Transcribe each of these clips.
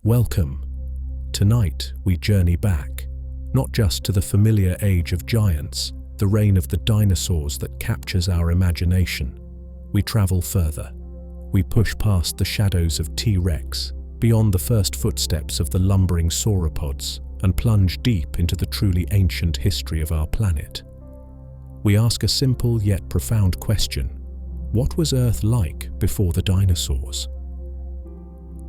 Welcome. Tonight we journey back, not just to the familiar age of giants, the reign of the dinosaurs that captures our imagination. We travel further. We push past the shadows of T-Rex, beyond the first footsteps of the lumbering sauropods, and plunge deep into the truly ancient history of our planet. We ask a simple yet profound question: what was Earth like before the dinosaurs?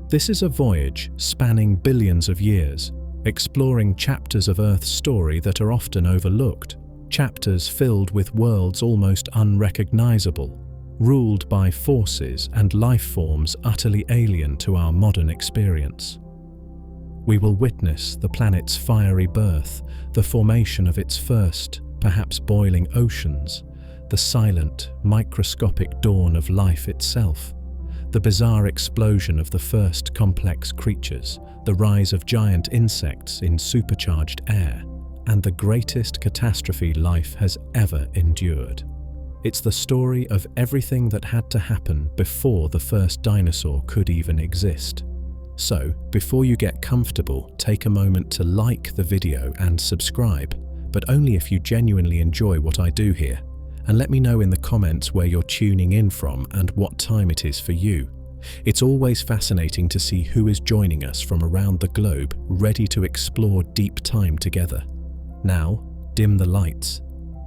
This is a voyage spanning billions of years, exploring chapters of Earth's story that are often overlooked, chapters filled with worlds almost unrecognizable, ruled by forces and life forms utterly alien to our modern experience. We will witness the planet's fiery birth, the formation of its first, perhaps boiling oceans, the silent, microscopic dawn of life itself, the bizarre explosion of the first complex creatures, the rise of giant insects in supercharged air, and the greatest catastrophe life has ever endured. It's the story of everything that had to happen before the first dinosaur could even exist. So, before you get comfortable, take a moment to like the video and subscribe, but only if you genuinely enjoy what I do here. And let me know in the comments where you're tuning in from and what time it is for you. It's always fascinating to see who is joining us from around the globe, ready to explore deep time together. Now, dim the lights.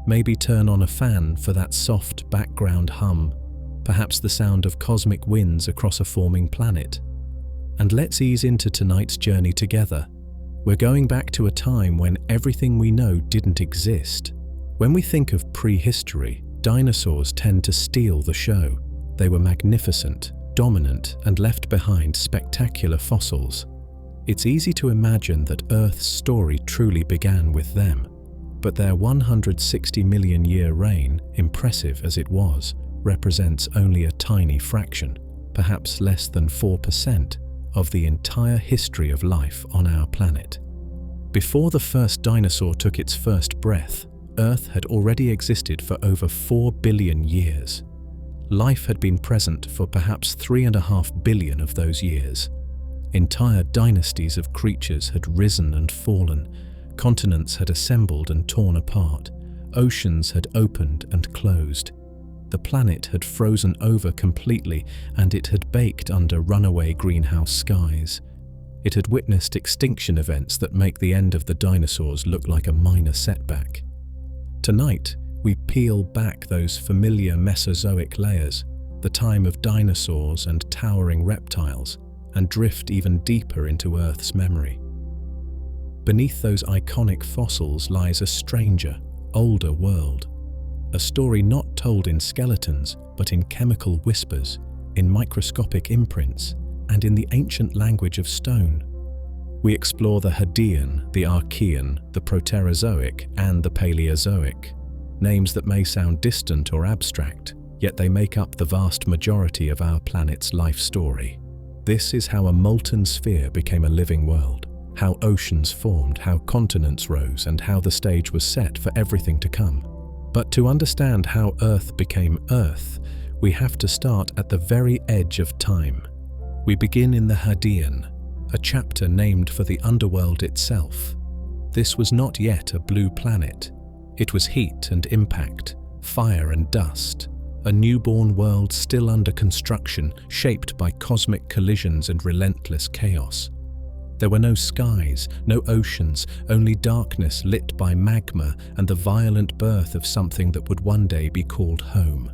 Maybe turn on a fan for that soft background hum, perhaps the sound of cosmic winds across a forming planet. And let's ease into tonight's journey together. We're going back to a time when everything we know didn't exist. When we think of prehistory, dinosaurs tend to steal the show. They were magnificent, dominant, and left behind spectacular fossils. It's easy to imagine that Earth's story truly began with them. But their 160 million year reign, impressive as it was, represents only a tiny fraction, perhaps less than 4%, of the entire history of life on our planet. Before the first dinosaur took its first breath, Earth had already existed for over 4 billion years. Life had been present for perhaps 3.5 billion of those years. Entire dynasties of creatures had risen and fallen, continents had assembled and torn apart, oceans had opened and closed. The planet had frozen over completely, and it had baked under runaway greenhouse skies. It had witnessed extinction events that make the end of the dinosaurs look like a minor setback. Tonight, we peel back those familiar Mesozoic layers, the time of dinosaurs and towering reptiles, and drift even deeper into Earth's memory. Beneath those iconic fossils lies a stranger, older world. A story not told in skeletons, but in chemical whispers, in microscopic imprints, and in the ancient language of stone. We explore the Hadean, the Archean, the Proterozoic, and the Paleozoic. Names that may sound distant or abstract, yet they make up the vast majority of our planet's life story. This is how a molten sphere became a living world, how oceans formed, how continents rose, and how the stage was set for everything to come. But to understand how Earth became Earth, we have to start at the very edge of time. We begin in the Hadean, a chapter named for the underworld itself. This was not yet a blue planet. It was heat and impact, fire and dust, a newborn world still under construction, shaped by cosmic collisions and relentless chaos. There were no skies, no oceans, only darkness lit by magma and the violent birth of something that would one day be called home.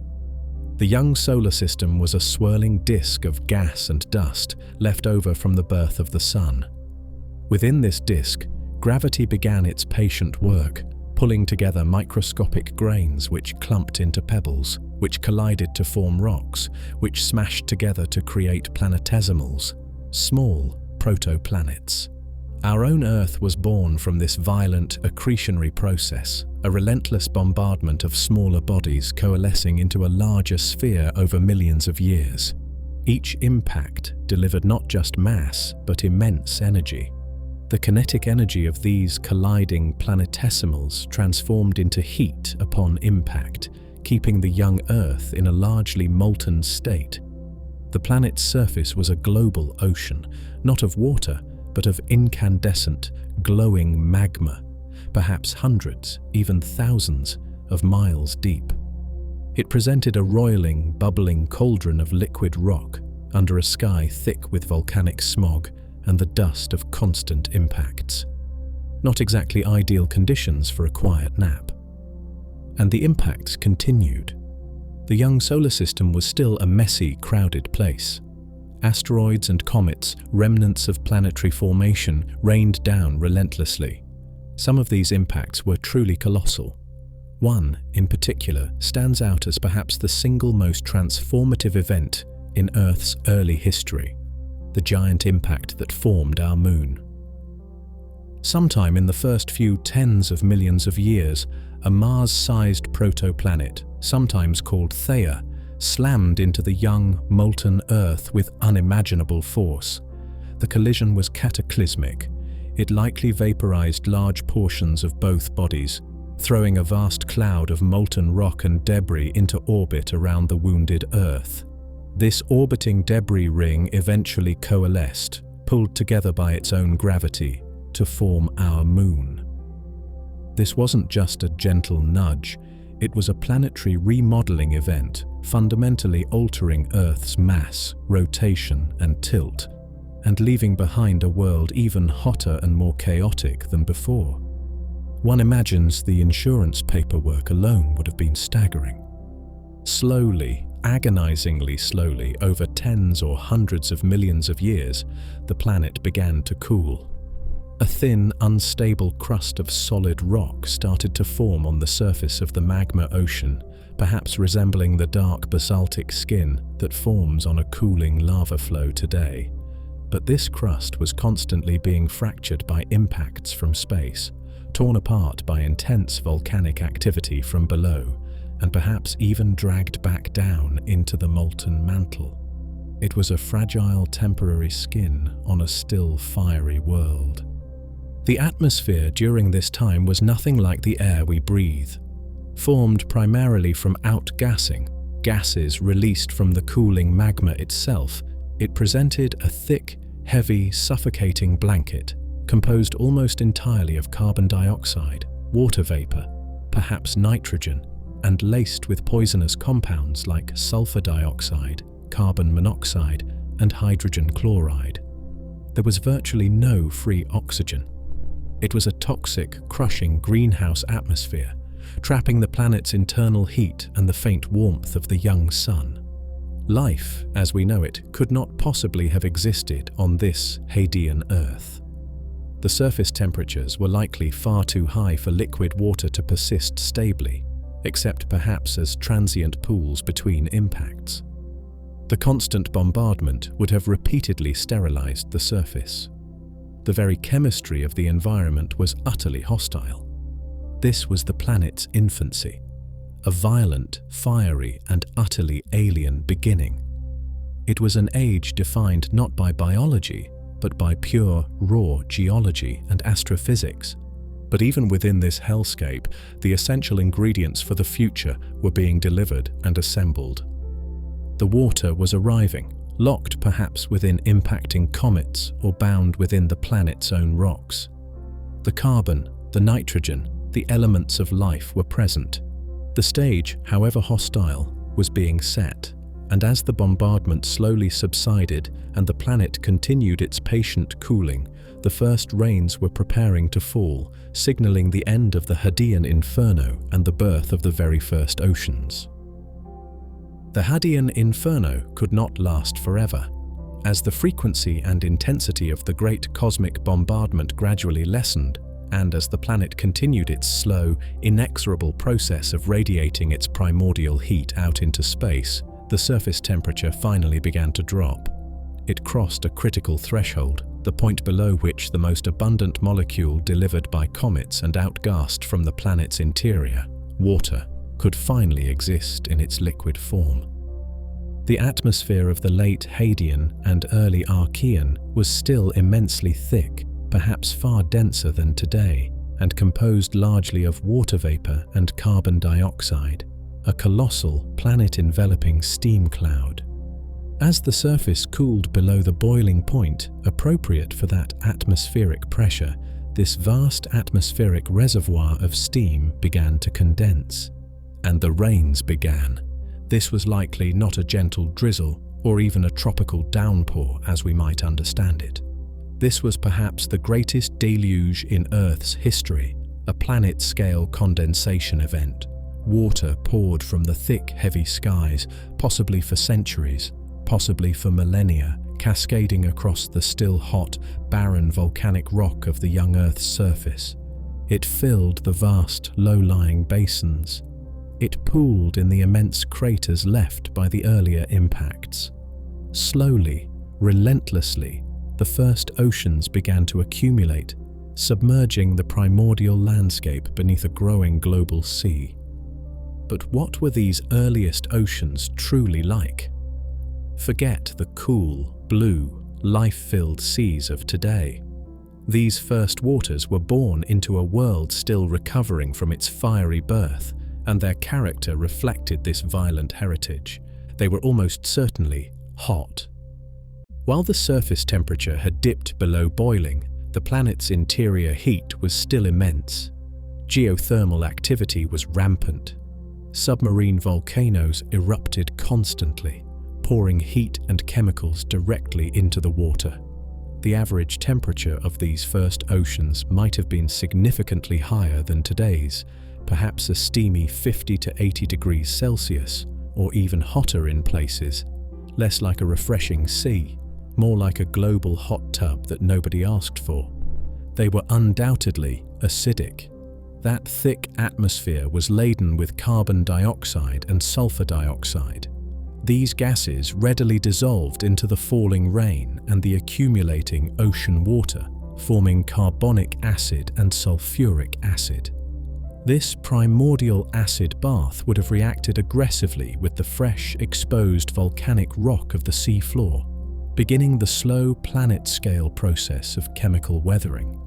The young solar system was a swirling disk of gas and dust left over from the birth of the sun. Within this disk, gravity began its patient work, pulling together microscopic grains which clumped into pebbles, which collided to form rocks, which smashed together to create planetesimals, small protoplanets. Our own Earth was born from this violent accretionary process, a relentless bombardment of smaller bodies coalescing into a larger sphere over millions of years. Each impact delivered not just mass, but immense energy. The kinetic energy of these colliding planetesimals transformed into heat upon impact, keeping the young Earth in a largely molten state. The planet's surface was a global ocean, not of water, but of incandescent, glowing magma, perhaps hundreds, even thousands, of miles deep. It presented a roiling, bubbling cauldron of liquid rock under a sky thick with volcanic smog and the dust of constant impacts. Not exactly ideal conditions for a quiet nap. And the impacts continued. The young solar system was still a messy, crowded place. Asteroids and comets, remnants of planetary formation, rained down relentlessly. Some of these impacts were truly colossal. One, in particular, stands out as perhaps the single most transformative event in Earth's early history, the giant impact that formed our moon. Sometime in the first few tens of millions of years, a Mars-sized protoplanet, sometimes called Theia, slammed into the young, molten Earth with unimaginable force. The collision was cataclysmic. It likely vaporized large portions of both bodies, throwing a vast cloud of molten rock and debris into orbit around the wounded Earth. This orbiting debris ring eventually coalesced, pulled together by its own gravity, to form our moon. This wasn't just a gentle nudge, it was a planetary remodeling event, fundamentally altering Earth's mass, rotation, and tilt, and leaving behind a world even hotter and more chaotic than before. One imagines the insurance paperwork alone would have been staggering. Slowly, agonizingly slowly, over tens or hundreds of millions of years, the planet began to cool. A thin, unstable crust of solid rock started to form on the surface of the magma ocean, perhaps resembling the dark basaltic skin that forms on a cooling lava flow today. But this crust was constantly being fractured by impacts from space, torn apart by intense volcanic activity from below, and perhaps even dragged back down into the molten mantle. It was a fragile temporary skin on a still fiery world. The atmosphere during this time was nothing like the air we breathe. Formed primarily from outgassing, gases released from the cooling magma itself, it presented a thick, heavy, suffocating blanket composed almost entirely of carbon dioxide, water vapor, perhaps nitrogen, and laced with poisonous compounds like sulfur dioxide, carbon monoxide, and hydrogen chloride. There was virtually no free oxygen. It was a toxic, crushing greenhouse atmosphere, trapping the planet's internal heat and the faint warmth of the young sun. Life, as we know it, could not possibly have existed on this Hadean Earth. The surface temperatures were likely far too high for liquid water to persist stably, except perhaps as transient pools between impacts. The constant bombardment would have repeatedly sterilized the surface. The very chemistry of the environment was utterly hostile. This was the planet's infancy, a violent, fiery, and utterly alien beginning. It was an age defined not by biology, but by pure, raw geology and astrophysics. But even within this hellscape, the essential ingredients for the future were being delivered and assembled. The water was arriving, locked perhaps within impacting comets or bound within the planet's own rocks. The carbon, the nitrogen, the elements of life were present. The stage, however hostile, was being set, and as the bombardment slowly subsided and the planet continued its patient cooling, the first rains were preparing to fall, signaling the end of the Hadean inferno and the birth of the very first oceans. The Hadean inferno could not last forever. As the frequency and intensity of the great cosmic bombardment gradually lessened, and as the planet continued its slow, inexorable process of radiating its primordial heat out into space, the surface temperature finally began to drop. It crossed a critical threshold, the point below which the most abundant molecule delivered by comets and outgassed from the planet's interior, water, could finally exist in its liquid form. The atmosphere of the late Hadean and early Archean was still immensely thick, perhaps far denser than today, and composed largely of water vapor and carbon dioxide, a colossal, planet-enveloping steam cloud. As the surface cooled below the boiling point appropriate for that atmospheric pressure, this vast atmospheric reservoir of steam began to condense, and the rains began. This was likely not a gentle drizzle or even a tropical downpour as we might understand it. This was perhaps the greatest deluge in Earth's history, a planet-scale condensation event. Water poured from the thick, heavy skies, possibly for centuries, possibly for millennia, cascading across the still hot, barren volcanic rock of the young Earth's surface. It filled the vast, low-lying basins. It pooled in the immense craters left by the earlier impacts. Slowly, relentlessly, the first oceans began to accumulate, submerging the primordial landscape beneath a growing global sea. But what were these earliest oceans truly like? Forget the cool, blue, life-filled seas of today. These first waters were born into a world still recovering from its fiery birth, and their character reflected this violent heritage. They were almost certainly hot. While the surface temperature had dipped below boiling, the planet's interior heat was still immense. Geothermal activity was rampant. Submarine volcanoes erupted constantly, pouring heat and chemicals directly into the water. The average temperature of these first oceans might have been significantly higher than today's, perhaps a steamy 50 to 80 degrees Celsius, or even hotter in places, less like a refreshing sea, more like a global hot tub that nobody asked for. They were undoubtedly acidic. That thick atmosphere was laden with carbon dioxide and sulfur dioxide. These gases readily dissolved into the falling rain and the accumulating ocean water, forming carbonic acid and sulfuric acid. This primordial acid bath would have reacted aggressively with the fresh, exposed volcanic rock of the sea floor, beginning the slow planet-scale process of chemical weathering.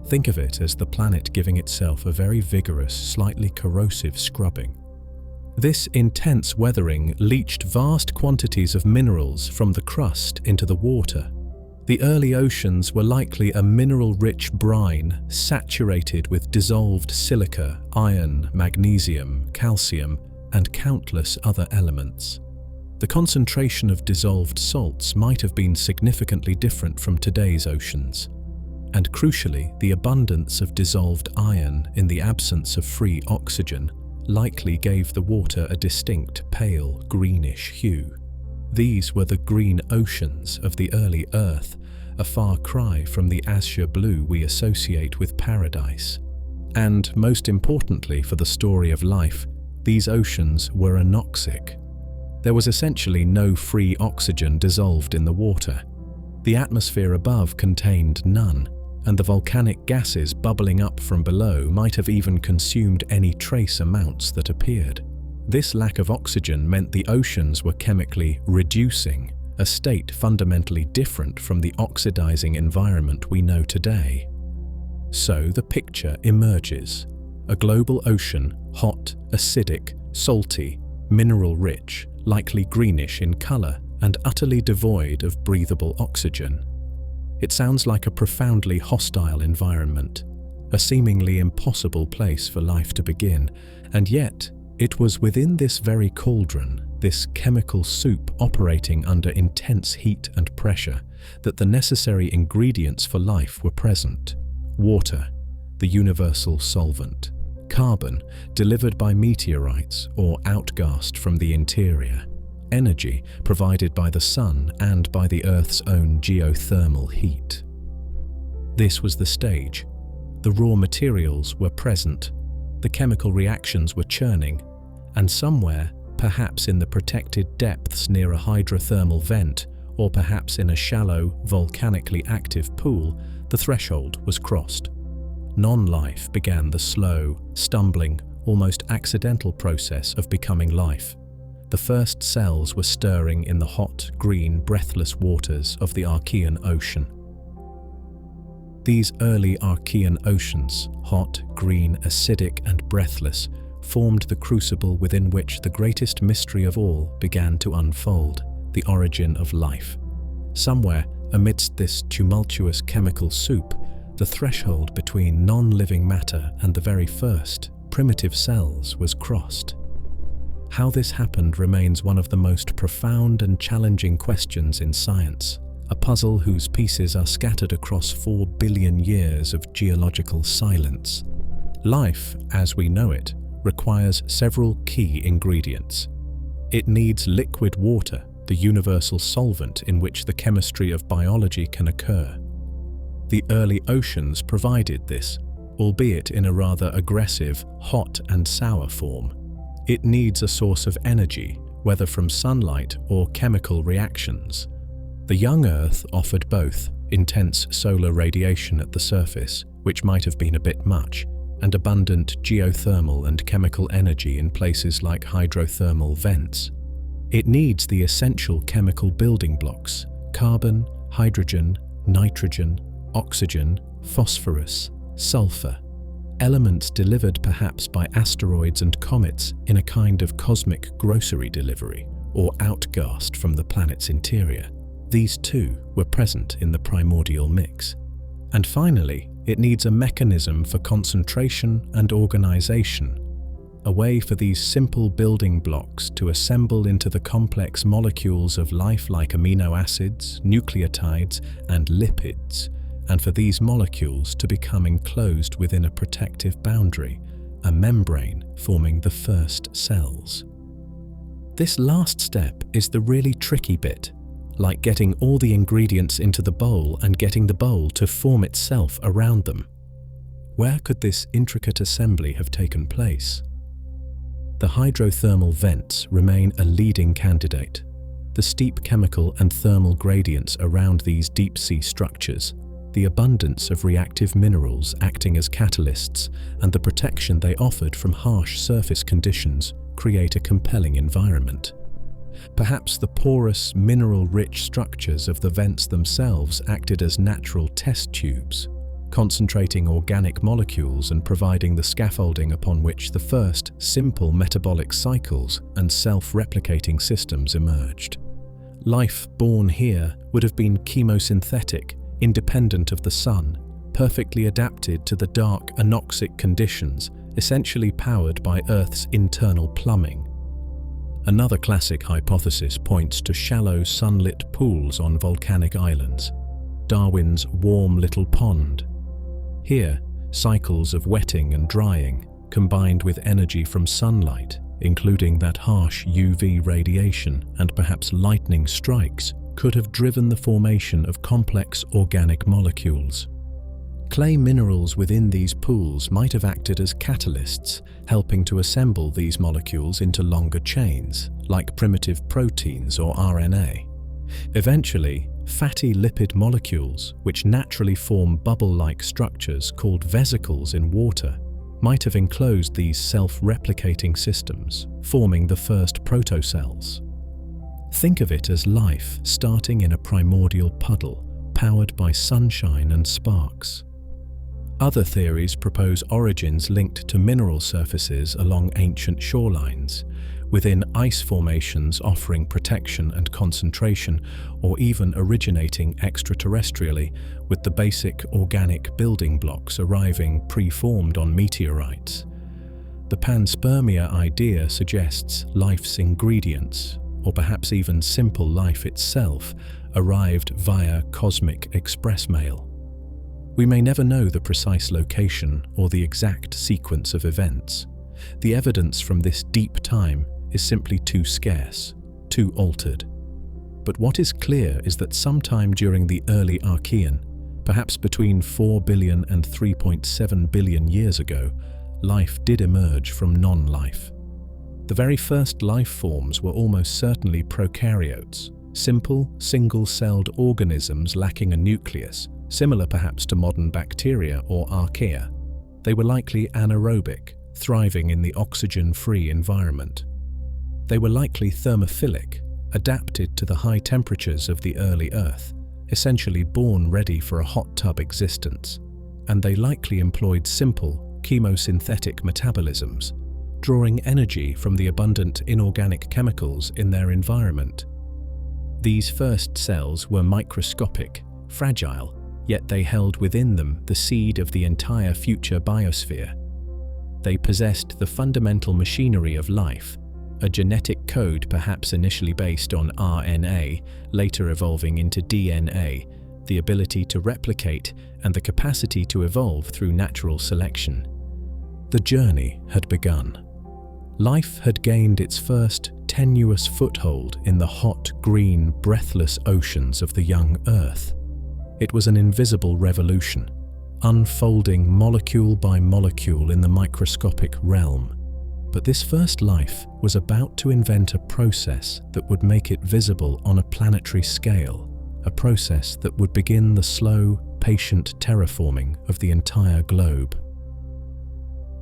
Think of it as the planet giving itself a very vigorous, slightly corrosive scrubbing. This intense weathering leached vast quantities of minerals from the crust into the water. The early oceans were likely a mineral-rich brine saturated with dissolved silica, iron, magnesium, calcium, and countless other elements. The concentration of dissolved salts might have been significantly different from today's oceans. And crucially, the abundance of dissolved iron in the absence of free oxygen likely gave the water a distinct pale greenish hue. These were the green oceans of the early Earth, a far cry from the azure blue we associate with paradise. And most importantly for the story of life, these oceans were anoxic. There was essentially no free oxygen dissolved in the water. The atmosphere above contained none, and the volcanic gases bubbling up from below might have even consumed any trace amounts that appeared. This lack of oxygen meant the oceans were chemically reducing, a state fundamentally different from the oxidizing environment we know today. So the picture emerges: a global ocean, hot, acidic, salty, mineral-rich, likely greenish in color, and utterly devoid of breathable oxygen. It sounds like a profoundly hostile environment, a seemingly impossible place for life to begin, and yet it was within this very cauldron, this chemical soup operating under intense heat and pressure, that the necessary ingredients for life were present. Water, the universal solvent; carbon, delivered by meteorites or outgassed from the interior; energy, provided by the sun and by the Earth's own geothermal heat. This was the stage. The raw materials were present, the chemical reactions were churning, and somewhere, perhaps in the protected depths near a hydrothermal vent, or perhaps in a shallow, volcanically active pool, the threshold was crossed. Non-life began the slow, stumbling, almost accidental process of becoming life. The first cells were stirring in the hot, green, breathless waters of the Archean Ocean. These early Archean oceans, hot, green, acidic, and breathless, formed the crucible within which the greatest mystery of all began to unfold: the origin of life. Somewhere amidst this tumultuous chemical soup, the threshold between non-living matter and the very first, primitive cells was crossed. How this happened remains one of the most profound and challenging questions in science, a puzzle whose pieces are scattered across 4 billion years of geological silence. Life, as we know it, requires several key ingredients. It needs liquid water, the universal solvent in which the chemistry of biology can occur. The early oceans provided this, albeit in a rather aggressive, hot and sour form. It needs a source of energy, whether from sunlight or chemical reactions. The young Earth offered both: intense solar radiation at the surface, which might have been a bit much, and abundant geothermal and chemical energy in places like hydrothermal vents. It needs the essential chemical building blocks: carbon, hydrogen, nitrogen, oxygen, phosphorus, sulfur. Elements delivered perhaps by asteroids and comets in a kind of cosmic grocery delivery, or outcast from the planet's interior. These too were present in the primordial mix. And finally, it needs a mechanism for concentration and organization, a way for these simple building blocks to assemble into the complex molecules of life like amino acids, nucleotides, and lipids, and for these molecules to become enclosed within a protective boundary, a membrane forming the first cells. This last step is the really tricky bit, like getting all the ingredients into the bowl and getting the bowl to form itself around them. Where could this intricate assembly have taken place? The hydrothermal vents remain a leading candidate. The steep chemical and thermal gradients around these deep-sea structures, the abundance of reactive minerals acting as catalysts, and the protection they offered from harsh surface conditions create a compelling environment. Perhaps the porous, mineral-rich structures of the vents themselves acted as natural test tubes, concentrating organic molecules and providing the scaffolding upon which the first simple metabolic cycles and self-replicating systems emerged. Life born here would have been chemosynthetic, independent of the sun, perfectly adapted to the dark anoxic conditions, essentially powered by Earth's internal plumbing. Another classic hypothesis points to shallow sunlit pools on volcanic islands, Darwin's warm little pond. Here, cycles of wetting and drying, combined with energy from sunlight, including that harsh UV radiation and perhaps lightning strikes, could have driven the formation of complex organic molecules. Clay minerals within these pools might have acted as catalysts, helping to assemble these molecules into longer chains, like primitive proteins or RNA. Eventually, fatty lipid molecules, which naturally form bubble-like structures called vesicles in water, might have enclosed these self-replicating systems, forming the first protocells. Think of it as life starting in a primordial puddle, powered by sunshine and sparks. Other theories propose origins linked to mineral surfaces along ancient shorelines, within ice formations offering protection and concentration, or even originating extraterrestrially, with the basic organic building blocks arriving pre-formed on meteorites. The panspermia idea suggests life's ingredients, or perhaps even simple life itself, arrived via cosmic express mail. We may never know the precise location or the exact sequence of events. The evidence from this deep time is simply too scarce, too altered. But what is clear is that sometime during the early Archean, perhaps between 4 billion and 3.7 billion years ago, life did emerge from non-life. The very first life forms were almost certainly prokaryotes, simple, single-celled organisms lacking a nucleus, similar perhaps to modern bacteria or archaea. They were likely anaerobic, thriving in the oxygen-free environment. They were likely thermophilic, adapted to the high temperatures of the early Earth, essentially born ready for a hot tub existence, and they likely employed simple, chemosynthetic metabolisms, drawing energy from the abundant inorganic chemicals in their environment. These first cells were microscopic, fragile, yet they held within them the seed of the entire future biosphere. They possessed the fundamental machinery of life, a genetic code perhaps initially based on RNA, later evolving into DNA, the ability to replicate, and the capacity to evolve through natural selection. The journey had begun. Life had gained its first tenuous foothold in the hot, green, breathless oceans of the young Earth. It was an invisible revolution, unfolding molecule by molecule in the microscopic realm. But this first life was about to invent a process that would make it visible on a planetary scale, a process that would begin the slow, patient terraforming of the entire globe.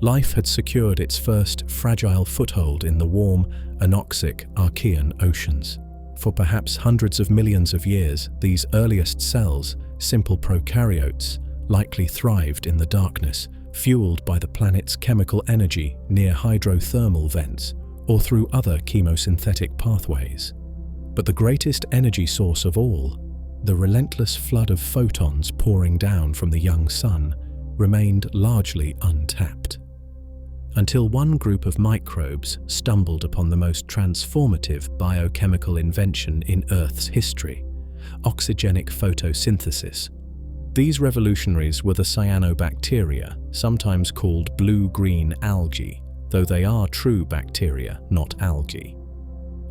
Life had secured its first fragile foothold in the warm, anoxic Archean oceans. For perhaps hundreds of millions of years, these earliest cells, simple prokaryotes, likely thrived in the darkness, fueled by the planet's chemical energy near hydrothermal vents or through other chemosynthetic pathways. But the greatest energy source of all, the relentless flood of photons pouring down from the young sun, remained largely untapped. Until one group of microbes stumbled upon the most transformative biochemical invention in Earth's history: oxygenic photosynthesis. These revolutionaries were the cyanobacteria, sometimes called blue-green algae, though they are true bacteria, not algae.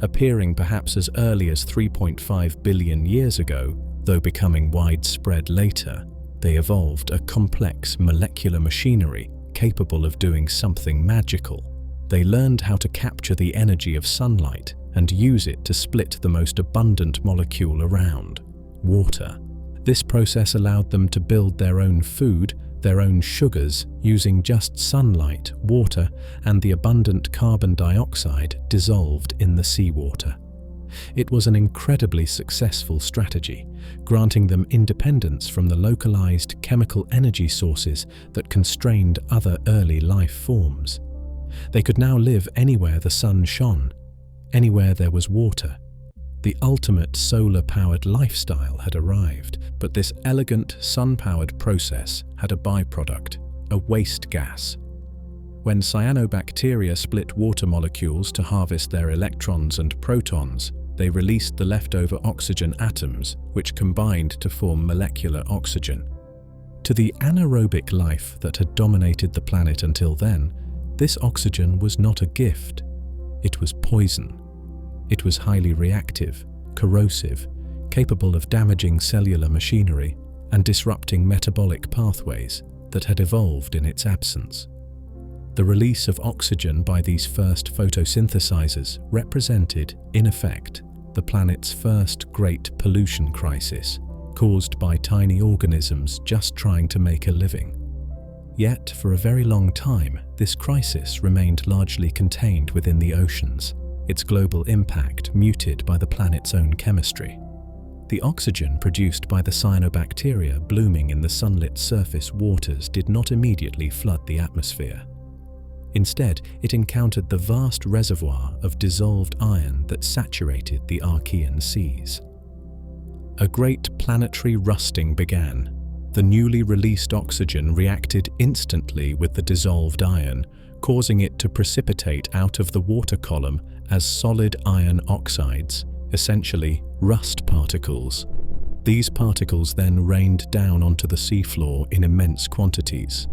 Appearing perhaps as early as 3.5 billion years ago, though becoming widespread later, they evolved a complex molecular machinery capable of doing something magical. They learned how to capture the energy of sunlight and use it to split the most abundant molecule around: water. This process allowed them to build their own food, their own sugars, using just sunlight, water, and the abundant carbon dioxide dissolved in the seawater. It was an incredibly successful strategy, granting them independence from the localized chemical energy sources that constrained other early life forms. They could now live anywhere the sun shone, anywhere there was water. The ultimate solar-powered lifestyle had arrived, but this elegant sun-powered process had a byproduct, a waste gas. When cyanobacteria split water molecules to harvest their electrons and protons, they released the leftover oxygen atoms, which combined to form molecular oxygen. To the anaerobic life that had dominated the planet until then, this oxygen was not a gift. It was poison. It was highly reactive, corrosive, capable of damaging cellular machinery and disrupting metabolic pathways that had evolved in its absence. The release of oxygen by these first photosynthesizers represented, in effect, the planet's first great pollution crisis, caused by tiny organisms just trying to make a living. Yet, for a very long time, this crisis remained largely contained within the oceans, its global impact muted by the planet's own chemistry. The oxygen produced by the cyanobacteria blooming in the sunlit surface waters did not immediately flood the atmosphere. Instead, it encountered the vast reservoir of dissolved iron that saturated the Archean seas. A great planetary rusting began. The newly released oxygen reacted instantly with the dissolved iron, causing it to precipitate out of the water column as solid iron oxides, essentially rust particles. These particles then rained down onto the seafloor in immense quantities,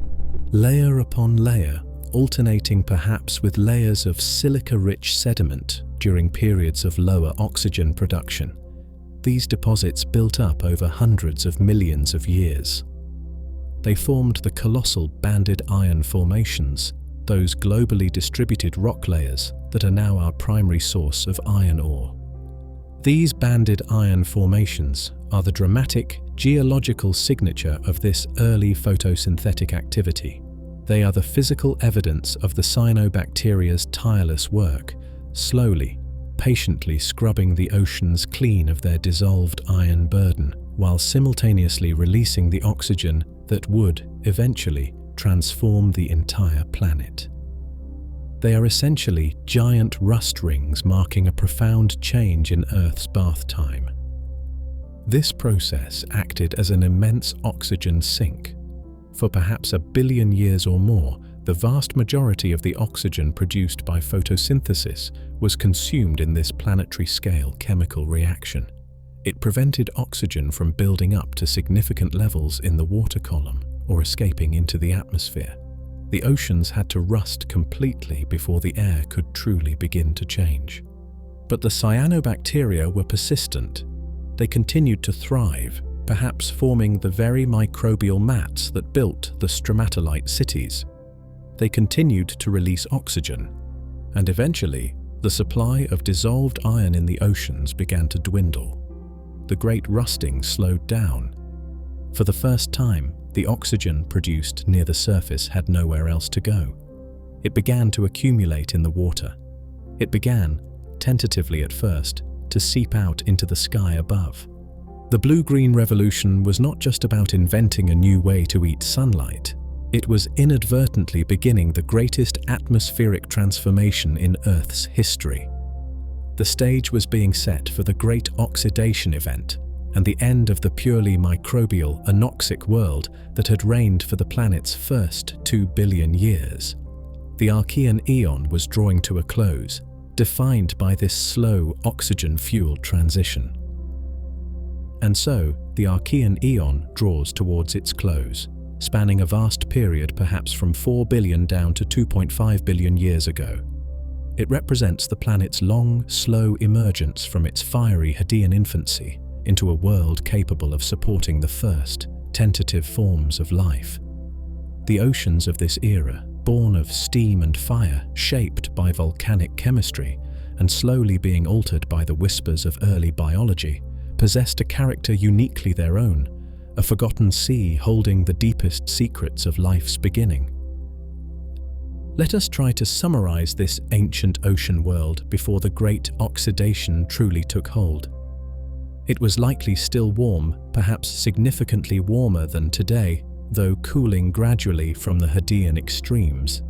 layer upon layer, alternating perhaps with layers of silica-rich sediment during periods of lower oxygen production. These deposits built up over hundreds of millions of years. They formed the colossal banded iron formations, those globally distributed rock layers that are now our primary source of iron ore. These banded iron formations are the dramatic geological signature of this early photosynthetic activity. They are the physical evidence of the cyanobacteria's tireless work, slowly, patiently scrubbing the oceans clean of their dissolved iron burden, while simultaneously releasing the oxygen that would, eventually, transform the entire planet. They are essentially giant rust rings marking a profound change in Earth's bath time. This process acted as an immense oxygen sink. For perhaps 1 billion years or more, the vast majority of the oxygen produced by photosynthesis was consumed in this planetary-scale chemical reaction. It prevented oxygen from building up to significant levels in the water column or escaping into the atmosphere. The oceans had to rust completely before the air could truly begin to change. But the cyanobacteria were persistent. They continued to thrive, perhaps forming the very microbial mats that built the stromatolite cities. They continued to release oxygen, and eventually, the supply of dissolved iron in the oceans began to dwindle. The great rusting slowed down. For the first time, the oxygen produced near the surface had nowhere else to go. It began to accumulate in the water. It began, tentatively at first, to seep out into the sky above. The blue-green revolution was not just about inventing a new way to eat sunlight. It was inadvertently beginning the greatest atmospheric transformation in Earth's history. The stage was being set for the Great Oxidation Event and the end of the purely microbial, anoxic world that had reigned for the planet's first 2 billion years. The Archean Eon was drawing to a close, defined by this slow oxygen-fueled transition. And so, the Archean Eon draws towards its close, spanning a vast period perhaps from 4 billion down to 2.5 billion years ago. It represents the planet's long, slow emergence from its fiery Hadean infancy into a world capable of supporting the first, tentative forms of life. The oceans of this era, born of steam and fire, shaped by volcanic chemistry, and slowly being altered by the whispers of early biology, possessed a character uniquely their own, a forgotten sea holding the deepest secrets of life's beginning. Let us try to summarize this ancient ocean world before the Great Oxidation truly took hold. It was likely still warm, perhaps significantly warmer than today, though cooling gradually from the Hadean extremes.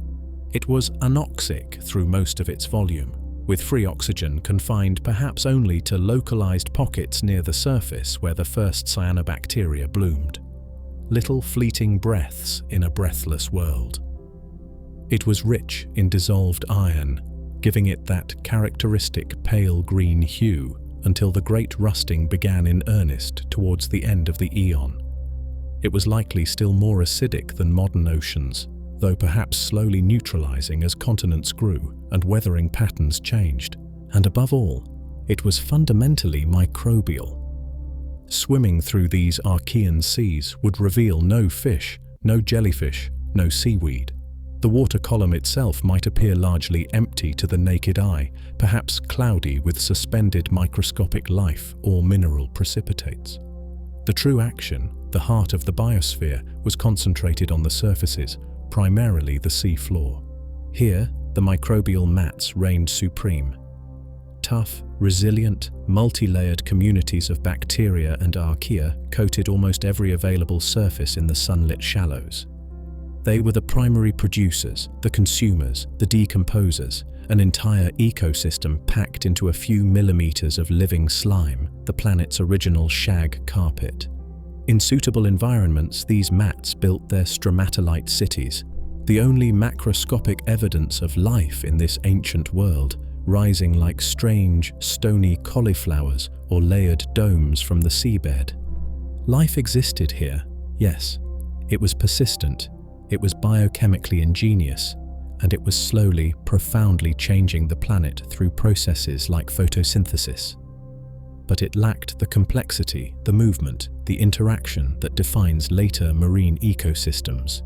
It was anoxic through most of its volume, with free oxygen confined perhaps only to localized pockets near the surface where the first cyanobacteria bloomed. Little fleeting breaths in a breathless world. It was rich in dissolved iron, giving it that characteristic pale green hue until the great rusting began in earnest towards the end of the eon. It was likely still more acidic than modern oceans, though perhaps slowly neutralizing as continents grew and weathering patterns changed. And above all, it was fundamentally microbial. Swimming through these Archean seas would reveal no fish, no jellyfish, no seaweed. The water column itself might appear largely empty to the naked eye, perhaps cloudy with suspended microscopic life or mineral precipitates. The true action, the heart of the biosphere, was concentrated on the surfaces, primarily the sea floor. Here, the microbial mats reigned supreme. Tough, resilient, multi-layered communities of bacteria and archaea coated almost every available surface in the sunlit shallows. They were the primary producers, the consumers, the decomposers, an entire ecosystem packed into a few millimeters of living slime, the planet's original shag carpet. In suitable environments, these mats built their stromatolite cities, the only macroscopic evidence of life in this ancient world, rising like strange, stony cauliflowers or layered domes from the seabed. Life existed here, yes. It was persistent, it was biochemically ingenious, and it was slowly, profoundly changing the planet through processes like photosynthesis. But it lacked the complexity, the movement, the interaction that defines later marine ecosystems.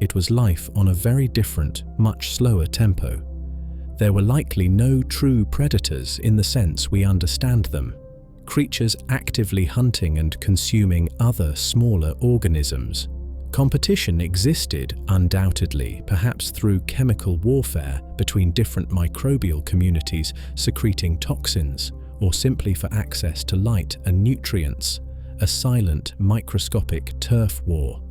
It was life on a very different, much slower tempo. There were likely no true predators in the sense we understand them, creatures actively hunting and consuming other smaller organisms. Competition existed, undoubtedly, perhaps through chemical warfare between different microbial communities secreting toxins, or simply for access to light and nutrients, a silent, microscopic turf war.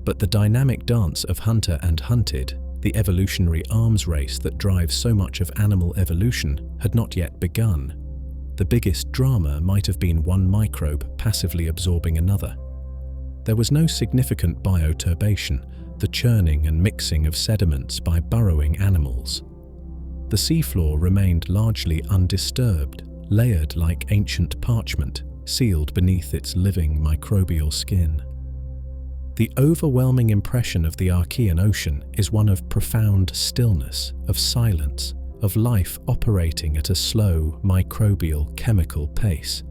But the dynamic dance of hunter and hunted, The evolutionary arms race that drives so much of animal evolution had not yet begun. The biggest drama might have been one microbe passively absorbing another. There was no significant bioturbation, the churning and mixing of sediments by burrowing animals. The seafloor remained largely undisturbed, layered like ancient parchment, sealed beneath its living microbial skin. The overwhelming impression of the Archean Ocean is one of profound stillness, of silence, of life operating at a slow, microbial, chemical pace.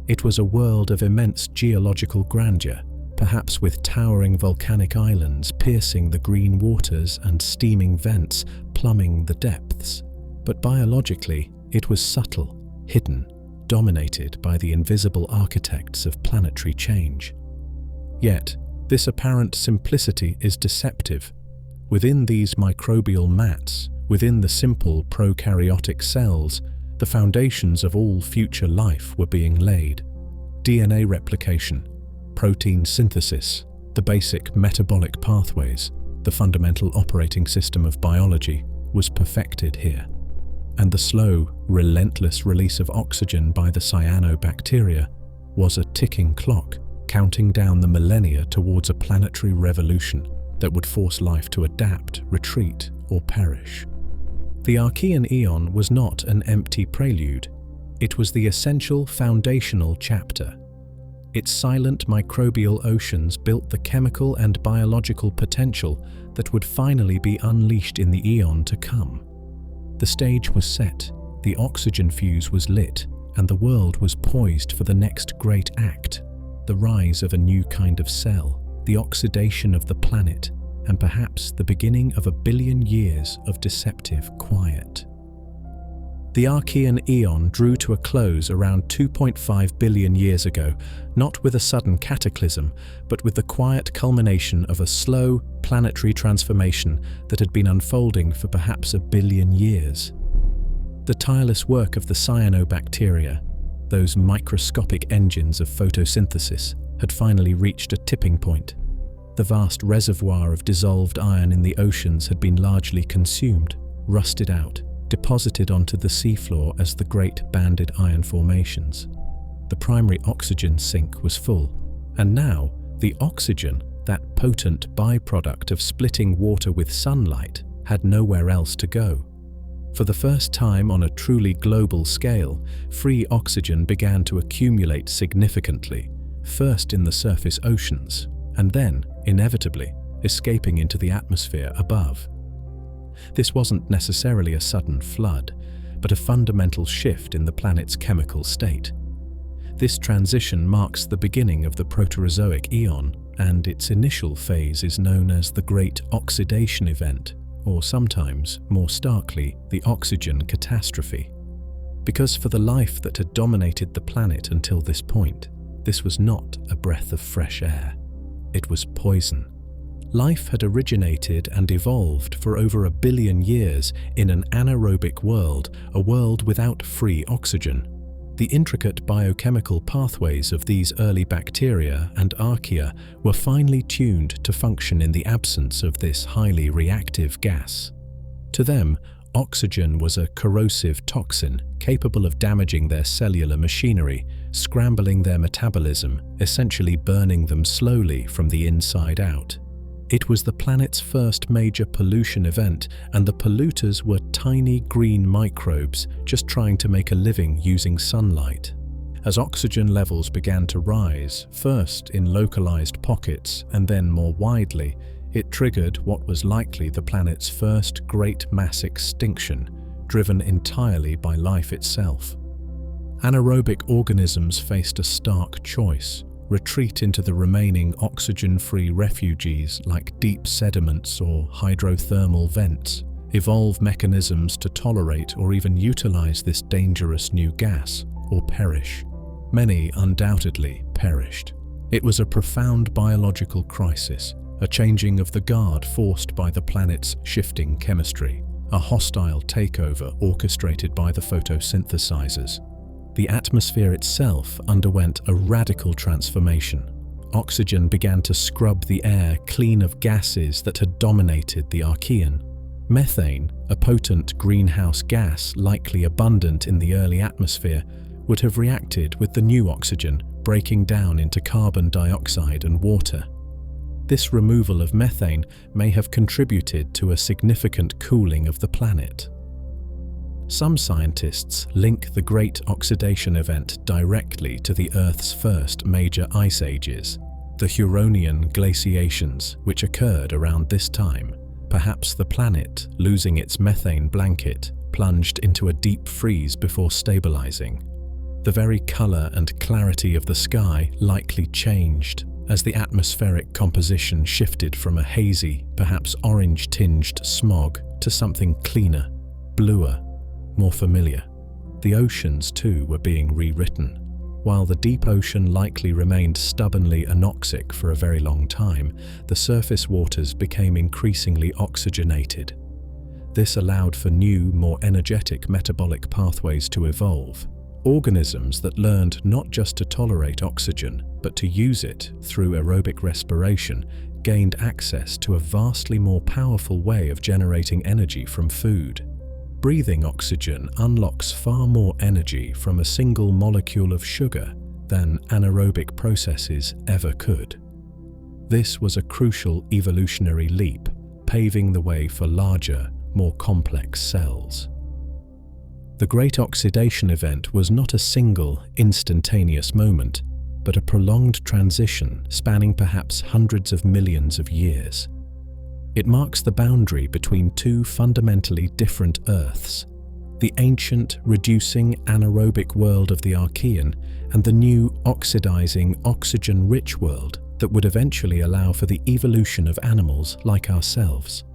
It was a world of immense geological grandeur, perhaps with towering volcanic islands piercing the green waters and steaming vents plumbing the depths. But biologically, it was subtle, hidden, dominated by the invisible architects of planetary change. Yet, this apparent simplicity is deceptive. Within these microbial mats, within the simple prokaryotic cells, the foundations of all future life were being laid. DNA replication, protein synthesis, the basic metabolic pathways, the fundamental operating system of biology was perfected here. And the slow, relentless release of oxygen by the cyanobacteria was a ticking clock, counting down the millennia towards a planetary revolution that would force life to adapt, retreat, or perish. The Archean Aeon was not an empty prelude. It was the essential foundational chapter. Its silent microbial oceans built the chemical and biological potential that would finally be unleashed in the Aeon to come. The stage was set, the oxygen fuse was lit, and the world was poised for the next great act, the rise of a new kind of cell, the oxidation of the planet, and perhaps the beginning of 1 billion years of deceptive quiet. The Archean Aeon drew to a close around 2.5 billion years ago, not with a sudden cataclysm, but with the quiet culmination of a slow, planetary transformation that had been unfolding for perhaps 1 billion years. The tireless work of the cyanobacteria, those microscopic engines of photosynthesis, had finally reached a tipping point. The vast reservoir of dissolved iron in the oceans had been largely consumed, rusted out, deposited onto the seafloor as the great banded iron formations. The primary oxygen sink was full, and now the oxygen, that potent byproduct of splitting water with sunlight, had nowhere else to go. For the first time on a truly global scale, free oxygen began to accumulate significantly, first in the surface oceans, and then, inevitably, escaping into the atmosphere above. This wasn't necessarily a sudden flood, but a fundamental shift in the planet's chemical state. This transition marks the beginning of the Proterozoic Aeon, and its initial phase is known as the Great Oxidation Event, or sometimes, more starkly, the Oxygen Catastrophe. Because for the life that had dominated the planet until this point, this was not a breath of fresh air. It was poison. Life had originated and evolved for over 1 billion years in an anaerobic world, a world without free oxygen. The intricate biochemical pathways of these early bacteria and archaea were finely tuned to function in the absence of this highly reactive gas. To them, oxygen was a corrosive toxin capable of damaging their cellular machinery, scrambling their metabolism, essentially burning them slowly from the inside out. It was the planet's first major pollution event, and the polluters were tiny green microbes just trying to make a living using sunlight. As oxygen levels began to rise, first in localized pockets and then more widely, it triggered what was likely the planet's first great mass extinction, driven entirely by life itself. Anaerobic organisms faced a stark choice: retreat into the remaining oxygen-free refuges like deep sediments or hydrothermal vents, evolve mechanisms to tolerate or even utilize this dangerous new gas, or perish. Many undoubtedly perished. It was a profound biological crisis, a changing of the guard forced by the planet's shifting chemistry, a hostile takeover orchestrated by the photosynthesizers. The atmosphere itself underwent a radical transformation. Oxygen began to scrub the air clean of gases that had dominated the Archean. Methane, a potent greenhouse gas likely abundant in the early atmosphere, would have reacted with the new oxygen, breaking down into carbon dioxide and water. This removal of methane may have contributed to a significant cooling of the planet. Some scientists link the Great Oxidation Event directly to the Earth's first major ice ages, the Huronian glaciations, which occurred around this time. Perhaps the planet, losing its methane blanket, plunged into a deep freeze before stabilizing. The very color and clarity of the sky likely changed as the atmospheric composition shifted from a hazy, perhaps orange-tinged smog to something cleaner, bluer, more familiar. The oceans, too, were being rewritten. While the deep ocean likely remained stubbornly anoxic for a very long time, the surface waters became increasingly oxygenated. This allowed for new, more energetic metabolic pathways to evolve. Organisms that learned not just to tolerate oxygen, but to use it through aerobic respiration, gained access to a vastly more powerful way of generating energy from food. Breathing oxygen unlocks far more energy from a single molecule of sugar than anaerobic processes ever could. This was a crucial evolutionary leap, paving the way for larger, more complex cells. The Great Oxidation Event was not a single, instantaneous moment, but a prolonged transition spanning perhaps hundreds of millions of years. It marks the boundary between two fundamentally different Earths, the ancient, reducing, anaerobic world of the Archean and the new, oxidizing, oxygen-rich world that would eventually allow for the evolution of animals like ourselves.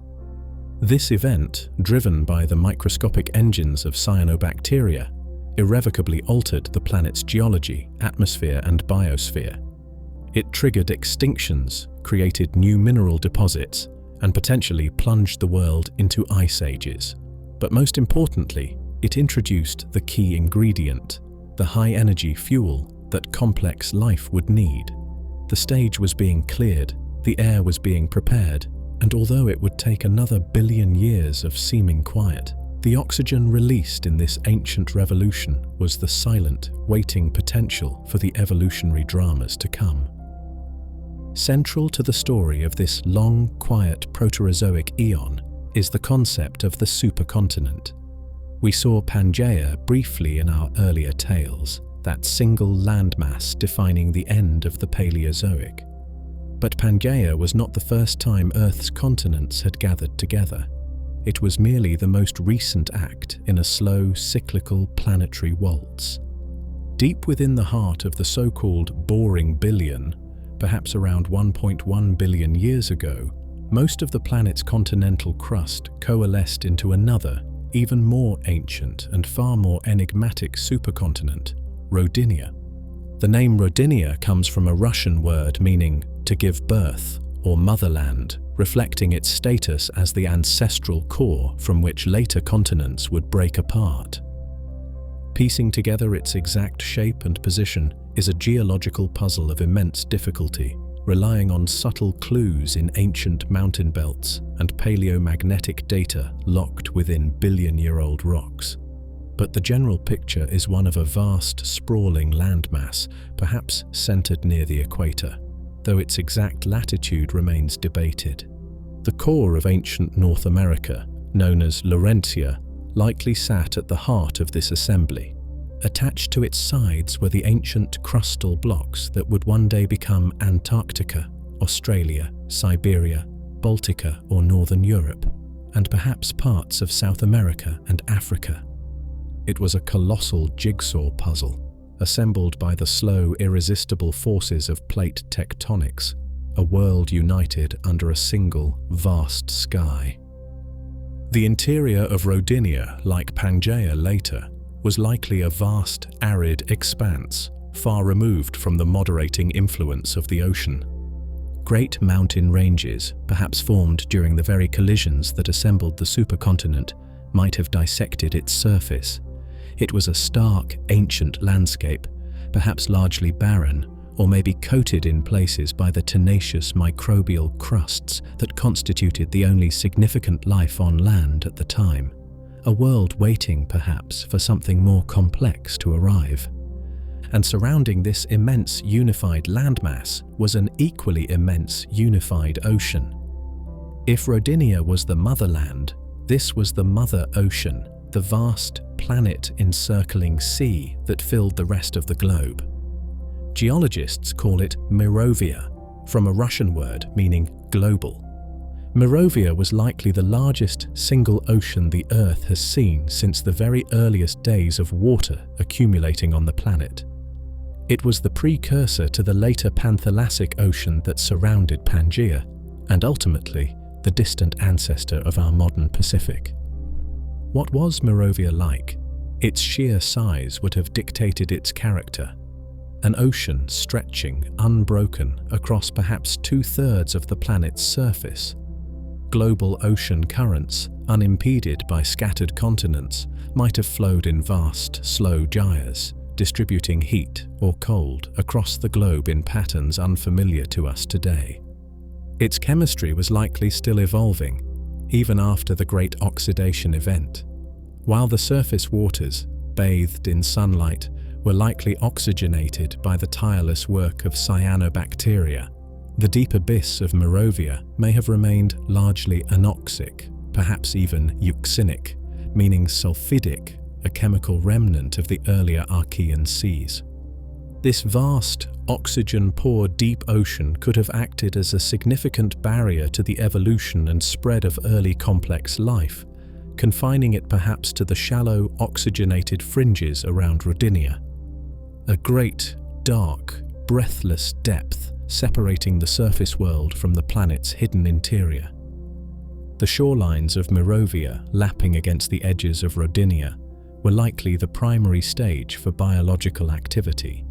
This event, driven by the microscopic engines of cyanobacteria, irrevocably altered the planet's geology, atmosphere, and biosphere. It triggered extinctions, created new mineral deposits, and potentially plunged the world into ice ages. But most importantly, it introduced the key ingredient, the high-energy fuel that complex life would need. The stage was being cleared, the air was being prepared, and although it would take another billion years of seeming quiet, the oxygen released in this ancient revolution was the silent, waiting potential for the evolutionary dramas to come. Central to the story of this long, quiet Proterozoic eon is the concept of the supercontinent. We saw Pangaea briefly in our earlier tales, that single landmass defining the end of the Paleozoic. But Pangaea was not the first time Earth's continents had gathered together. It was merely the most recent act in a slow, cyclical planetary waltz. Deep within the heart of the so-called boring billion, perhaps around 1.1 billion years ago, most of the planet's continental crust coalesced into another, even more ancient and far more enigmatic supercontinent, Rodinia. The name Rodinia comes from a Russian word meaning to give birth or motherland, reflecting its status as the ancestral core from which later continents would break apart. Piecing together its exact shape and position is a geological puzzle of immense difficulty, relying on subtle clues in ancient mountain belts and paleomagnetic data locked within billion-year-old rocks. But the general picture is one of a vast, sprawling landmass, perhaps centered near the equator, though its exact latitude remains debated. The core of ancient North America, known as Laurentia, likely sat at the heart of this assembly. Attached to its sides were the ancient crustal blocks that would one day become Antarctica, Australia, Siberia, Baltica or Northern Europe, and perhaps parts of South America and Africa. It was a colossal jigsaw puzzle, assembled by the slow, irresistible forces of plate tectonics, a world united under a single, vast sky. The interior of Rodinia, like Pangaea later, was likely a vast, arid expanse, far removed from the moderating influence of the ocean. Great mountain ranges, perhaps formed during the very collisions that assembled the supercontinent, might have dissected its surface. It was a stark, ancient landscape, perhaps largely barren, or maybe coated in places by the tenacious microbial crusts that constituted the only significant life on land at the time. A world waiting, perhaps, for something more complex to arrive. And surrounding this immense unified landmass was an equally immense unified ocean. If Rodinia was the motherland, this was the mother ocean, the vast planet-encircling sea that filled the rest of the globe. Geologists call it Mirovia, from a Russian word meaning global. Mirovia was likely the largest single ocean the Earth has seen since the very earliest days of water accumulating on the planet. It was the precursor to the later Panthalassic Ocean that surrounded Pangaea, and ultimately the distant ancestor of our modern Pacific. What was Mirovia like? Its sheer size would have dictated its character. An ocean stretching, unbroken, across perhaps 2/3 of the planet's surface. Global ocean currents, unimpeded by scattered continents, might have flowed in vast, slow gyres, distributing heat or cold across the globe in patterns unfamiliar to us today. Its chemistry was likely still evolving, even after the Great Oxidation event. While the surface waters, bathed in sunlight, were likely oxygenated by the tireless work of cyanobacteria, the deep abyss of Mirovia may have remained largely anoxic, perhaps even euxinic, meaning sulfidic, a chemical remnant of the earlier Archean seas. This vast, oxygen-poor deep ocean could have acted as a significant barrier to the evolution and spread of early complex life, confining it perhaps to the shallow, oxygenated fringes around Rodinia. A great, dark, breathless depth separating the surface world from the planet's hidden interior. The shorelines of Mirovia, lapping against the edges of Rodinia, were likely the primary stage for biological activity.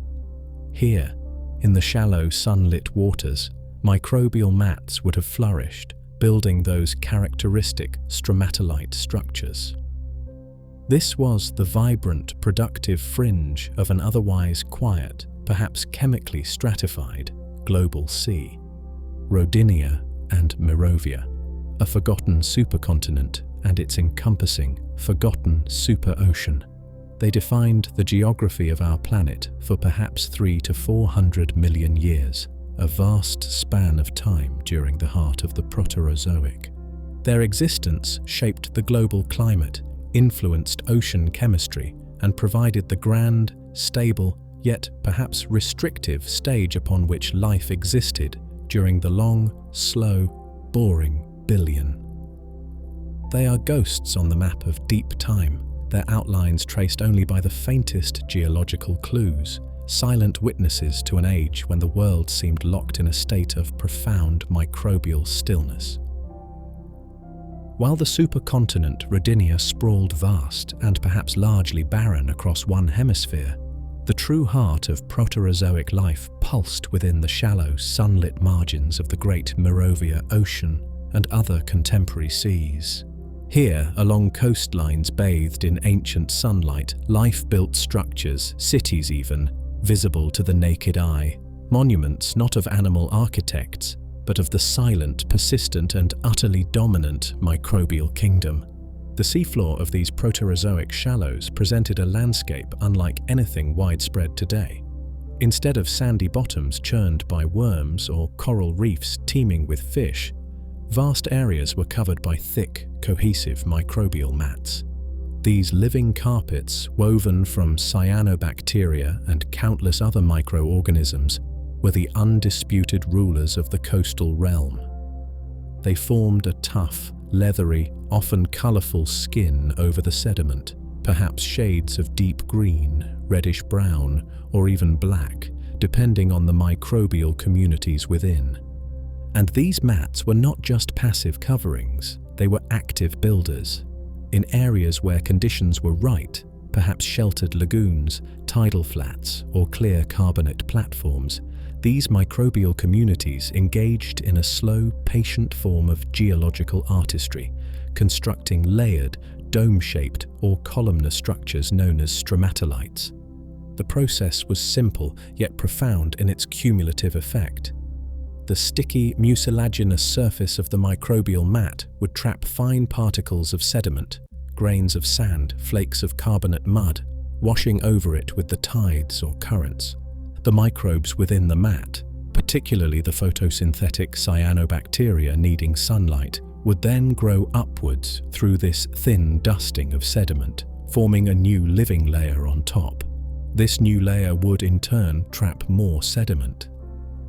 Here, in the shallow, sunlit waters, microbial mats would have flourished, building those characteristic stromatolite structures. This was the vibrant, productive fringe of an otherwise quiet, perhaps chemically stratified, global sea. Rodinia and Mirovia, a forgotten supercontinent and its encompassing, forgotten superocean. They defined the geography of our planet for perhaps 300 to 400 million years, a vast span of time during the heart of the Proterozoic. Their existence shaped the global climate, influenced ocean chemistry, and provided the grand, stable, yet perhaps restrictive stage upon which life existed during the long, slow, boring billion. They are ghosts on the map of deep time, their outlines traced only by the faintest geological clues, silent witnesses to an age when the world seemed locked in a state of profound microbial stillness. While the supercontinent Rodinia sprawled vast and perhaps largely barren across one hemisphere, the true heart of Proterozoic life pulsed within the shallow, sunlit margins of the great Mirovia Ocean and other contemporary seas. Here, along coastlines bathed in ancient sunlight, life built structures, cities even, visible to the naked eye, monuments not of animal architects, but of the silent, persistent and utterly dominant microbial kingdom. The seafloor of these Proterozoic shallows presented a landscape unlike anything widespread today. Instead of sandy bottoms churned by worms or coral reefs teeming with fish, vast areas were covered by thick, cohesive microbial mats. These living carpets, woven from cyanobacteria and countless other microorganisms, were the undisputed rulers of the coastal realm. They formed a tough, leathery, often colourful skin over the sediment, perhaps shades of deep green, reddish-brown, or even black, depending on the microbial communities within. And these mats were not just passive coverings, they were active builders. In areas where conditions were right, perhaps sheltered lagoons, tidal flats, or clear carbonate platforms, these microbial communities engaged in a slow, patient form of geological artistry, constructing layered, dome-shaped or columnar structures known as stromatolites. The process was simple, yet profound in its cumulative effect. The sticky, mucilaginous surface of the microbial mat would trap fine particles of sediment, grains of sand, flakes of carbonate mud, washing over it with the tides or currents. The microbes within the mat, particularly the photosynthetic cyanobacteria needing sunlight, would then grow upwards through this thin dusting of sediment, forming a new living layer on top. This new layer would in turn trap more sediment.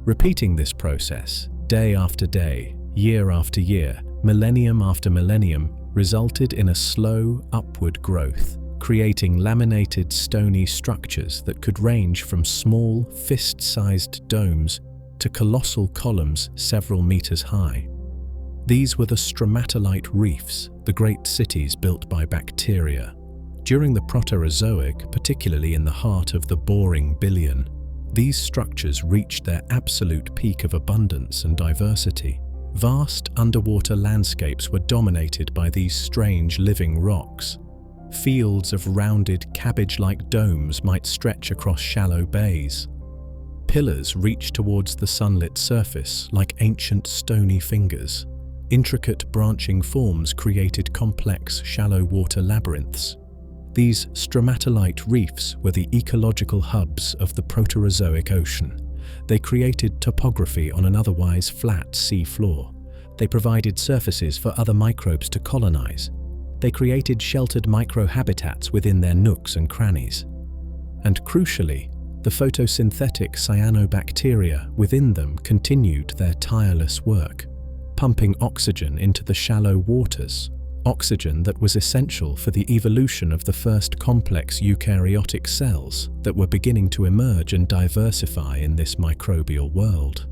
Repeating this process, day after day, year after year, millennium after millennium, resulted in a slow upward growth, creating laminated stony structures that could range from small, fist-sized domes to colossal columns several meters high. These were the stromatolite reefs, the great cities built by bacteria. During the Proterozoic, particularly in the heart of the boring billion, these structures reached their absolute peak of abundance and diversity. Vast underwater landscapes were dominated by these strange living rocks. Fields of rounded, cabbage-like domes might stretch across shallow bays. Pillars reached towards the sunlit surface like ancient stony fingers. Intricate branching forms created complex, shallow water labyrinths. These stromatolite reefs were the ecological hubs of the Proterozoic ocean. They created topography on an otherwise flat sea floor. They provided surfaces for other microbes to colonize. They created sheltered microhabitats within their nooks and crannies. And crucially, the photosynthetic cyanobacteria within them continued their tireless work, pumping oxygen into the shallow waters. Oxygen that was essential for the evolution of the first complex eukaryotic cells that were beginning to emerge and diversify in this microbial world.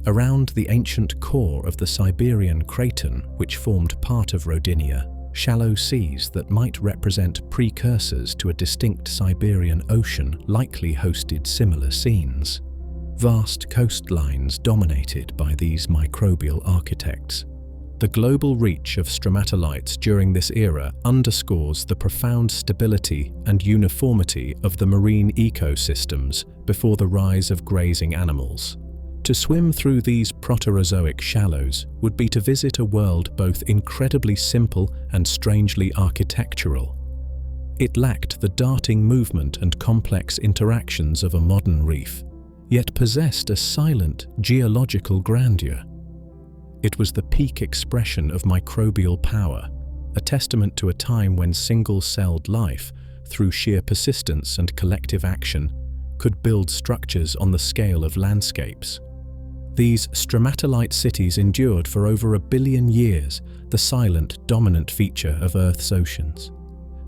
Around the ancient core of the Siberian craton, which formed part of Rodinia, shallow seas that might represent precursors to a distinct Siberian ocean likely hosted similar scenes. Vast coastlines dominated by these microbial architects. The global reach of stromatolites during this era underscores the profound stability and uniformity of the marine ecosystems before the rise of grazing animals. To swim through these Proterozoic shallows would be to visit a world both incredibly simple and strangely architectural. It lacked the darting movement and complex interactions of a modern reef, yet possessed a silent geological grandeur. It was the peak expression of microbial power, a testament to a time when single-celled life, through sheer persistence and collective action, could build structures on the scale of landscapes. These stromatolite cities endured for over 1 billion years, the silent, dominant feature of Earth's oceans.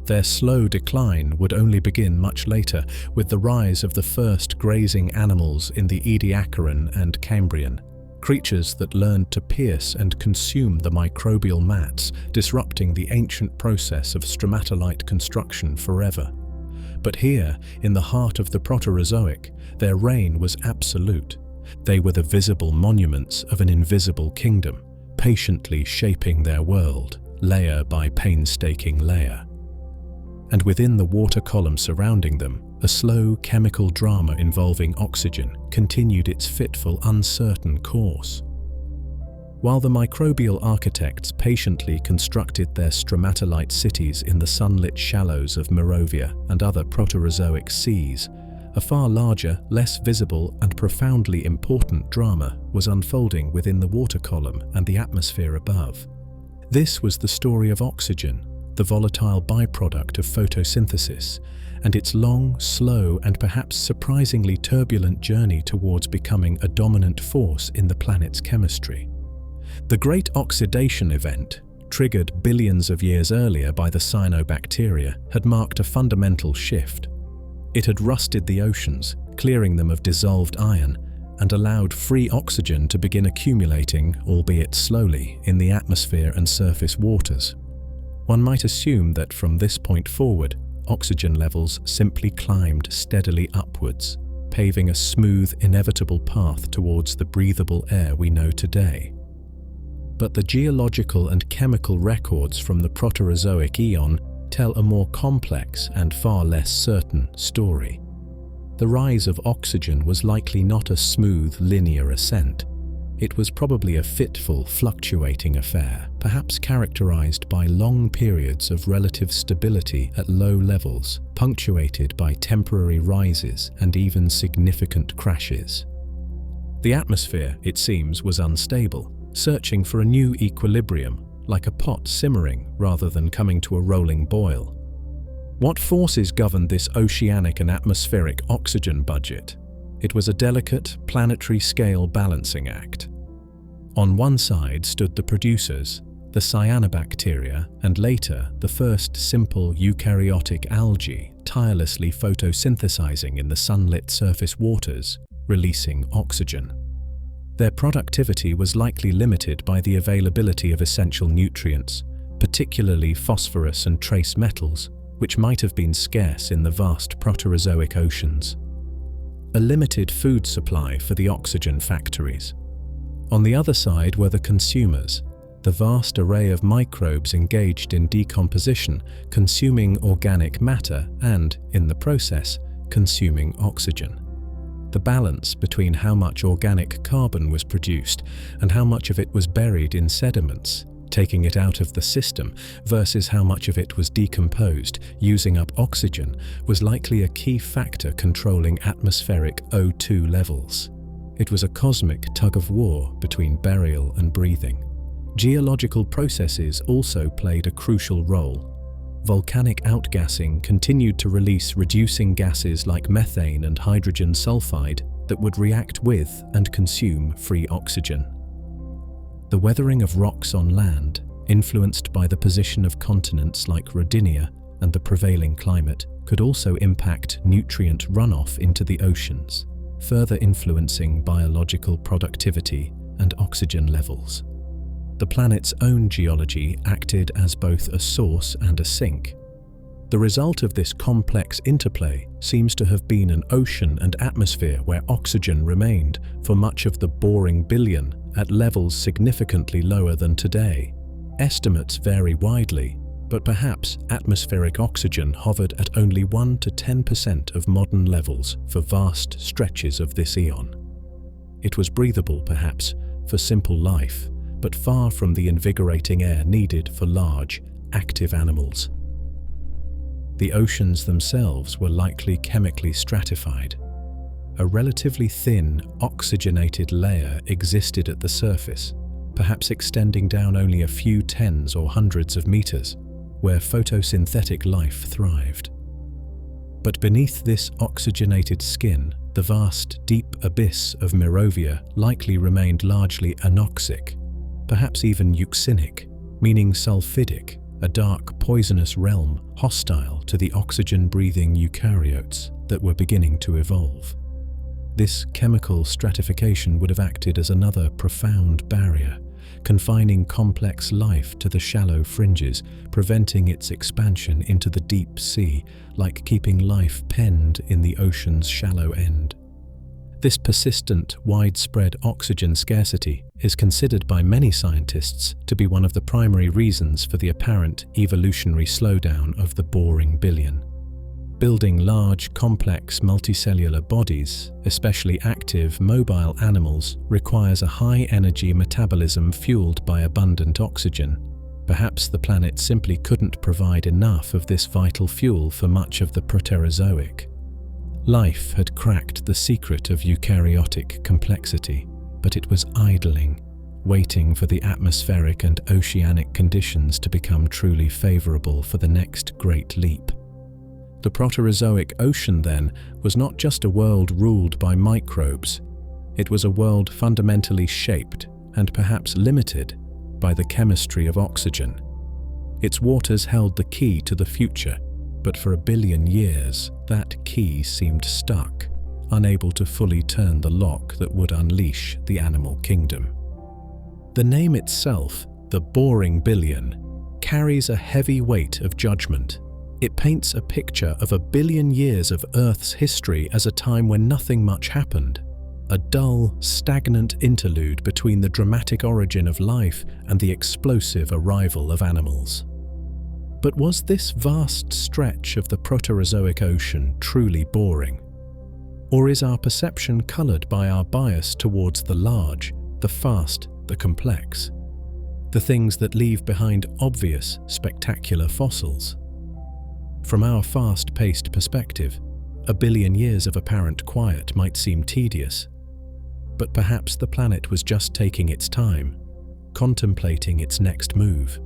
Their slow decline would only begin much later, with the rise of the first grazing animals in the Ediacaran and Cambrian. Creatures that learned to pierce and consume the microbial mats, disrupting the ancient process of stromatolite construction forever. But here, in the heart of the Proterozoic, their reign was absolute. They were the visible monuments of an invisible kingdom, patiently shaping their world, layer by painstaking layer. And within the water column surrounding them, a slow chemical drama involving oxygen continued its fitful, uncertain course. While the microbial architects patiently constructed their stromatolite cities in the sunlit shallows of Moravia and other Proterozoic seas, a far larger, less visible and profoundly important drama was unfolding within the water column and the atmosphere above. This was the story of oxygen, the volatile byproduct of photosynthesis, and its long, slow, and perhaps surprisingly turbulent journey towards becoming a dominant force in the planet's chemistry. The Great Oxidation event, triggered billions of years earlier by the cyanobacteria, had marked a fundamental shift. It had rusted the oceans, clearing them of dissolved iron, and allowed free oxygen to begin accumulating, albeit slowly, in the atmosphere and surface waters. One might assume that from this point forward, oxygen levels simply climbed steadily upwards, paving a smooth, inevitable path towards the breathable air we know today. But the geological and chemical records from the Proterozoic eon tell a more complex and far less certain story. the rise of oxygen was likely not a smooth, linear ascent. It was probably a fitful, fluctuating affair, perhaps characterized by long periods of relative stability at low levels, punctuated by temporary rises and even significant crashes. The atmosphere, it seems, was unstable, searching for a new equilibrium, like a pot simmering rather than coming to a rolling boil. What forces governed this oceanic and atmospheric oxygen budget? It was a delicate, planetary-scale balancing act. On one side stood the producers, the cyanobacteria, and later the first simple eukaryotic algae tirelessly photosynthesizing in the sunlit surface waters, releasing oxygen. Their productivity was likely limited by the availability of essential nutrients, particularly phosphorus and trace metals, which might have been scarce in the vast Proterozoic oceans. A limited food supply for the oxygen factories. On the other side were the consumers, the vast array of microbes engaged in decomposition, consuming organic matter and, in the process, consuming oxygen. The balance between how much organic carbon was produced and how much of it was buried in sediments, taking it out of the system, versus how much of it was decomposed, using up oxygen, was likely a key factor controlling atmospheric O2 levels. It was a cosmic tug-of-war between burial and breathing. Geological processes also played a crucial role. Volcanic outgassing continued to release reducing gases like methane and hydrogen sulfide that would react with and consume free oxygen. The weathering of rocks on land, influenced by the position of continents like Rodinia and the prevailing climate, could also impact nutrient runoff into the oceans, further influencing biological productivity and oxygen levels. The planet's own geology acted as both a source and a sink. The result of this complex interplay seems to have been an ocean and atmosphere where oxygen remained for much of the boring billion at levels significantly lower than today. Estimates vary widely, but perhaps atmospheric oxygen hovered at only 1 to 10% of modern levels for vast stretches of this eon. It was breathable, perhaps, for simple life, but far from the invigorating air needed for large, active animals. The oceans themselves were likely chemically stratified. A relatively thin, oxygenated layer existed at the surface, perhaps extending down only a few tens or hundreds of meters, where photosynthetic life thrived. But beneath this oxygenated skin, the vast, deep abyss of Merovia likely remained largely anoxic, perhaps even euxinic, meaning sulfidic, a dark, poisonous realm hostile to the oxygen-breathing eukaryotes that were beginning to evolve. This chemical stratification would have acted as another profound barrier, confining complex life to the shallow fringes, preventing its expansion into the deep sea, like keeping life penned in the ocean's shallow end. This persistent, widespread oxygen scarcity is considered by many scientists to be one of the primary reasons for the apparent evolutionary slowdown of the boring billion. Building large, complex, multicellular bodies, especially active, mobile animals, requires a high-energy metabolism fueled by abundant oxygen. Perhaps the planet simply couldn't provide enough of this vital fuel for much of the Proterozoic. Life had cracked the secret of eukaryotic complexity, but it was idling, waiting for the atmospheric and oceanic conditions to become truly favorable for the next great leap. The Proterozoic ocean, then, was not just a world ruled by microbes. It was a world fundamentally shaped, and perhaps limited, by the chemistry of oxygen. Its waters held the key to the future, but for 1 billion years, that key seemed stuck, unable to fully turn the lock that would unleash the animal kingdom. The name itself, the boring billion, carries a heavy weight of judgment. It paints a picture of 1 billion years of Earth's history as a time when nothing much happened, a dull, stagnant interlude between the dramatic origin of life and the explosive arrival of animals. But was this vast stretch of the Proterozoic ocean truly boring? Or is our perception colored by our bias towards the large, the fast, the complex? The things that leave behind obvious, spectacular fossils? From our fast-paced perspective, a billion years of apparent quiet might seem tedious. But perhaps the planet was just taking its time, contemplating its next move.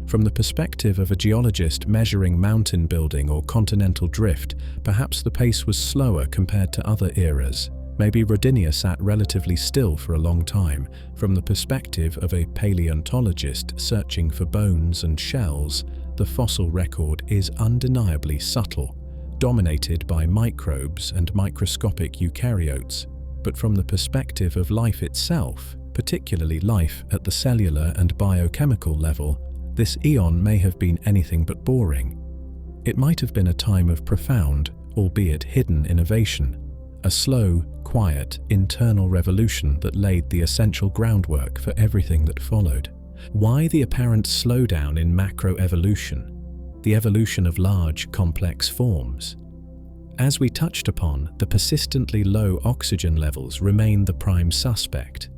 From the perspective of a geologist measuring mountain building or continental drift, perhaps the pace was slower compared to other eras. Maybe Rodinia sat relatively still for a long time. From the perspective of a paleontologist searching for bones and shells, the fossil record is undeniably subtle, dominated by microbes and microscopic eukaryotes. But from the perspective of life itself, particularly life at the cellular and biochemical level, this eon may have been anything but boring. It might have been a time of profound, albeit hidden innovation, a slow, quiet, internal revolution that laid the essential groundwork for everything that followed. Why the apparent slowdown in macroevolution, the evolution of large, complex forms? As we touched upon, the persistently low oxygen levels remain the prime suspect.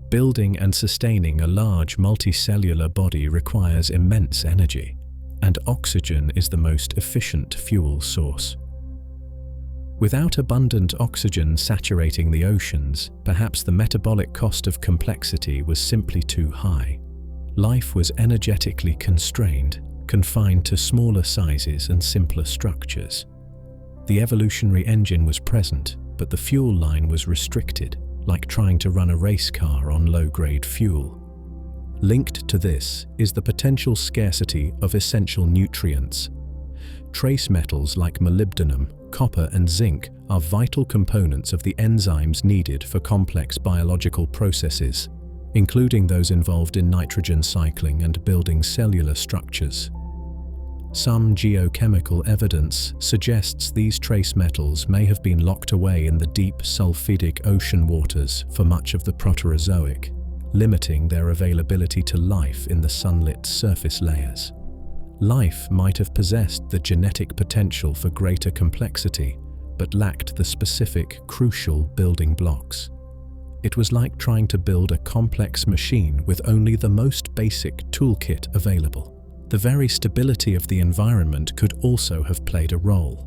Building and sustaining a large multicellular body requires immense energy, and oxygen is the most efficient fuel source. Without abundant oxygen saturating the oceans, perhaps the metabolic cost of complexity was simply too high. Life was energetically constrained, confined to smaller sizes and simpler structures. The evolutionary engine was present, but the fuel line was restricted, like trying to run a race car on low-grade fuel. Linked to this is the potential scarcity of essential nutrients. Trace metals like molybdenum, copper and zinc are vital components of the enzymes needed for complex biological processes, including those involved in nitrogen cycling and building cellular structures. Some geochemical evidence suggests these trace metals may have been locked away in the deep sulfidic ocean waters for much of the Proterozoic, limiting their availability to life in the sunlit surface layers. Life might have possessed the genetic potential for greater complexity, but lacked the specific, crucial building blocks. It was like trying to build a complex machine with only the most basic toolkit available. The very stability of the environment could also have played a role.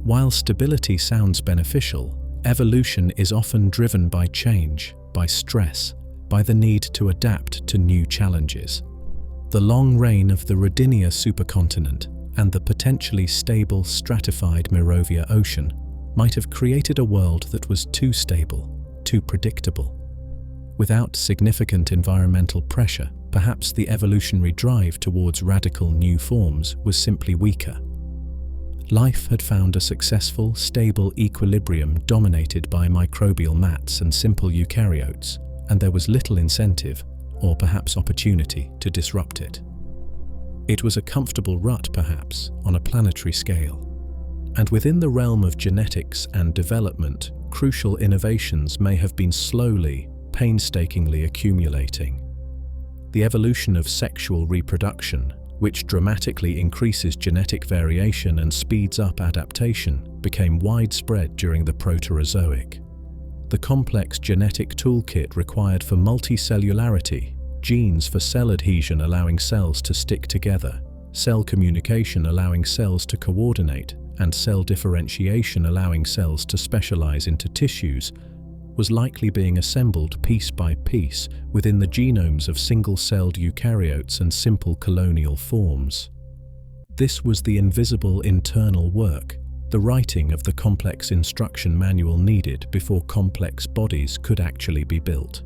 While stability sounds beneficial, evolution is often driven by change, by stress, by the need to adapt to new challenges. The long reign of the Rodinia supercontinent and the potentially stable stratified Merovia Ocean might have created a world that was too stable, too predictable. Without significant environmental pressure, perhaps the evolutionary drive towards radical new forms was simply weaker. Life had found a successful, stable equilibrium dominated by microbial mats and simple eukaryotes, and there was little incentive, or perhaps opportunity, to disrupt it. It was a comfortable rut, perhaps, on a planetary scale. And within the realm of genetics and development, crucial innovations may have been slowly, painstakingly accumulating. The evolution of sexual reproduction, which dramatically increases genetic variation and speeds up adaptation, became widespread during the Proterozoic. The complex genetic toolkit required for multicellularity, genes for cell adhesion allowing cells to stick together, cell communication allowing cells to coordinate, and cell differentiation allowing cells to specialize into tissues, was likely being assembled piece by piece within the genomes of single-celled eukaryotes and simple colonial forms. This was the invisible internal work, the writing of the complex instruction manual needed before complex bodies could actually be built.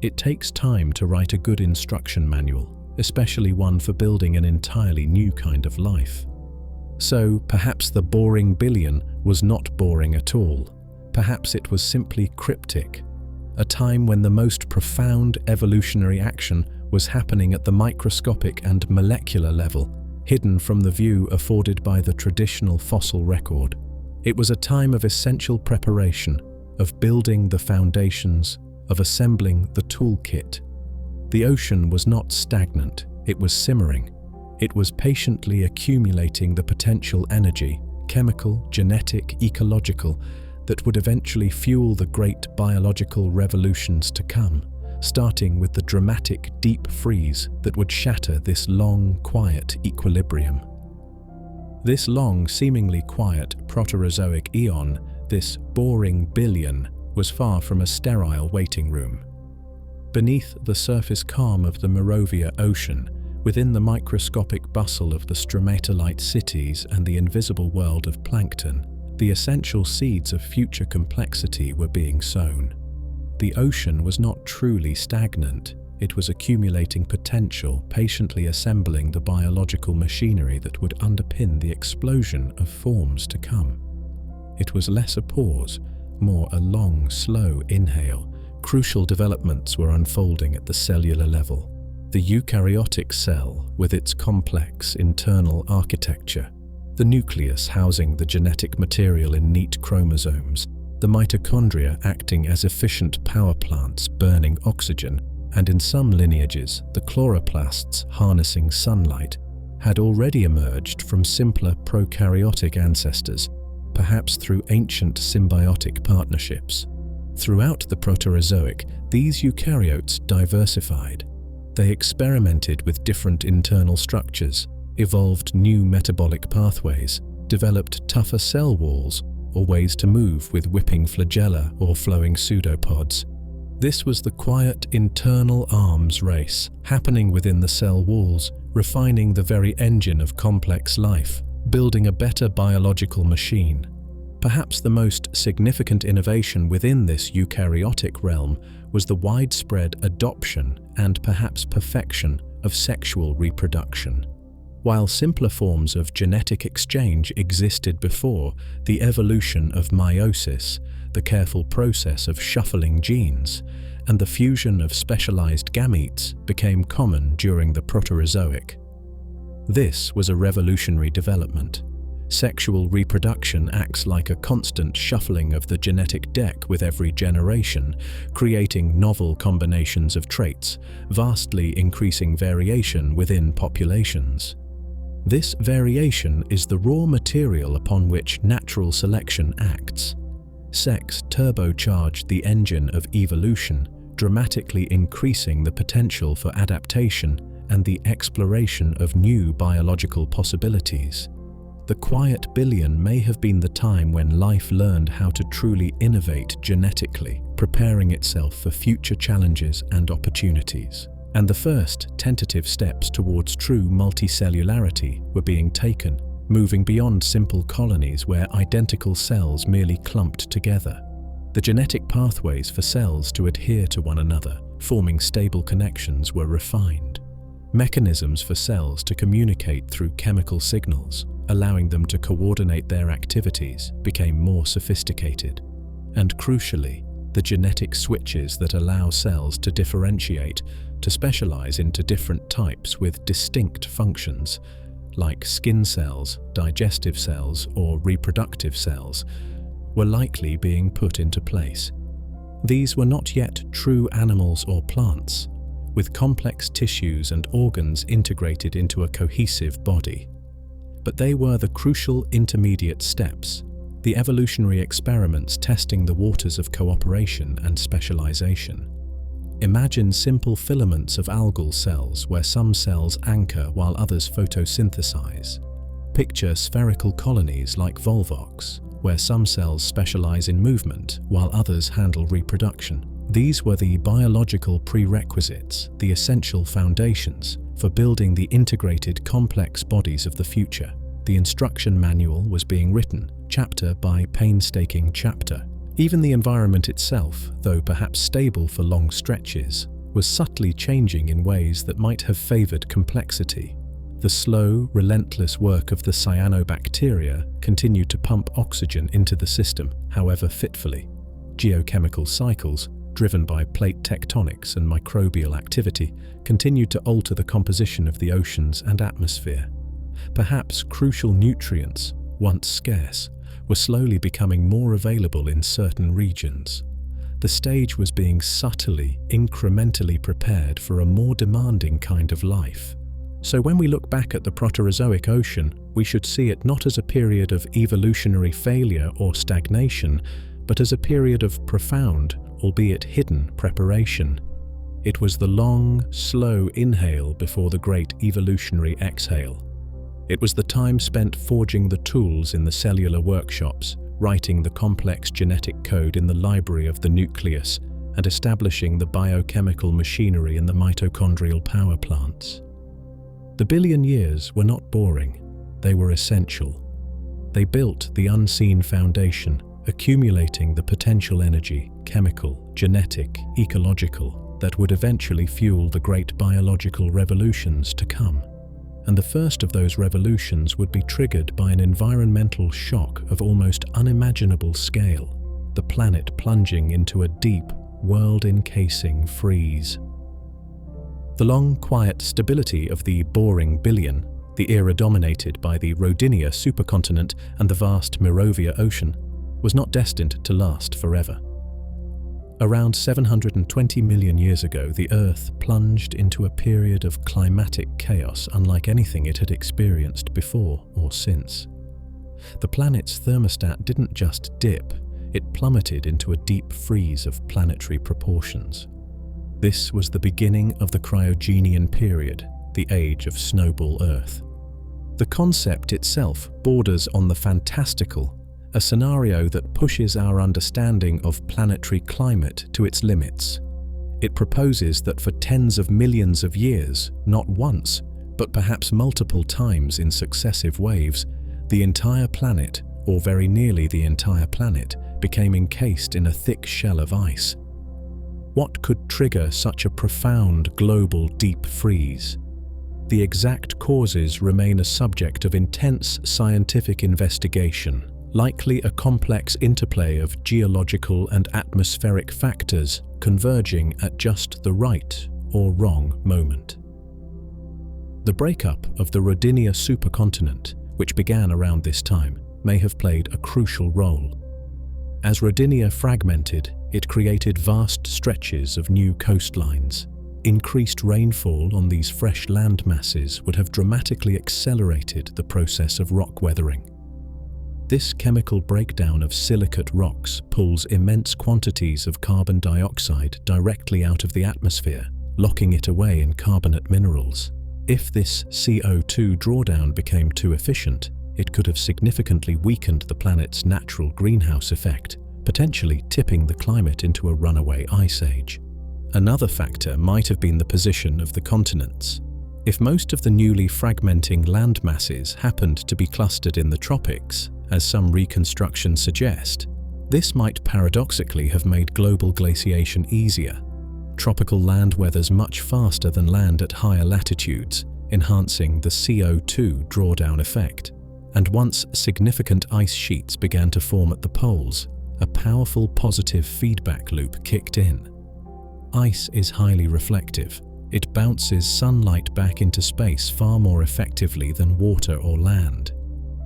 It takes time to write a good instruction manual, especially one for building an entirely new kind of life. So perhaps the boring billion was not boring at all. Perhaps it was simply cryptic, a time when the most profound evolutionary action was happening at the microscopic and molecular level, hidden from the view afforded by the traditional fossil record. It was a time of essential preparation, of building the foundations, of assembling the toolkit. The ocean was not stagnant, it was simmering. It was patiently accumulating the potential energy, chemical, genetic, ecological, that would eventually fuel the great biological revolutions to come, starting with the dramatic deep freeze that would shatter this long, quiet equilibrium. This long, seemingly quiet Proterozoic eon, this boring billion, was far from a sterile waiting room. Beneath the surface calm of the Morovia Ocean, within the microscopic bustle of the stromatolite cities and the invisible world of plankton, the essential seeds of future complexity were being sown. The ocean was not truly stagnant. It was accumulating potential, patiently assembling the biological machinery that would underpin the explosion of forms to come. It was less a pause, more a long, slow inhale. Crucial developments were unfolding at the cellular level. The eukaryotic cell, with its complex internal architecture, the nucleus housing the genetic material in neat chromosomes, the mitochondria acting as efficient power plants burning oxygen, and in some lineages, the chloroplasts harnessing sunlight, had already emerged from simpler prokaryotic ancestors, perhaps through ancient symbiotic partnerships. Throughout the Proterozoic, these eukaryotes diversified. They experimented with different internal structures, evolved new metabolic pathways, developed tougher cell walls, or ways to move with whipping flagella or flowing pseudopods. This was the quiet internal arms race, happening within the cell walls, refining the very engine of complex life, building a better biological machine. Perhaps the most significant innovation within this eukaryotic realm was the widespread adoption and perhaps perfection of sexual reproduction. While simpler forms of genetic exchange existed before, the evolution of meiosis, the careful process of shuffling genes, and the fusion of specialized gametes became common during the Proterozoic. This was a revolutionary development. Sexual reproduction acts like a constant shuffling of the genetic deck with every generation, creating novel combinations of traits, vastly increasing variation within populations. This variation is the raw material upon which natural selection acts. Sex turbocharged the engine of evolution, dramatically increasing the potential for adaptation and the exploration of new biological possibilities. The quiet billion may have been the time when life learned how to truly innovate genetically, preparing itself for future challenges and opportunities. And the first tentative steps towards true multicellularity were being taken, moving beyond simple colonies where identical cells merely clumped together. The genetic pathways for cells to adhere to one another, forming stable connections, were refined. Mechanisms for cells to communicate through chemical signals, allowing them to coordinate their activities, became more sophisticated. And crucially, the genetic switches that allow cells to differentiate, to specialize into different types with distinct functions, like skin cells, digestive cells, or reproductive cells, were likely being put into place. These were not yet true animals or plants, with complex tissues and organs integrated into a cohesive body. But they were the crucial intermediate steps, the evolutionary experiments testing the waters of cooperation and specialization. Imagine simple filaments of algal cells where some cells anchor while others photosynthesize. Picture spherical colonies like Volvox, where some cells specialize in movement while others handle reproduction. These were the biological prerequisites, the essential foundations for building the integrated complex bodies of the future. The instruction manual was being written, chapter by painstaking chapter. Even the environment itself, though perhaps stable for long stretches, was subtly changing in ways that might have favored complexity. The slow, relentless work of the cyanobacteria continued to pump oxygen into the system, however fitfully. Geochemical cycles, driven by plate tectonics and microbial activity, continued to alter the composition of the oceans and atmosphere. Perhaps crucial nutrients, once scarce, were slowly becoming more available in certain regions. The stage was being subtly, incrementally prepared for a more demanding kind of life. So when we look back at the Proterozoic ocean, we should see it not as a period of evolutionary failure or stagnation, but as a period of profound, albeit hidden, preparation. It was the long, slow inhale before the great evolutionary exhale. It was the time spent forging the tools in the cellular workshops, writing the complex genetic code in the library of the nucleus, and establishing the biochemical machinery in the mitochondrial power plants. The billion years were not boring, they were essential. They built the unseen foundation, accumulating the potential energy, chemical, genetic, ecological, that would eventually fuel the great biological revolutions to come. And the first of those revolutions would be triggered by an environmental shock of almost unimaginable scale, the planet plunging into a deep, world-encasing freeze. The long, quiet stability of the boring billion, the era dominated by the Rodinia supercontinent and the vast Merovia ocean, was not destined to last forever. Around 720 million years ago, the Earth plunged into a period of climatic chaos unlike anything it had experienced before or since. The planet's thermostat didn't just dip, it plummeted into a deep freeze of planetary proportions. This was the beginning of the Cryogenian period, the age of Snowball Earth. The concept itself borders on the fantastical, a scenario that pushes our understanding of planetary climate to its limits. It proposes that for tens of millions of years, not once, but perhaps multiple times in successive waves, the entire planet, or very nearly the entire planet, became encased in a thick shell of ice. What could trigger such a profound global deep freeze? The exact causes remain a subject of intense scientific investigation, likely a complex interplay of geological and atmospheric factors converging at just the right or wrong moment. The breakup of the Rodinia supercontinent, which began around this time, may have played a crucial role. As Rodinia fragmented, it created vast stretches of new coastlines. Increased rainfall on these fresh land masses would have dramatically accelerated the process of rock weathering. This chemical breakdown of silicate rocks pulls immense quantities of carbon dioxide directly out of the atmosphere, locking it away in carbonate minerals. If this CO2 drawdown became too efficient, it could have significantly weakened the planet's natural greenhouse effect, potentially tipping the climate into a runaway ice age. Another factor might have been the position of the continents. If most of the newly fragmenting land masses happened to be clustered in the tropics, as some reconstructions suggest, this might paradoxically have made global glaciation easier. Tropical land weathers much faster than land at higher latitudes, enhancing the CO2 drawdown effect. And once significant ice sheets began to form at the poles, a powerful positive feedback loop kicked in. Ice is highly reflective. It bounces sunlight back into space far more effectively than water or land.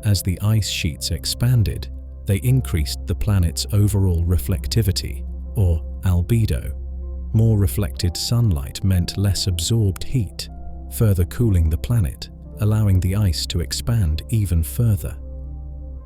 As the ice sheets expanded, they increased the planet's overall reflectivity, or albedo. More reflected sunlight meant less absorbed heat, further cooling the planet, allowing the ice to expand even further.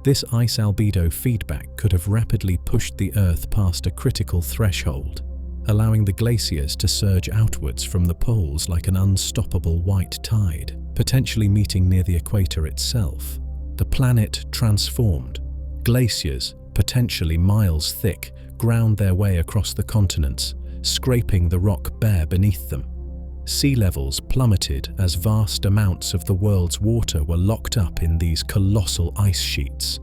This ice albedo feedback could have rapidly pushed the Earth past a critical threshold, allowing the glaciers to surge outwards from the poles like an unstoppable white tide, potentially meeting near the equator itself. The planet transformed. Glaciers, potentially miles thick, ground their way across the continents, scraping the rock bare beneath them. Sea levels plummeted as vast amounts of the world's water were locked up in these colossal ice sheets,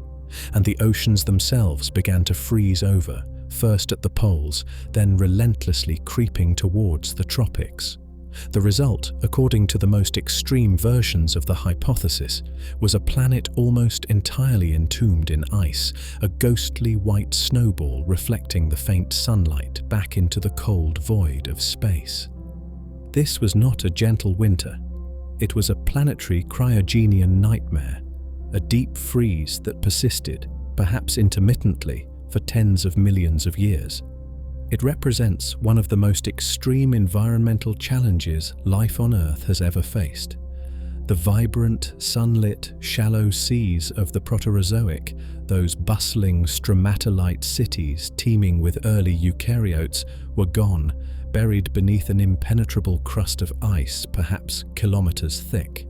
and the oceans themselves began to freeze over, first at the poles, then relentlessly creeping towards the tropics. The result, according to the most extreme versions of the hypothesis, was a planet almost entirely entombed in ice, a ghostly white snowball reflecting the faint sunlight back into the cold void of space. This was not a gentle winter. It was a planetary cryogenian nightmare, a deep freeze that persisted, perhaps intermittently, for tens of millions of years. It represents one of the most extreme environmental challenges life on Earth has ever faced, The vibrant, sunlit, shallow seas of the Proterozoic, those bustling stromatolite cities teeming with early eukaryotes, were gone, buried beneath an impenetrable crust of ice, perhaps kilometers thick.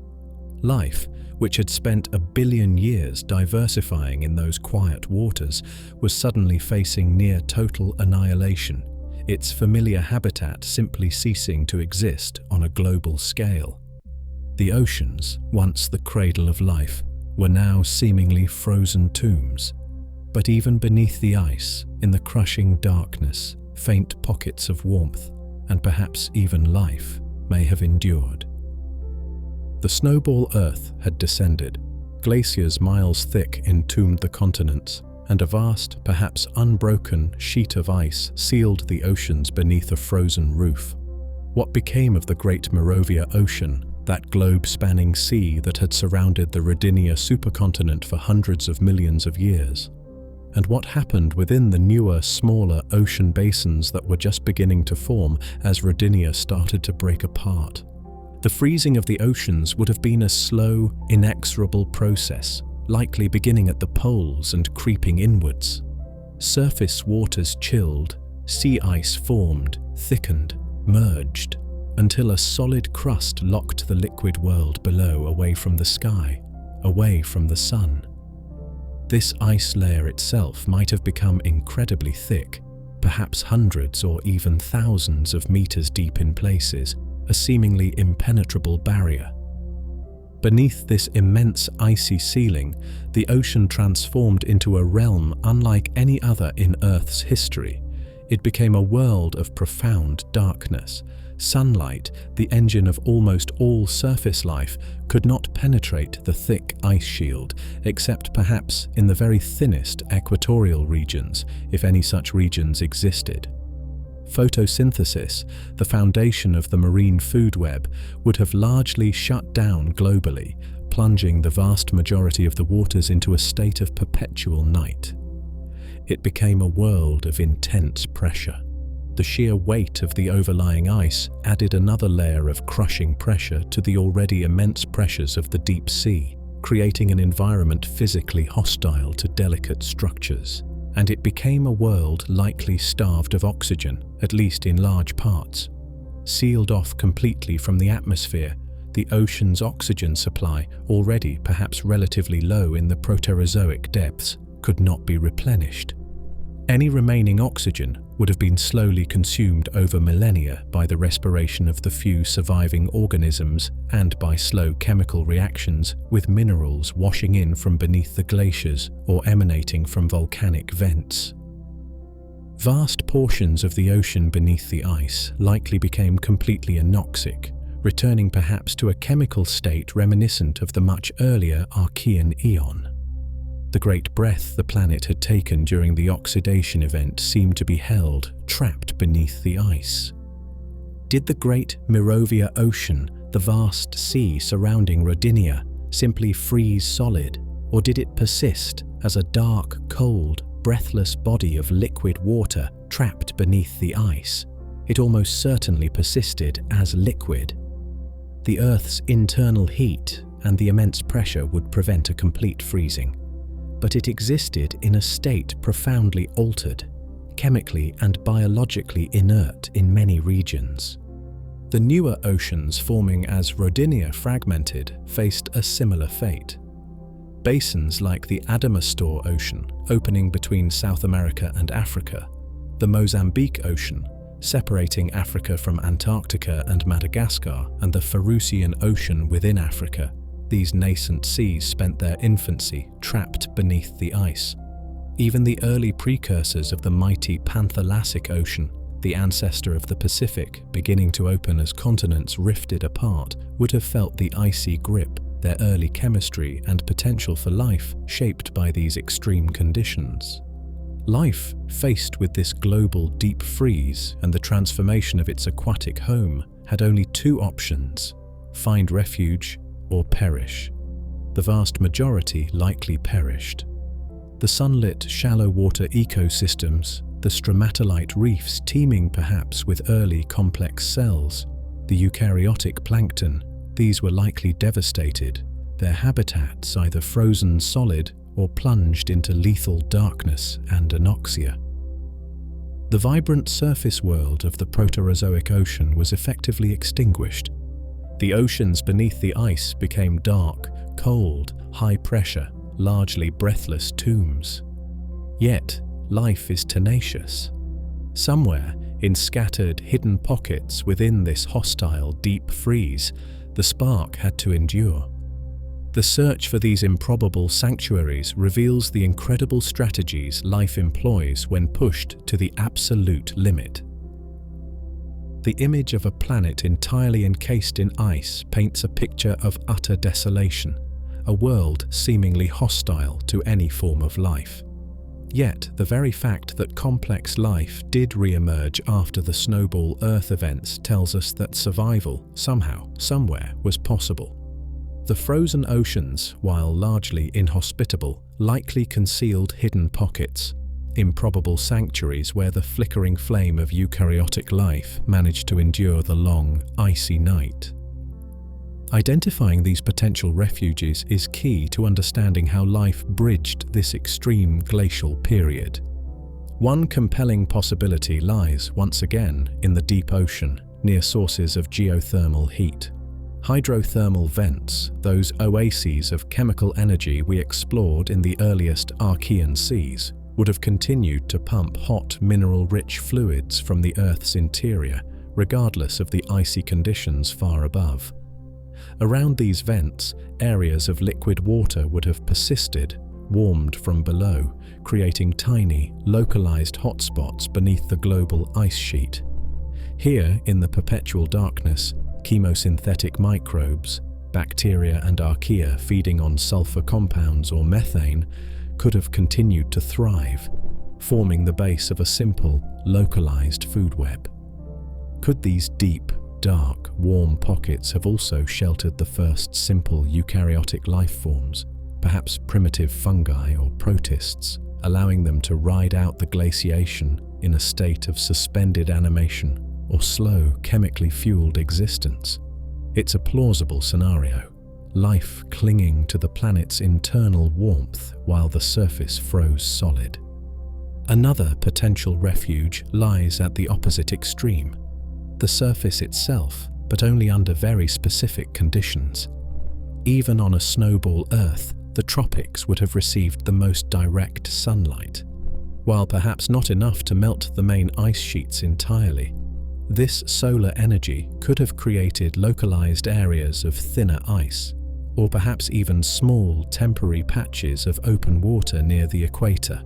Life, which had spent 1 billion years diversifying in those quiet waters, was suddenly facing near total annihilation, its familiar habitat simply ceasing to exist on a global scale. The oceans, once the cradle of life, were now seemingly frozen tombs. But even beneath the ice, in the crushing darkness, faint pockets of warmth, and perhaps even life, may have endured. The Snowball Earth had descended. Glaciers miles thick entombed the continents, and a vast, perhaps unbroken, sheet of ice sealed the oceans beneath a frozen roof. What became of the great Moravia Ocean, that globe-spanning sea that had surrounded the Rodinia supercontinent for hundreds of millions of years? And what happened within the newer, smaller ocean basins that were just beginning to form as Rodinia started to break apart? The freezing of the oceans would have been a slow, inexorable process, likely beginning at the poles and creeping inwards. Surface waters chilled, sea ice formed, thickened, merged, until a solid crust locked the liquid world below away from the sky, away from the sun. This ice layer itself might have become incredibly thick, perhaps hundreds or even thousands of meters deep in places, a seemingly impenetrable barrier. Beneath this immense icy ceiling, the ocean transformed into a realm unlike any other in Earth's history. It became a world of profound darkness. Sunlight, the engine of almost all surface life, could not penetrate the thick ice shield, except perhaps in the very thinnest equatorial regions, if any such regions existed. Photosynthesis, the foundation of the marine food web, would have largely shut down globally, plunging the vast majority of the waters into a state of perpetual night. It became a world of intense pressure. The sheer weight of the overlying ice added another layer of crushing pressure to the already immense pressures of the deep sea, creating an environment physically hostile to delicate structures. And it became a world likely starved of oxygen, at least in large parts. Sealed off completely from the atmosphere, the ocean's oxygen supply, already perhaps relatively low in the Proterozoic depths, could not be replenished. Any remaining oxygen would have been slowly consumed over millennia by the respiration of the few surviving organisms and by slow chemical reactions with minerals washing in from beneath the glaciers or emanating from volcanic vents. Vast portions of the ocean beneath the ice likely became completely anoxic, returning perhaps to a chemical state reminiscent of the much earlier Archean eon. The great breath the planet had taken during the oxidation event seemed to be held, trapped beneath the ice. Did the great Moravia Ocean, the vast sea surrounding Rodinia, simply freeze solid, or did it persist as a dark, cold, breathless body of liquid water trapped beneath the ice? It almost certainly persisted as liquid. The Earth's internal heat and the immense pressure would prevent a complete freezing. But it existed in a state profoundly altered, chemically and biologically inert in many regions. The newer oceans forming as Rodinia fragmented faced a similar fate. Basins like the Adamastor Ocean, opening between South America and Africa, the Mozambique Ocean, separating Africa from Antarctica and Madagascar, and the Farusian Ocean within Africa. These nascent seas spent their infancy trapped beneath the ice. Even the early precursors of the mighty Panthalassic Ocean, the ancestor of the Pacific, beginning to open as continents rifted apart, would have felt the icy grip, their early chemistry and potential for life shaped by these extreme conditions. Life, faced with this global deep freeze and the transformation of its aquatic home, had only two options: find refuge or perish. The vast majority likely perished. The sunlit, shallow water ecosystems, the stromatolite reefs teeming perhaps with early complex cells, the eukaryotic plankton, These were likely devastated, their habitats either frozen solid or plunged into lethal darkness and anoxia. The vibrant surface world of the Proterozoic ocean was effectively extinguished. The oceans beneath the ice became dark, cold, high pressure, largely breathless tombs. Yet, life is tenacious. Somewhere, in scattered, hidden pockets within this hostile, deep freeze, the spark had to endure. The search for these improbable sanctuaries reveals the incredible strategies life employs when pushed to the absolute limit. The image of a planet entirely encased in ice paints a picture of utter desolation, a world seemingly hostile to any form of life. Yet, the very fact that complex life did re-emerge after the Snowball Earth events tells us that survival, somehow, somewhere, was possible. The frozen oceans, while largely inhospitable, likely concealed hidden pockets, improbable sanctuaries where the flickering flame of eukaryotic life managed to endure the long, icy night. Identifying these potential refuges is key to understanding how life bridged this extreme glacial period. One compelling possibility lies, once again, in the deep ocean, near sources of geothermal heat. Hydrothermal vents, those oases of chemical energy we explored in the earliest Archean seas, would have continued to pump hot, mineral-rich fluids from the Earth's interior, regardless of the icy conditions far above. Around these vents, areas of liquid water would have persisted, warmed from below, creating tiny, localized hotspots beneath the global ice sheet. Here, in the perpetual darkness, chemosynthetic microbes, bacteria and archaea feeding on sulfur compounds or methane, could have continued to thrive, forming the base of a simple, localized food web. Could these deep, dark, warm pockets have also sheltered the first simple eukaryotic life forms, perhaps primitive fungi or protists, allowing them to ride out the glaciation in a state of suspended animation or slow, chemically fueled existence? It's a plausible scenario, life clinging to the planet's internal warmth while the surface froze solid. Another potential refuge lies at the opposite extreme, the surface itself, but only under very specific conditions. Even on a Snowball Earth, the tropics would have received the most direct sunlight. While perhaps not enough to melt the main ice sheets entirely, this solar energy could have created localized areas of thinner ice, or perhaps even small temporary patches of open water near the equator.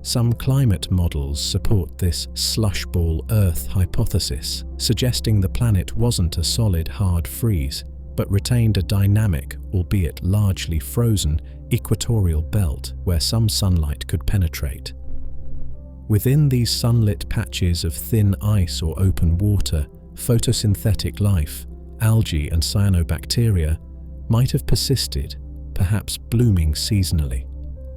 Some climate models support this slushball Earth hypothesis, suggesting the planet wasn't a solid hard freeze, but retained a dynamic, albeit largely frozen, equatorial belt where some sunlight could penetrate. Within these sunlit patches of thin ice or open water, photosynthetic life, algae and cyanobacteria, might have persisted, perhaps blooming seasonally.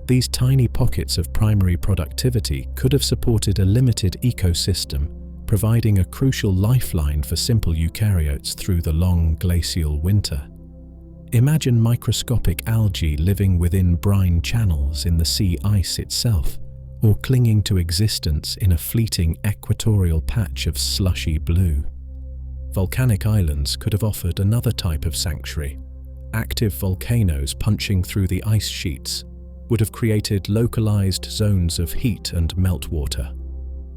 These tiny pockets of primary productivity could have supported a limited ecosystem, providing a crucial lifeline for simple eukaryotes through the long glacial winter. Imagine microscopic algae living within brine channels in the sea ice itself, or clinging to existence in a fleeting equatorial patch of slushy blue. Volcanic islands could have offered another type of sanctuary. Active volcanoes punching through the ice sheets would have created localized zones of heat and meltwater.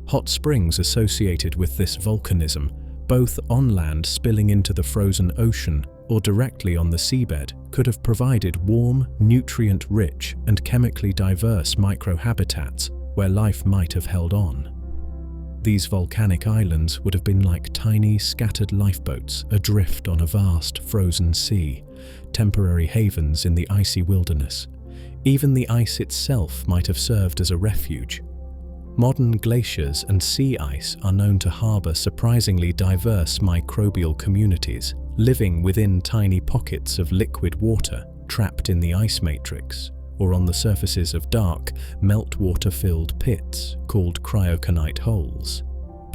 Hot springs associated with this volcanism, both on land spilling into the frozen ocean or directly on the seabed, could have provided warm, nutrient-rich and chemically diverse microhabitats where life might have held on. These volcanic islands would have been like tiny, scattered lifeboats adrift on a vast, frozen sea, temporary havens in the icy wilderness. Even the ice itself might have served as a refuge. Modern glaciers and sea ice are known to harbor surprisingly diverse microbial communities, living within tiny pockets of liquid water trapped in the ice matrix, or on the surfaces of dark, meltwater-filled pits called cryoconite holes.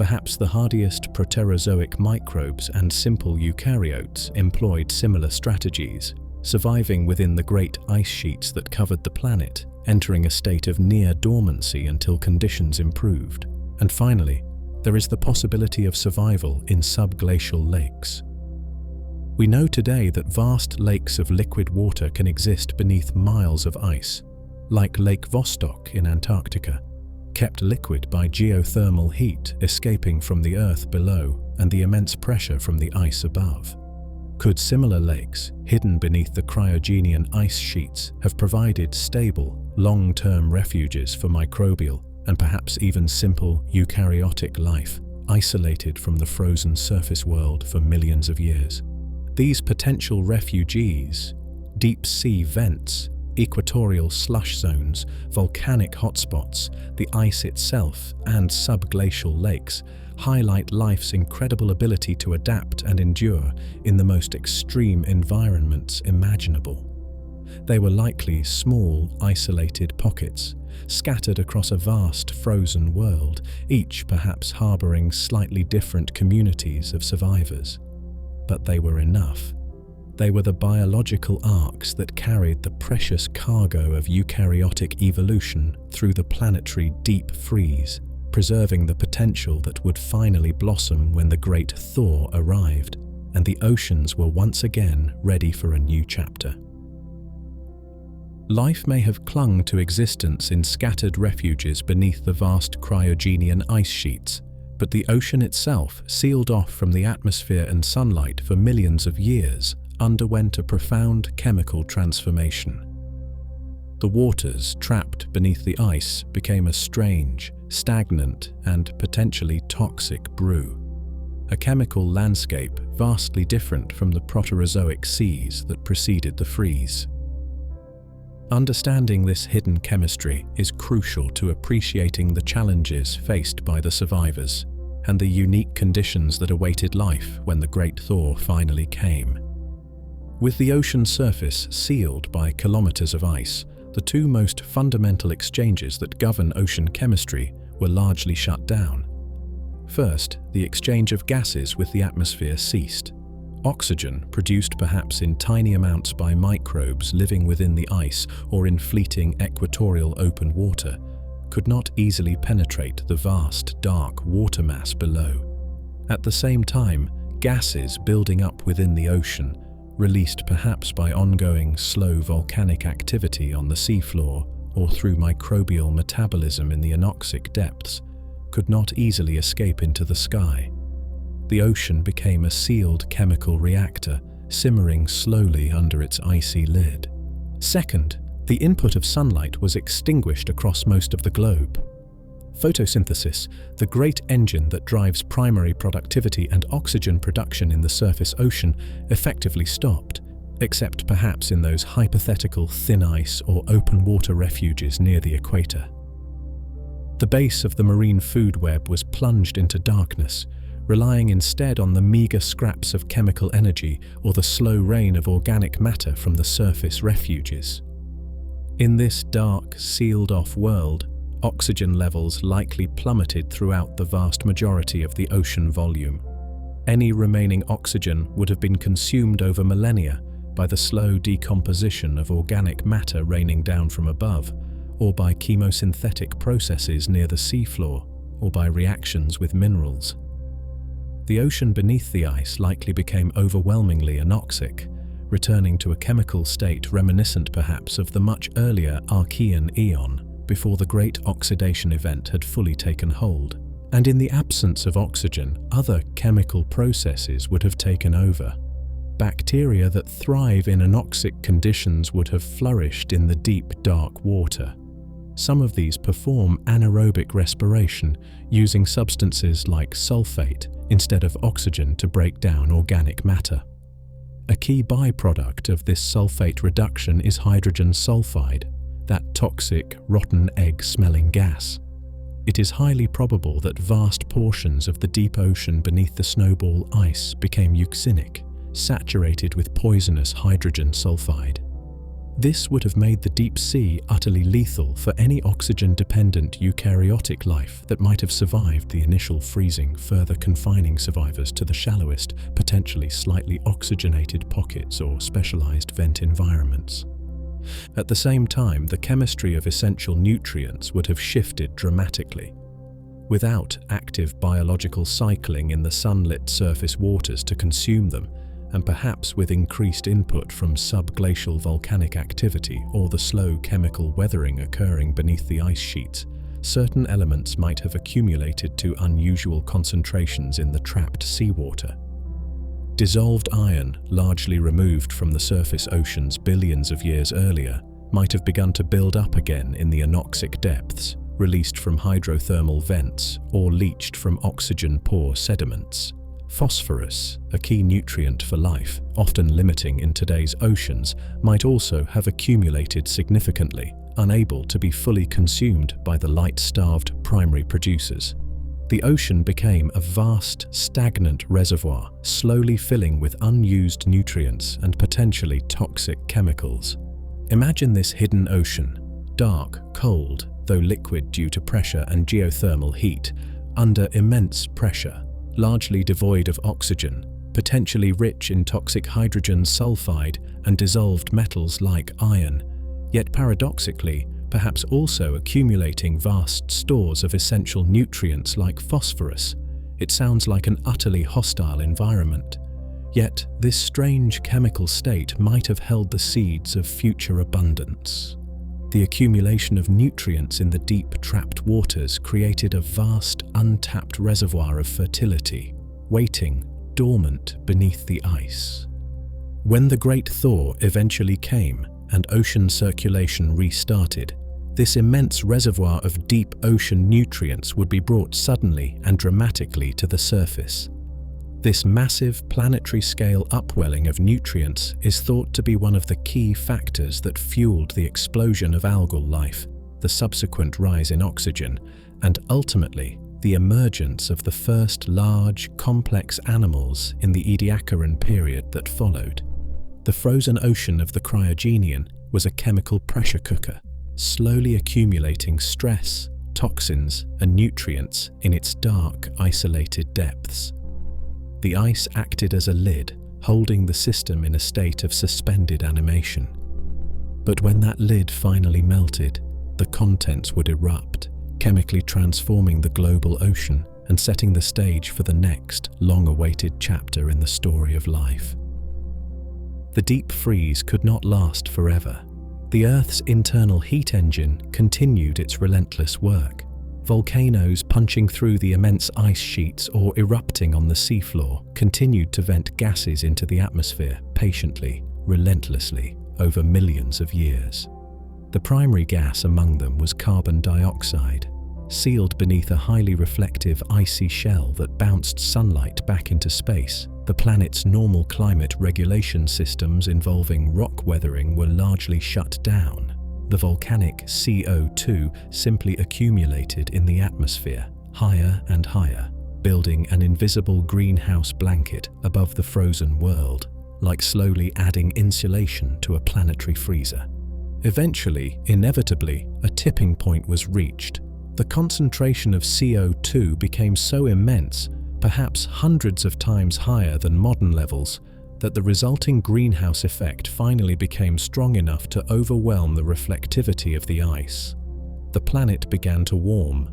Perhaps the hardiest Proterozoic microbes and simple eukaryotes employed similar strategies, surviving within the great ice sheets that covered the planet, entering a state of near dormancy until conditions improved. And finally, there is the possibility of survival in subglacial lakes. We know today that vast lakes of liquid water can exist beneath miles of ice, like Lake Vostok in Antarctica, kept liquid by geothermal heat escaping from the Earth below and the immense pressure from the ice above. Could similar lakes, hidden beneath the cryogenian ice sheets, have provided stable, long-term refuges for microbial and perhaps even simple eukaryotic life, isolated from the frozen surface world for millions of years? These potential refugees, deep-sea vents, equatorial slush zones, volcanic hotspots, the ice itself, and subglacial lakes highlight life's incredible ability to adapt and endure in the most extreme environments imaginable. They were likely small, isolated pockets, scattered across a vast frozen world, each perhaps harboring slightly different communities of survivors. But they were enough. They were the biological arcs that carried the precious cargo of eukaryotic evolution through the planetary deep freeze, preserving the potential that would finally blossom when the great thaw arrived, and the oceans were once again ready for a new chapter. Life may have clung to existence in scattered refuges beneath the vast cryogenian ice sheets, but the ocean itself, sealed off from the atmosphere and sunlight for millions of years, underwent a profound chemical transformation. The waters trapped beneath the ice became a strange, stagnant, and potentially toxic brew, a chemical landscape vastly different from the Proterozoic seas that preceded the freeze. Understanding this hidden chemistry is crucial to appreciating the challenges faced by the survivors and the unique conditions that awaited life when the great thaw finally came. With the ocean surface sealed by kilometers of ice, the two most fundamental exchanges that govern ocean chemistry were largely shut down. First, the exchange of gases with the atmosphere ceased. Oxygen, produced perhaps in tiny amounts by microbes living within the ice or in fleeting equatorial open water, could not easily penetrate the vast, dark water mass below. At the same time, gases building up within the ocean, released perhaps by ongoing slow volcanic activity on the seafloor or through microbial metabolism in the anoxic depths, could not easily escape into the sky. The ocean became a sealed chemical reactor, simmering slowly under its icy lid. Second, the input of sunlight was extinguished across most of the globe. Photosynthesis, the great engine that drives primary productivity and oxygen production in the surface ocean, effectively stopped, except perhaps in those hypothetical thin ice or open water refuges near the equator. The base of the marine food web was plunged into darkness, relying instead on the meager scraps of chemical energy or the slow rain of organic matter from the surface refuges. In this dark, sealed-off world, oxygen levels likely plummeted throughout the vast majority of the ocean volume. Any remaining oxygen would have been consumed over millennia by the slow decomposition of organic matter raining down from above, or by chemosynthetic processes near the seafloor, or by reactions with minerals. The ocean beneath the ice likely became overwhelmingly anoxic, returning to a chemical state reminiscent perhaps of the much earlier Archean eon, before the great oxidation event had fully taken hold. And in the absence of oxygen, other chemical processes would have taken over. Bacteria that thrive in anoxic conditions would have flourished in the deep, dark water. Some of these perform anaerobic respiration, using substances like sulfate instead of oxygen to break down organic matter. A key byproduct of this sulfate reduction is hydrogen sulfide, that toxic, rotten egg-smelling gas. It is highly probable that vast portions of the deep ocean beneath the snowball ice became euxinic, saturated with poisonous hydrogen sulfide. This would have made the deep sea utterly lethal for any oxygen-dependent eukaryotic life that might have survived the initial freezing, further confining survivors to the shallowest, potentially slightly oxygenated pockets or specialized vent environments. At the same time, the chemistry of essential nutrients would have shifted dramatically. Without active biological cycling in the sunlit surface waters to consume them, and perhaps with increased input from subglacial volcanic activity or the slow chemical weathering occurring beneath the ice sheets, certain elements might have accumulated to unusual concentrations in the trapped seawater. Dissolved iron, largely removed from the surface oceans billions of years earlier, might have begun to build up again in the anoxic depths, released from hydrothermal vents or leached from oxygen-poor sediments. Phosphorus, a key nutrient for life, often limiting in today's oceans, might also have accumulated significantly, unable to be fully consumed by the light-starved primary producers. The ocean became a vast, stagnant reservoir, slowly filling with unused nutrients and potentially toxic chemicals. Imagine this hidden ocean, dark, cold, though liquid due to pressure and geothermal heat, under immense pressure, largely devoid of oxygen, potentially rich in toxic hydrogen sulfide and dissolved metals like iron, yet paradoxically, perhaps also accumulating vast stores of essential nutrients like phosphorus. It sounds like an utterly hostile environment. Yet, this strange chemical state might have held the seeds of future abundance. The accumulation of nutrients in the deep, trapped waters created a vast, untapped reservoir of fertility, waiting, dormant beneath the ice. When the Great Thaw eventually came and ocean circulation restarted, this immense reservoir of deep ocean nutrients would be brought suddenly and dramatically to the surface. This massive planetary-scale upwelling of nutrients is thought to be one of the key factors that fueled the explosion of algal life, the subsequent rise in oxygen, and ultimately the emergence of the first large, complex animals in the Ediacaran period that followed. The frozen ocean of the Cryogenian was a chemical pressure cooker, slowly accumulating stress, toxins, and nutrients in its dark, isolated depths. The ice acted as a lid, holding the system in a state of suspended animation. But when that lid finally melted, the contents would erupt, chemically transforming the global ocean and setting the stage for the next, long-awaited chapter in the story of life. The deep freeze could not last forever. The Earth's internal heat engine continued its relentless work. Volcanoes punching through the immense ice sheets or erupting on the seafloor continued to vent gases into the atmosphere patiently, relentlessly, over millions of years. The primary gas among them was carbon dioxide, sealed beneath a highly reflective icy shell that bounced sunlight back into space. The planet's normal climate regulation systems involving rock weathering were largely shut down. The volcanic CO2 simply accumulated in the atmosphere, higher and higher, building an invisible greenhouse blanket above the frozen world, like slowly adding insulation to a planetary freezer. Eventually, inevitably, a tipping point was reached. The concentration of CO2 became so immense, perhaps hundreds of times higher than modern levels, that the resulting greenhouse effect finally became strong enough to overwhelm the reflectivity of the ice. The planet began to warm,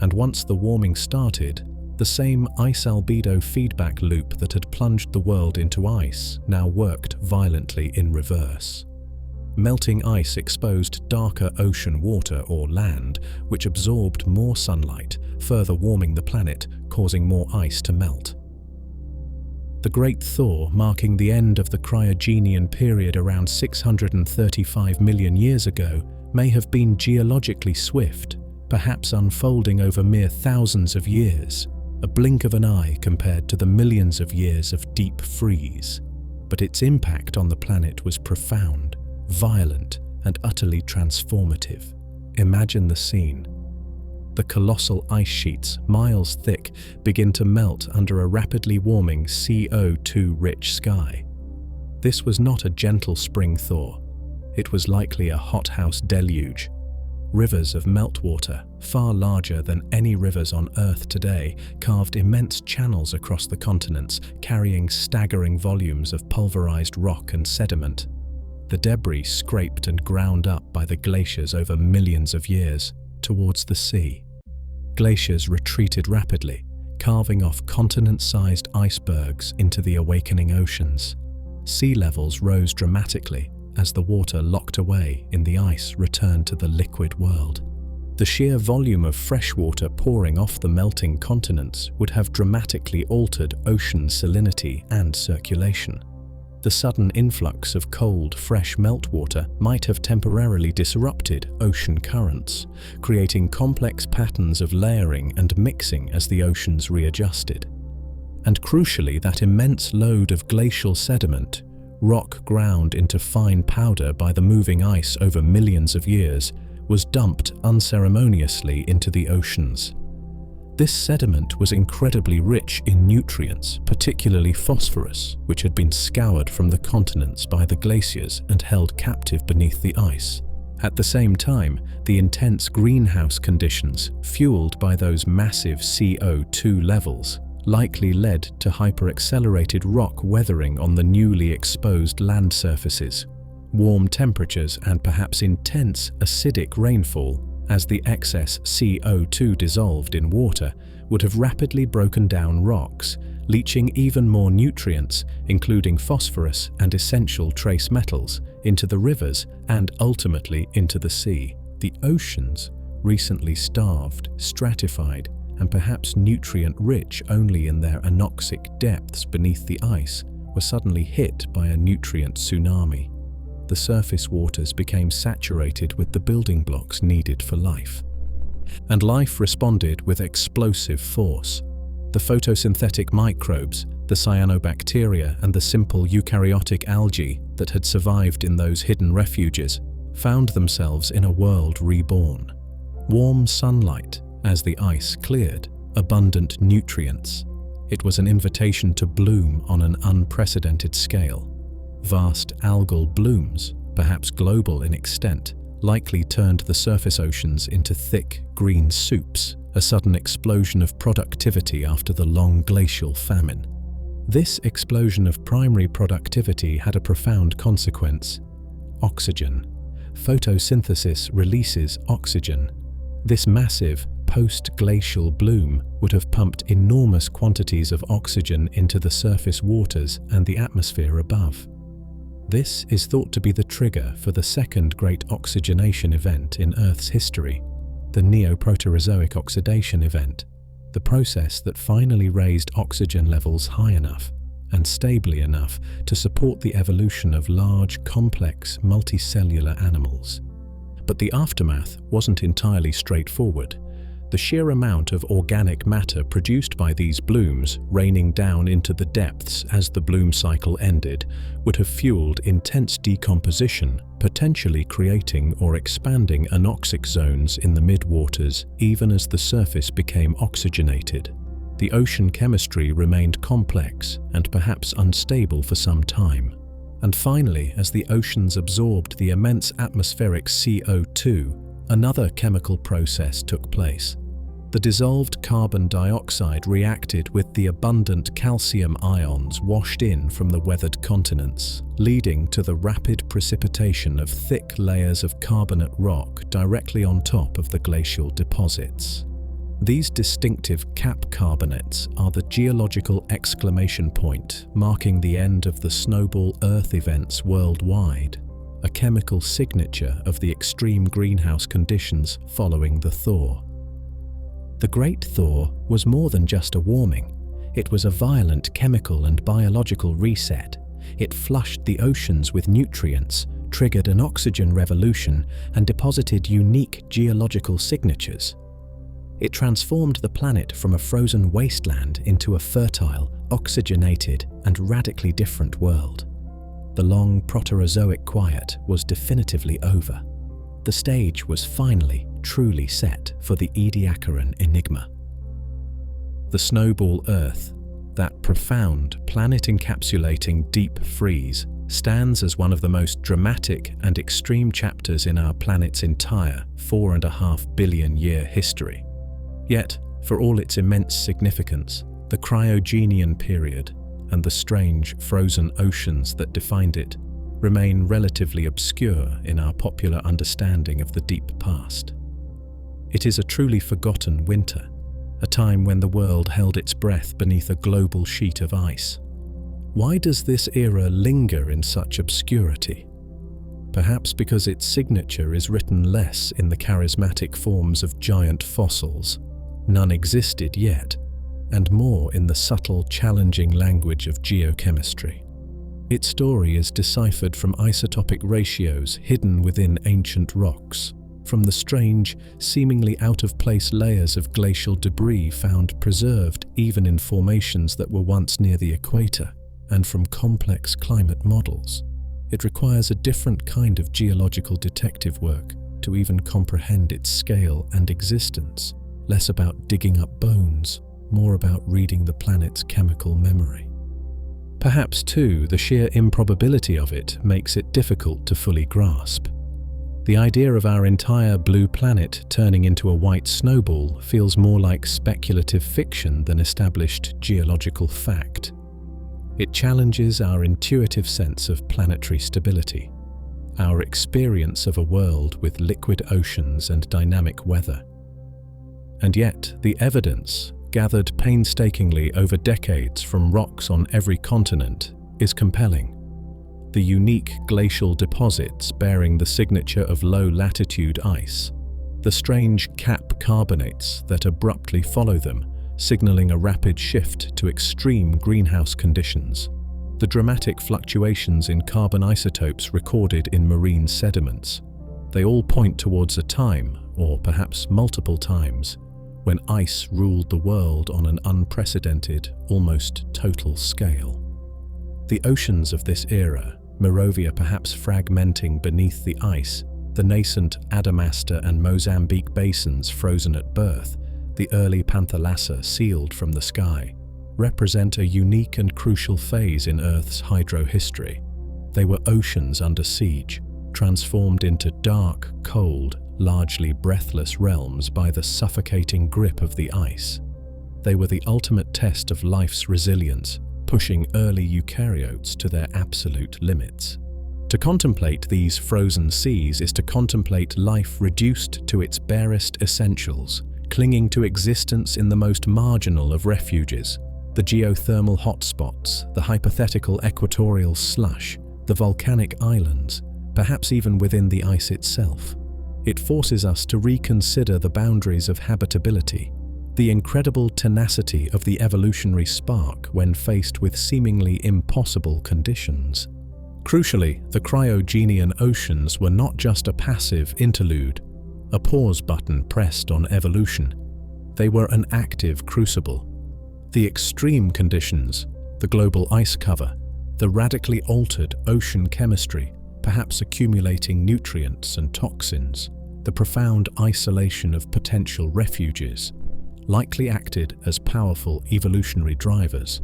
and once the warming started, the same ice albedo feedback loop that had plunged the world into ice now worked violently in reverse. Melting ice exposed darker ocean water or land, which absorbed more sunlight, further warming the planet, causing more ice to melt. The Great Thaw, marking the end of the Cryogenian period around 635 million years ago, may have been geologically swift, perhaps unfolding over mere thousands of years, a blink of an eye compared to the millions of years of deep freeze. But its impact on the planet was profound, violent, and utterly transformative. Imagine the scene. The colossal ice sheets, miles thick, begin to melt under a rapidly warming CO2-rich sky. This was not a gentle spring thaw. It was likely a hothouse deluge. Rivers of meltwater, far larger than any rivers on Earth today, carved immense channels across the continents, carrying staggering volumes of pulverized rock and sediment. The debris scraped and ground up by the glaciers over millions of years towards the sea. Glaciers retreated rapidly, carving off continent-sized icebergs into the awakening oceans. Sea levels rose dramatically as the water locked away in the ice returned to the liquid world. The sheer volume of fresh water pouring off the melting continents would have dramatically altered ocean salinity and circulation. The sudden influx of cold, fresh meltwater might have temporarily disrupted ocean currents, creating complex patterns of layering and mixing as the oceans readjusted. And crucially, that immense load of glacial sediment, rock ground into fine powder by the moving ice over millions of years, was dumped unceremoniously into the oceans. This sediment was incredibly rich in nutrients, particularly phosphorus, which had been scoured from the continents by the glaciers and held captive beneath the ice. At the same time, the intense greenhouse conditions, fueled by those massive CO2 levels, likely led to hyperaccelerated rock weathering on the newly exposed land surfaces. Warm temperatures and perhaps intense acidic rainfall, as the excess CO2 dissolved in water, would have rapidly broken down rocks, leaching even more nutrients, including phosphorus and essential trace metals, into the rivers and ultimately into the sea. The oceans, recently starved, stratified, and perhaps nutrient-rich only in their anoxic depths beneath the ice, were suddenly hit by a nutrient tsunami. The surface waters became saturated with the building blocks needed for life. And life responded with explosive force. The photosynthetic microbes, the cyanobacteria and the simple eukaryotic algae that had survived in those hidden refuges, found themselves in a world reborn. Warm sunlight as the ice cleared, abundant nutrients. It was an invitation to bloom on an unprecedented scale. Vast algal blooms, perhaps global in extent, likely turned the surface oceans into thick, green soups, a sudden explosion of productivity after the long glacial famine. This explosion of primary productivity had a profound consequence: oxygen. Photosynthesis releases oxygen. This massive, post-glacial bloom would have pumped enormous quantities of oxygen into the surface waters and the atmosphere above. This is thought to be the trigger for the second great oxygenation event in Earth's history, the Neoproterozoic oxidation event, the process that finally raised oxygen levels high enough and stably enough to support the evolution of large, complex, multicellular animals. But the aftermath wasn't entirely straightforward. The sheer amount of organic matter produced by these blooms, raining down into the depths as the bloom cycle ended, would have fueled intense decomposition, potentially creating or expanding anoxic zones in the midwaters even as the surface became oxygenated. The ocean chemistry remained complex and perhaps unstable for some time. And finally, as the oceans absorbed the immense atmospheric CO2, another chemical process took place. The dissolved carbon dioxide reacted with the abundant calcium ions washed in from the weathered continents, leading to the rapid precipitation of thick layers of carbonate rock directly on top of the glacial deposits. These distinctive cap carbonates are the geological exclamation point marking the end of the Snowball Earth events worldwide, a chemical signature of the extreme greenhouse conditions following the thaw. The Great Thaw was more than just a warming. It was a violent chemical and biological reset. It flushed the oceans with nutrients, triggered an oxygen revolution, and deposited unique geological signatures. It transformed the planet from a frozen wasteland into a fertile, oxygenated, and radically different world. The long Proterozoic quiet was definitively over. The stage was finally, truly set for the Ediacaran enigma. The Snowball Earth, that profound, planet-encapsulating deep freeze, stands as one of the most dramatic and extreme chapters in our planet's entire 4.5 billion-year history. Yet, for all its immense significance, the Cryogenian period and the strange frozen oceans that defined it remain relatively obscure in our popular understanding of the deep past. It is a truly forgotten winter, a time when the world held its breath beneath a global sheet of ice. Why does this era linger in such obscurity? Perhaps because its signature is written less in the charismatic forms of giant fossils, none existed yet, and more in the subtle, challenging language of geochemistry. Its story is deciphered from isotopic ratios hidden within ancient rocks, from the strange, seemingly out-of-place layers of glacial debris found preserved even in formations that were once near the equator, and from complex climate models. It requires a different kind of geological detective work to even comprehend its scale and existence, less about digging up bones, more about reading the planet's chemical memory. Perhaps, too, the sheer improbability of it makes it difficult to fully grasp. The idea of our entire blue planet turning into a white snowball feels more like speculative fiction than established geological fact. It challenges our intuitive sense of planetary stability, our experience of a world with liquid oceans and dynamic weather. And yet, the evidence, gathered painstakingly over decades from rocks on every continent, is compelling. The unique glacial deposits bearing the signature of low-latitude ice, the strange cap carbonates that abruptly follow them, signaling a rapid shift to extreme greenhouse conditions, the dramatic fluctuations in carbon isotopes recorded in marine sediments. They all point towards a time, or perhaps multiple times, when ice ruled the world on an unprecedented, almost total scale. The oceans of this era, Morovia perhaps fragmenting beneath the ice, the nascent Adamastor and Mozambique basins frozen at birth, the early Panthalassa sealed from the sky, represent a unique and crucial phase in Earth's hydrohistory. They were oceans under siege, transformed into dark, cold, largely breathless realms by the suffocating grip of the ice. They were the ultimate test of life's resilience, pushing early eukaryotes to their absolute limits. To contemplate these frozen seas is to contemplate life reduced to its barest essentials, clinging to existence in the most marginal of refuges, the geothermal hotspots, the hypothetical equatorial slush, the volcanic islands, perhaps even within the ice itself. It forces us to reconsider the boundaries of habitability, the incredible tenacity of the evolutionary spark when faced with seemingly impossible conditions. Crucially, the Cryogenian oceans were not just a passive interlude, a pause button pressed on evolution. They were an active crucible. The extreme conditions, the global ice cover, the radically altered ocean chemistry, perhaps accumulating nutrients and toxins, the profound isolation of potential refuges, likely acted as powerful evolutionary drivers.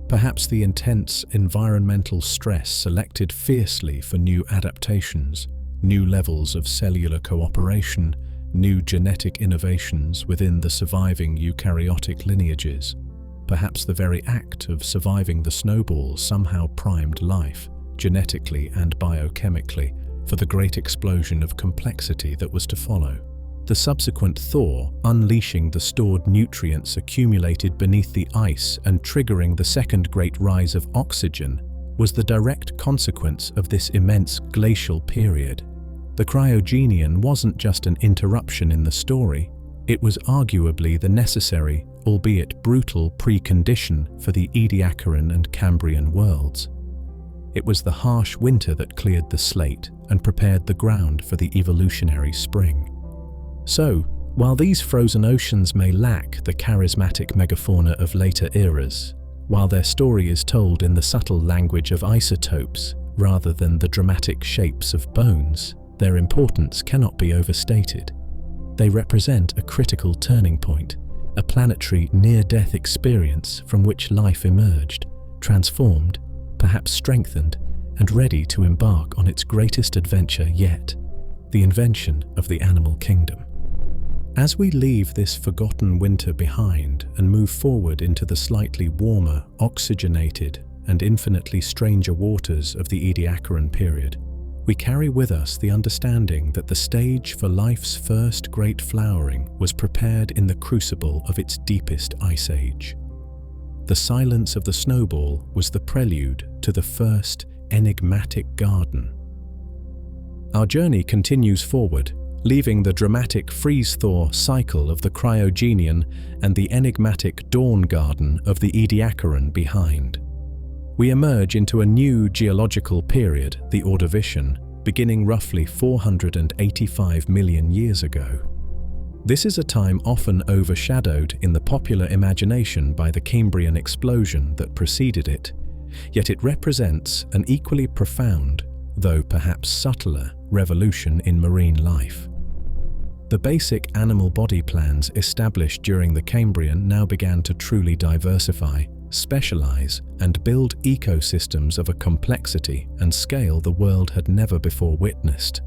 Perhaps the intense environmental stress selected fiercely for new adaptations, new levels of cellular cooperation, new genetic innovations within the surviving eukaryotic lineages. Perhaps the very act of surviving the snowball somehow primed life, genetically and biochemically, for the great explosion of complexity that was to follow. The subsequent thaw, unleashing the stored nutrients accumulated beneath the ice and triggering the second great rise of oxygen, was the direct consequence of this immense glacial period. The Cryogenian wasn't just an interruption in the story, it was arguably the necessary, albeit brutal, precondition for the Ediacaran and Cambrian worlds. It was the harsh winter that cleared the slate and prepared the ground for the evolutionary spring. So, while these frozen oceans may lack the charismatic megafauna of later eras, while their story is told in the subtle language of isotopes rather than the dramatic shapes of bones, their importance cannot be overstated. They represent a critical turning point, a planetary near-death experience from which life emerged, transformed, perhaps strengthened, and ready to embark on its greatest adventure yet, the invention of the animal kingdom. As we leave this forgotten winter behind and move forward into the slightly warmer, oxygenated, and infinitely stranger waters of the Ediacaran period, we carry with us the understanding that the stage for life's first great flowering was prepared in the crucible of its deepest ice age. The silence of the snowball was the prelude to the first enigmatic garden. Our journey continues forward, leaving the dramatic freeze-thaw cycle of the Cryogenian and the enigmatic dawn garden of the Ediacaran behind. We emerge into a new geological period, the Ordovician, beginning roughly 485 million years ago. This is a time often overshadowed in the popular imagination by the Cambrian explosion that preceded it, yet it represents an equally profound, though perhaps subtler, revolution in marine life. The basic animal body plans established during the Cambrian now began to truly diversify, specialize, and build ecosystems of a complexity and scale the world had never before witnessed.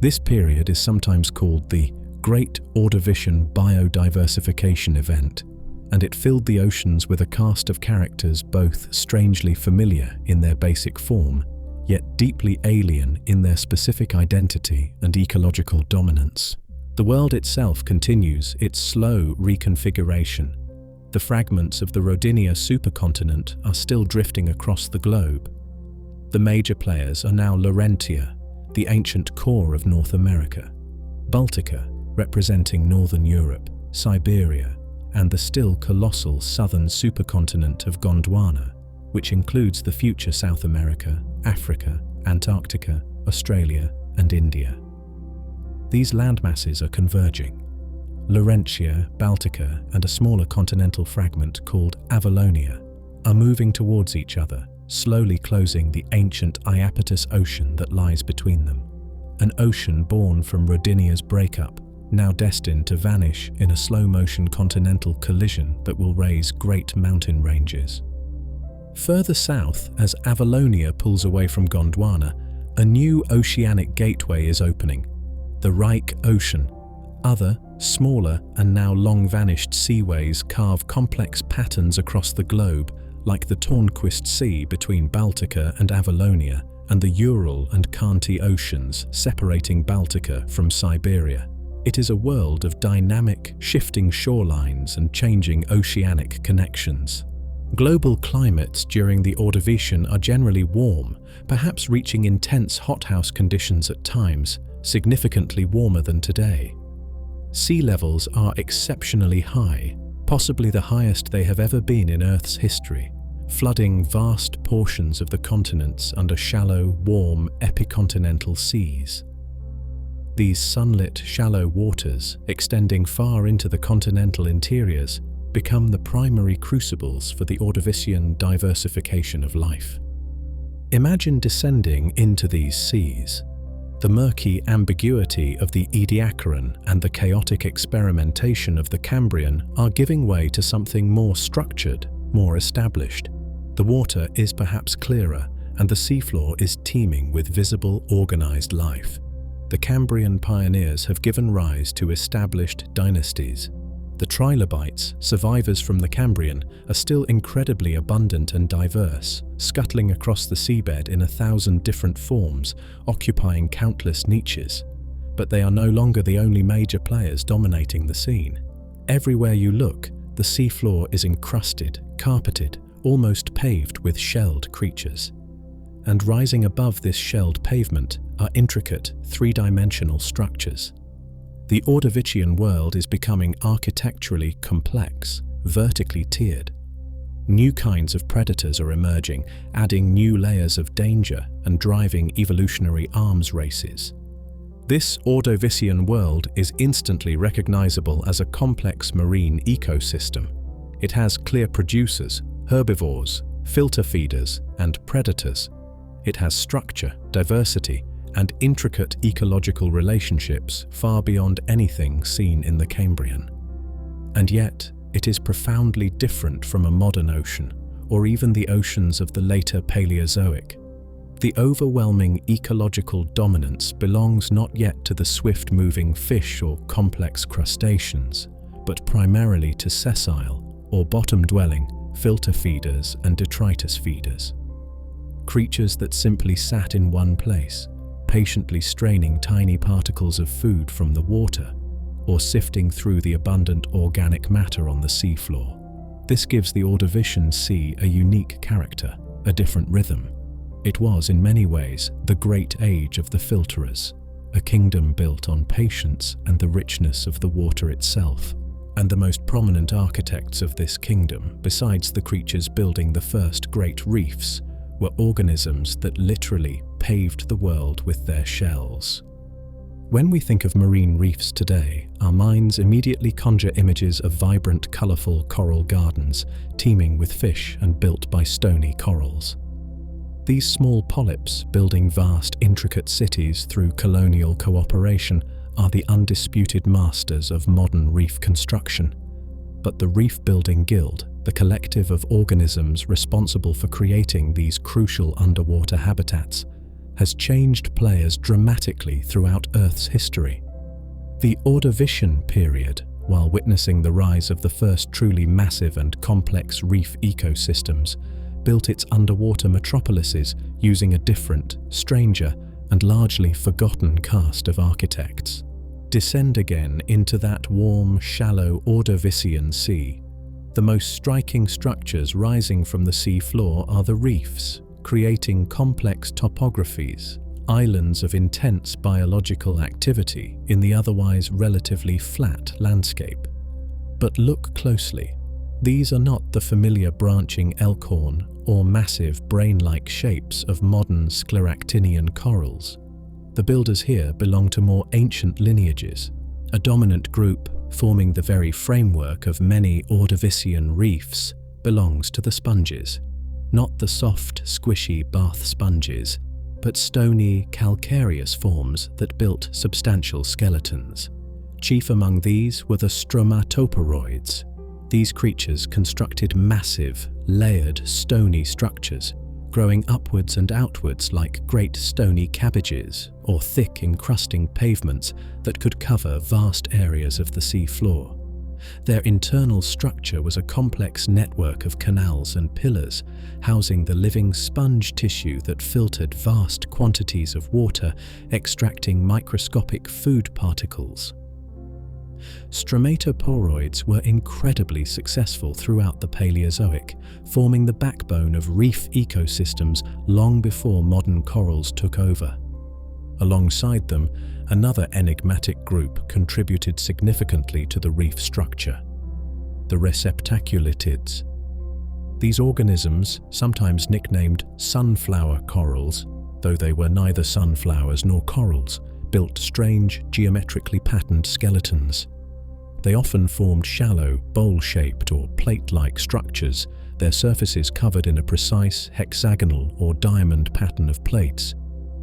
This period is sometimes called the Great Ordovician Biodiversification Event, and it filled the oceans with a cast of characters both strangely familiar in their basic form, yet deeply alien in their specific identity and ecological dominance. The world itself continues its slow reconfiguration. The fragments of the Rodinia supercontinent are still drifting across the globe. The major players are now Laurentia, the ancient core of North America, Baltica, representing Northern Europe, Siberia, and the still colossal southern supercontinent of Gondwana, which includes the future South America, Africa, Antarctica, Australia, and India. These landmasses are converging. Laurentia, Baltica, and a smaller continental fragment called Avalonia are moving towards each other, slowly closing the ancient Iapetus Ocean that lies between them. An ocean born from Rodinia's breakup, now destined to vanish in a slow-motion continental collision that will raise great mountain ranges. Further south, as Avalonia pulls away from Gondwana, a new oceanic gateway is opening, the Reich Ocean. Other, smaller, and now long-vanished seaways carve complex patterns across the globe, like the Tornquist Sea between Baltica and Avalonia, and the Ural and Khanty Oceans separating Baltica from Siberia. It is a world of dynamic, shifting shorelines and changing oceanic connections. Global climates during the Ordovician are generally warm, perhaps reaching intense hothouse conditions at times, significantly warmer than today. Sea levels are exceptionally high, possibly the highest they have ever been in Earth's history, flooding vast portions of the continents under shallow, warm, epicontinental seas. These sunlit, shallow waters, extending far into the continental interiors, become the primary crucibles for the Ordovician diversification of life. Imagine descending into these seas. The murky ambiguity of the Ediacaran and the chaotic experimentation of the Cambrian are giving way to something more structured, more established. The water is perhaps clearer, and the seafloor is teeming with visible, organized life. The Cambrian pioneers have given rise to established dynasties. The trilobites, survivors from the Cambrian, are still incredibly abundant and diverse, scuttling across the seabed in 1,000 different forms, occupying countless niches. But they are no longer the only major players dominating the scene. Everywhere you look, the seafloor is encrusted, carpeted, almost paved with shelled creatures. And rising above this shelled pavement are intricate, three-dimensional structures. The Ordovician world is becoming architecturally complex, vertically tiered. New kinds of predators are emerging, adding new layers of danger and driving evolutionary arms races. This Ordovician world is instantly recognizable as a complex marine ecosystem. It has clear producers, herbivores, filter feeders, and predators. It has structure, diversity, and intricate ecological relationships far beyond anything seen in the Cambrian. And yet, it is profoundly different from a modern ocean, or even the oceans of the later Paleozoic. The overwhelming ecological dominance belongs not yet to the swift-moving fish or complex crustaceans, but primarily to sessile or bottom-dwelling filter feeders and detritus feeders. Creatures that simply sat in one place, patiently straining tiny particles of food from the water or sifting through the abundant organic matter on the seafloor. This gives the Ordovician Sea a unique character, a different rhythm. It was, in many ways, the great age of the filterers, a kingdom built on patience and the richness of the water itself. And the most prominent architects of this kingdom, besides the creatures building the first great reefs, were organisms that literally paved the world with their shells. When we think of marine reefs today, our minds immediately conjure images of vibrant, colorful coral gardens, teeming with fish and built by stony corals. These small polyps, building vast, intricate cities through colonial cooperation, are the undisputed masters of modern reef construction. But the Reef-Building Guild, the collective of organisms responsible for creating these crucial underwater habitats, has changed players dramatically throughout Earth's history. The Ordovician period, while witnessing the rise of the first truly massive and complex reef ecosystems, built its underwater metropolises using a different, stranger, and largely forgotten cast of architects. Descend again into that warm, shallow Ordovician Sea. The most striking structures rising from the sea floor are the reefs, creating complex topographies, islands of intense biological activity in the otherwise relatively flat landscape. But look closely. These are not the familiar branching elkhorn or massive brain-like shapes of modern scleractinian corals. The builders here belong to more ancient lineages, a dominant group forming the very framework of many Ordovician reefs belongs to the sponges. Not the soft, squishy bath sponges, but stony, calcareous forms that built substantial skeletons. Chief among these were the stromatoporoids. These creatures constructed massive, layered, stony structures, growing upwards and outwards like great stony cabbages or thick encrusting pavements that could cover vast areas of the sea floor. Their internal structure was a complex network of canals and pillars, housing the living sponge tissue that filtered vast quantities of water, extracting microscopic food particles. Stromatoporoids were incredibly successful throughout the Paleozoic, forming the backbone of reef ecosystems long before modern corals took over. Alongside them, another enigmatic group contributed significantly to the reef structure: the receptaculitids. These organisms, sometimes nicknamed sunflower corals, though they were neither sunflowers nor corals, built strange, geometrically patterned skeletons. They often formed shallow, bowl-shaped or plate-like structures, their surfaces covered in a precise hexagonal or diamond pattern of plates,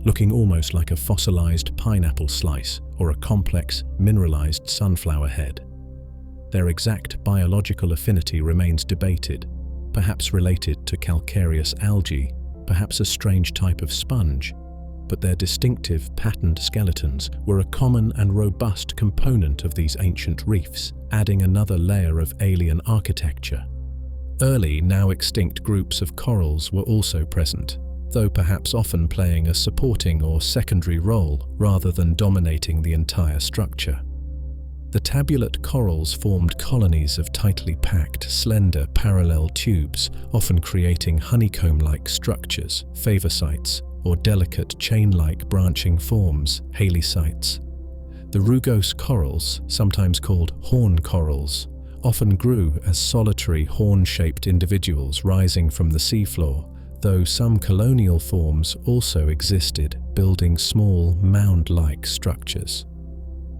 looking almost like a fossilized pineapple slice or a complex, mineralized sunflower head. Their exact biological affinity remains debated, perhaps related to calcareous algae, perhaps a strange type of sponge, but their distinctive patterned skeletons were a common and robust component of these ancient reefs, adding another layer of alien architecture. Early, now extinct groups of corals were also present, though perhaps often playing a supporting or secondary role rather than dominating the entire structure. The tabulate corals formed colonies of tightly packed, slender, parallel tubes, often creating honeycomb-like structures, favosites, or delicate chain-like branching forms, halicites. The rugose corals, sometimes called horn corals, often grew as solitary horn-shaped individuals rising from the seafloor, though some colonial forms also existed, building small, mound-like structures.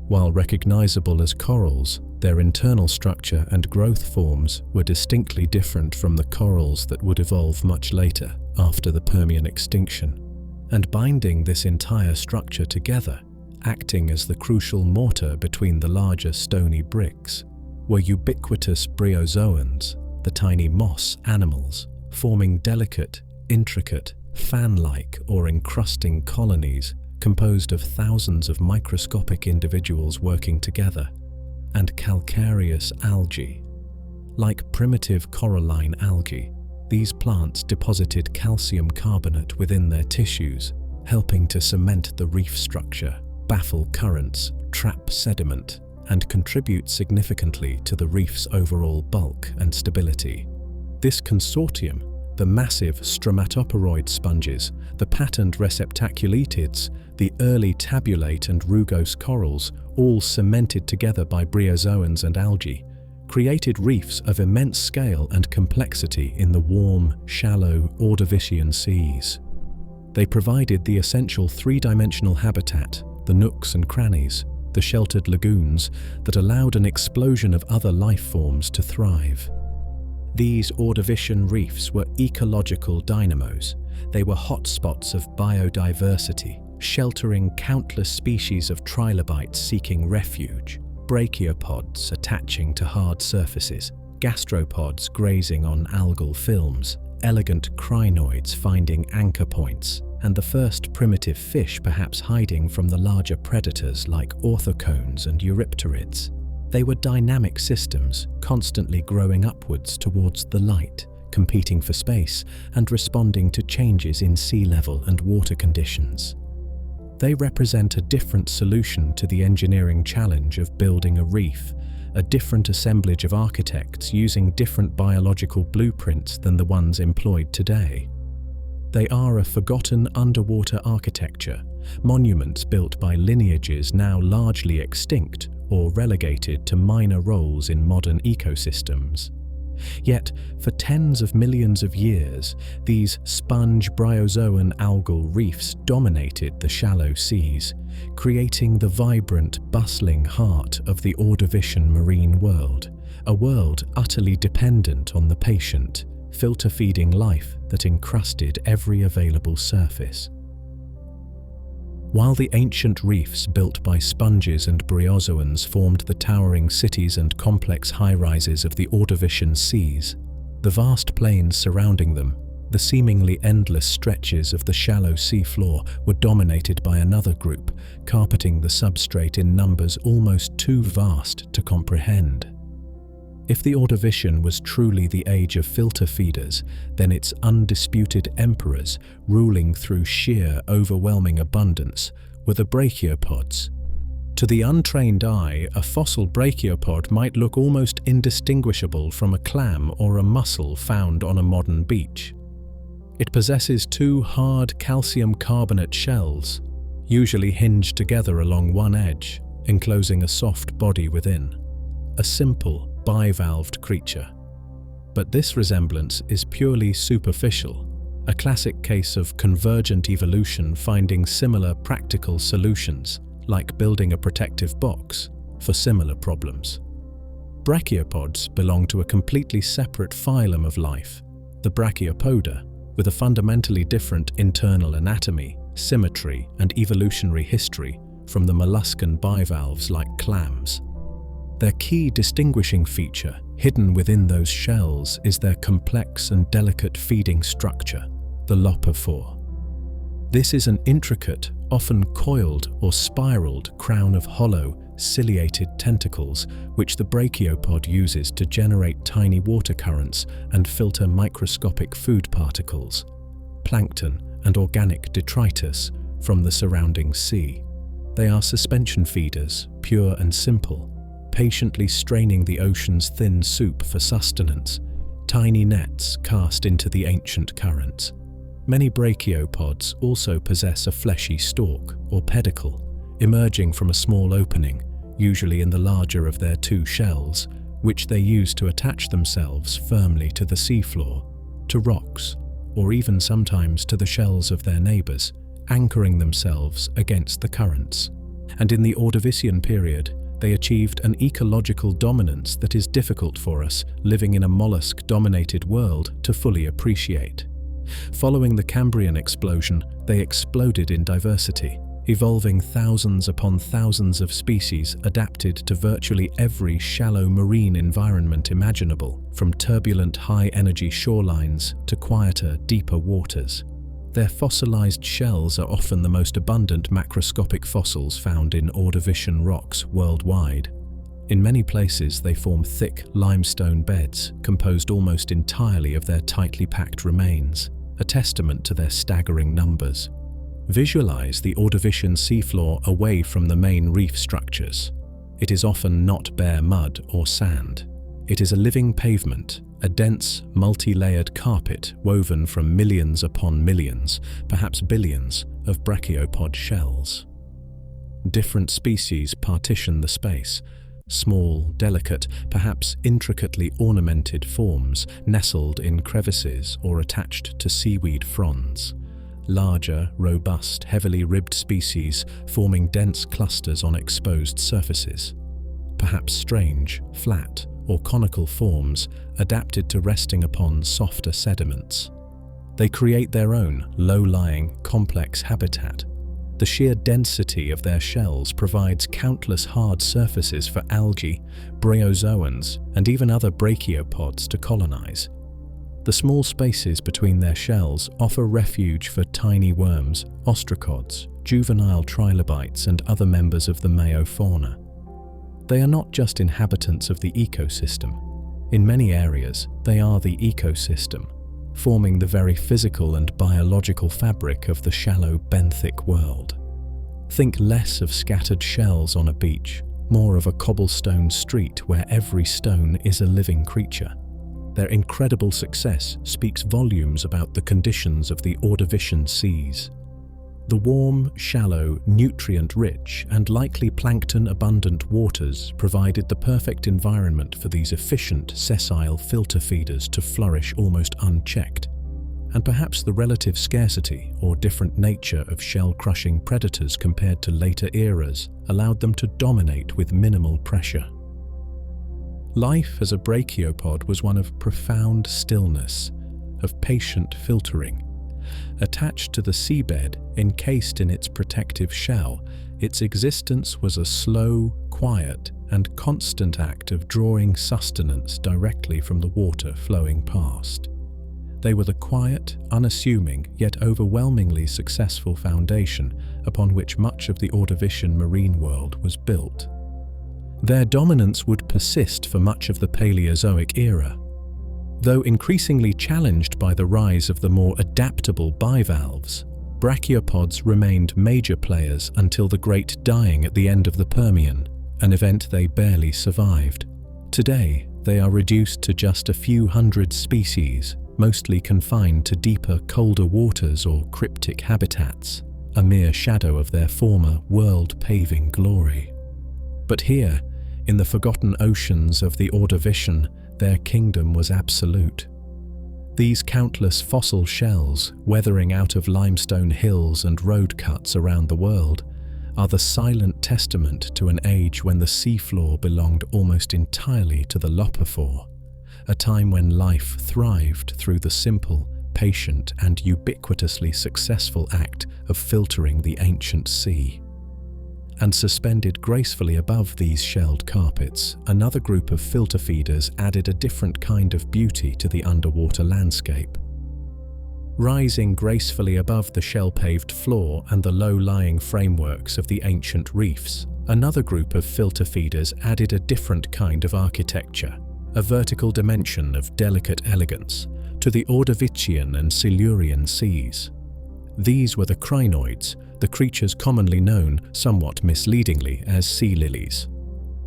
While recognizable as corals, their internal structure and growth forms were distinctly different from the corals that would evolve much later, after the Permian extinction. And binding this entire structure together, acting as the crucial mortar between the larger stony bricks, were ubiquitous bryozoans, the tiny moss animals, forming delicate, intricate, fan-like or encrusting colonies composed of thousands of microscopic individuals working together, and calcareous algae. Like primitive coralline algae, these plants deposited calcium carbonate within their tissues, helping to cement the reef structure, baffle currents, trap sediment, and contribute significantly to the reef's overall bulk and stability. This consortium, the massive stromatoporoid sponges, the patterned receptaculitids, the early tabulate and rugose corals, all cemented together by bryozoans and algae, created reefs of immense scale and complexity in the warm, shallow Ordovician seas. They provided the essential three-dimensional habitat, the nooks and crannies, the sheltered lagoons that allowed an explosion of other life forms to thrive. These Ordovician reefs were ecological dynamos. They were hotspots of biodiversity, sheltering countless species of trilobites seeking refuge, brachiopods attaching to hard surfaces, gastropods grazing on algal films, elegant crinoids finding anchor points, and the first primitive fish perhaps hiding from the larger predators like orthocones and eurypterids. They were dynamic systems, constantly growing upwards towards the light, competing for space and responding to changes in sea level and water conditions. They represent a different solution to the engineering challenge of building a reef, a different assemblage of architects using different biological blueprints than the ones employed today. They are a forgotten underwater architecture, monuments built by lineages now largely extinct or relegated to minor roles in modern ecosystems. Yet, for tens of millions of years, these sponge bryozoan algal reefs dominated the shallow seas, creating the vibrant, bustling heart of the Ordovician marine world, a world utterly dependent on the patient, filter-feeding life that encrusted every available surface. While the ancient reefs built by sponges and bryozoans formed the towering cities and complex high-rises of the Ordovician seas, the vast plains surrounding them, the seemingly endless stretches of the shallow seafloor, were dominated by another group, carpeting the substrate in numbers almost too vast to comprehend. If the Ordovician was truly the age of filter feeders, then its undisputed emperors, ruling through sheer, overwhelming abundance, were the brachiopods. To the untrained eye, a fossil brachiopod might look almost indistinguishable from a clam or a mussel found on a modern beach. It possesses two hard calcium carbonate shells, usually hinged together along one edge, enclosing a soft body within. A simple, bivalved creature. But this resemblance is purely superficial, a classic case of convergent evolution finding similar practical solutions, like building a protective box, for similar problems. Brachiopods belong to a completely separate phylum of life, the Brachiopoda, with a fundamentally different internal anatomy, symmetry, and evolutionary history from the molluscan bivalves like clams. Their key distinguishing feature, hidden within those shells, is their complex and delicate feeding structure, the lopophore. This is an intricate, often coiled or spiraled crown of hollow, ciliated tentacles which the brachiopod uses to generate tiny water currents and filter microscopic food particles, plankton and organic detritus, from the surrounding sea. They are suspension feeders, pure and simple, patiently straining the ocean's thin soup for sustenance, tiny nets cast into the ancient currents. Many brachiopods also possess a fleshy stalk, or pedicle, emerging from a small opening, usually in the larger of their two shells, which they use to attach themselves firmly to the seafloor, to rocks, or even sometimes to the shells of their neighbours, anchoring themselves against the currents. And in the Ordovician period, they achieved an ecological dominance that is difficult for us, living in a mollusk-dominated world, to fully appreciate. Following the Cambrian explosion, they exploded in diversity, evolving thousands upon thousands of species adapted to virtually every shallow marine environment imaginable, from turbulent high-energy shorelines to quieter, deeper waters. Their fossilized shells are often the most abundant macroscopic fossils found in Ordovician rocks worldwide. In many places, they form thick limestone beds, composed almost entirely of their tightly packed remains, a testament to their staggering numbers. Visualize the Ordovician seafloor away from the main reef structures. It is often not bare mud or sand. It is a living pavement, a dense, multi-layered carpet woven from millions upon millions, perhaps billions, of brachiopod shells. Different species partition the space. Small, delicate, perhaps intricately ornamented forms nestled in crevices or attached to seaweed fronds. Larger, robust, heavily ribbed species forming dense clusters on exposed surfaces. Perhaps strange, flat, or conical forms adapted to resting upon softer sediments. They create their own low-lying, complex habitat. The sheer density of their shells provides countless hard surfaces for algae, bryozoans, and even other brachiopods to colonize. The small spaces between their shells offer refuge for tiny worms, ostracods, juvenile trilobites, and other members of the meiofauna. They are not just inhabitants of the ecosystem. In many areas, they are the ecosystem, forming the very physical and biological fabric of the shallow benthic world. Think less of scattered shells on a beach, more of a cobblestone street where every stone is a living creature. Their incredible success speaks volumes about the conditions of the Ordovician seas. The warm, shallow, nutrient-rich, and likely plankton-abundant waters provided the perfect environment for these efficient, sessile filter feeders to flourish almost unchecked. And perhaps the relative scarcity or different nature of shell-crushing predators compared to later eras allowed them to dominate with minimal pressure. Life as a brachiopod was one of profound stillness, of patient filtering. Attached to the seabed, encased in its protective shell, its existence was a slow, quiet, and constant act of drawing sustenance directly from the water flowing past. They were the quiet, unassuming, yet overwhelmingly successful foundation upon which much of the Ordovician marine world was built. Their dominance would persist for much of the Paleozoic era. Though increasingly challenged by the rise of the more adaptable bivalves, brachiopods remained major players until the Great Dying at the end of the Permian, an event they barely survived. Today, they are reduced to just a few hundred species, mostly confined to deeper, colder waters or cryptic habitats, a mere shadow of their former world-paving glory. But here, in the forgotten oceans of the Ordovician, their kingdom was absolute. These countless fossil shells, weathering out of limestone hills and road cuts around the world, are the silent testament to an age when the seafloor belonged almost entirely to the Lopophore, a time when life thrived through the simple, patient, and ubiquitously successful act of filtering the ancient sea. And suspended gracefully above these shelled carpets, another group of filter feeders added a different kind of beauty to the underwater landscape. Rising gracefully above the shell-paved floor and the low-lying frameworks of the ancient reefs, another group of filter feeders added a different kind of architecture, a vertical dimension of delicate elegance, to the Ordovician and Silurian seas. These were the crinoids, the creatures commonly known, somewhat misleadingly, as sea lilies.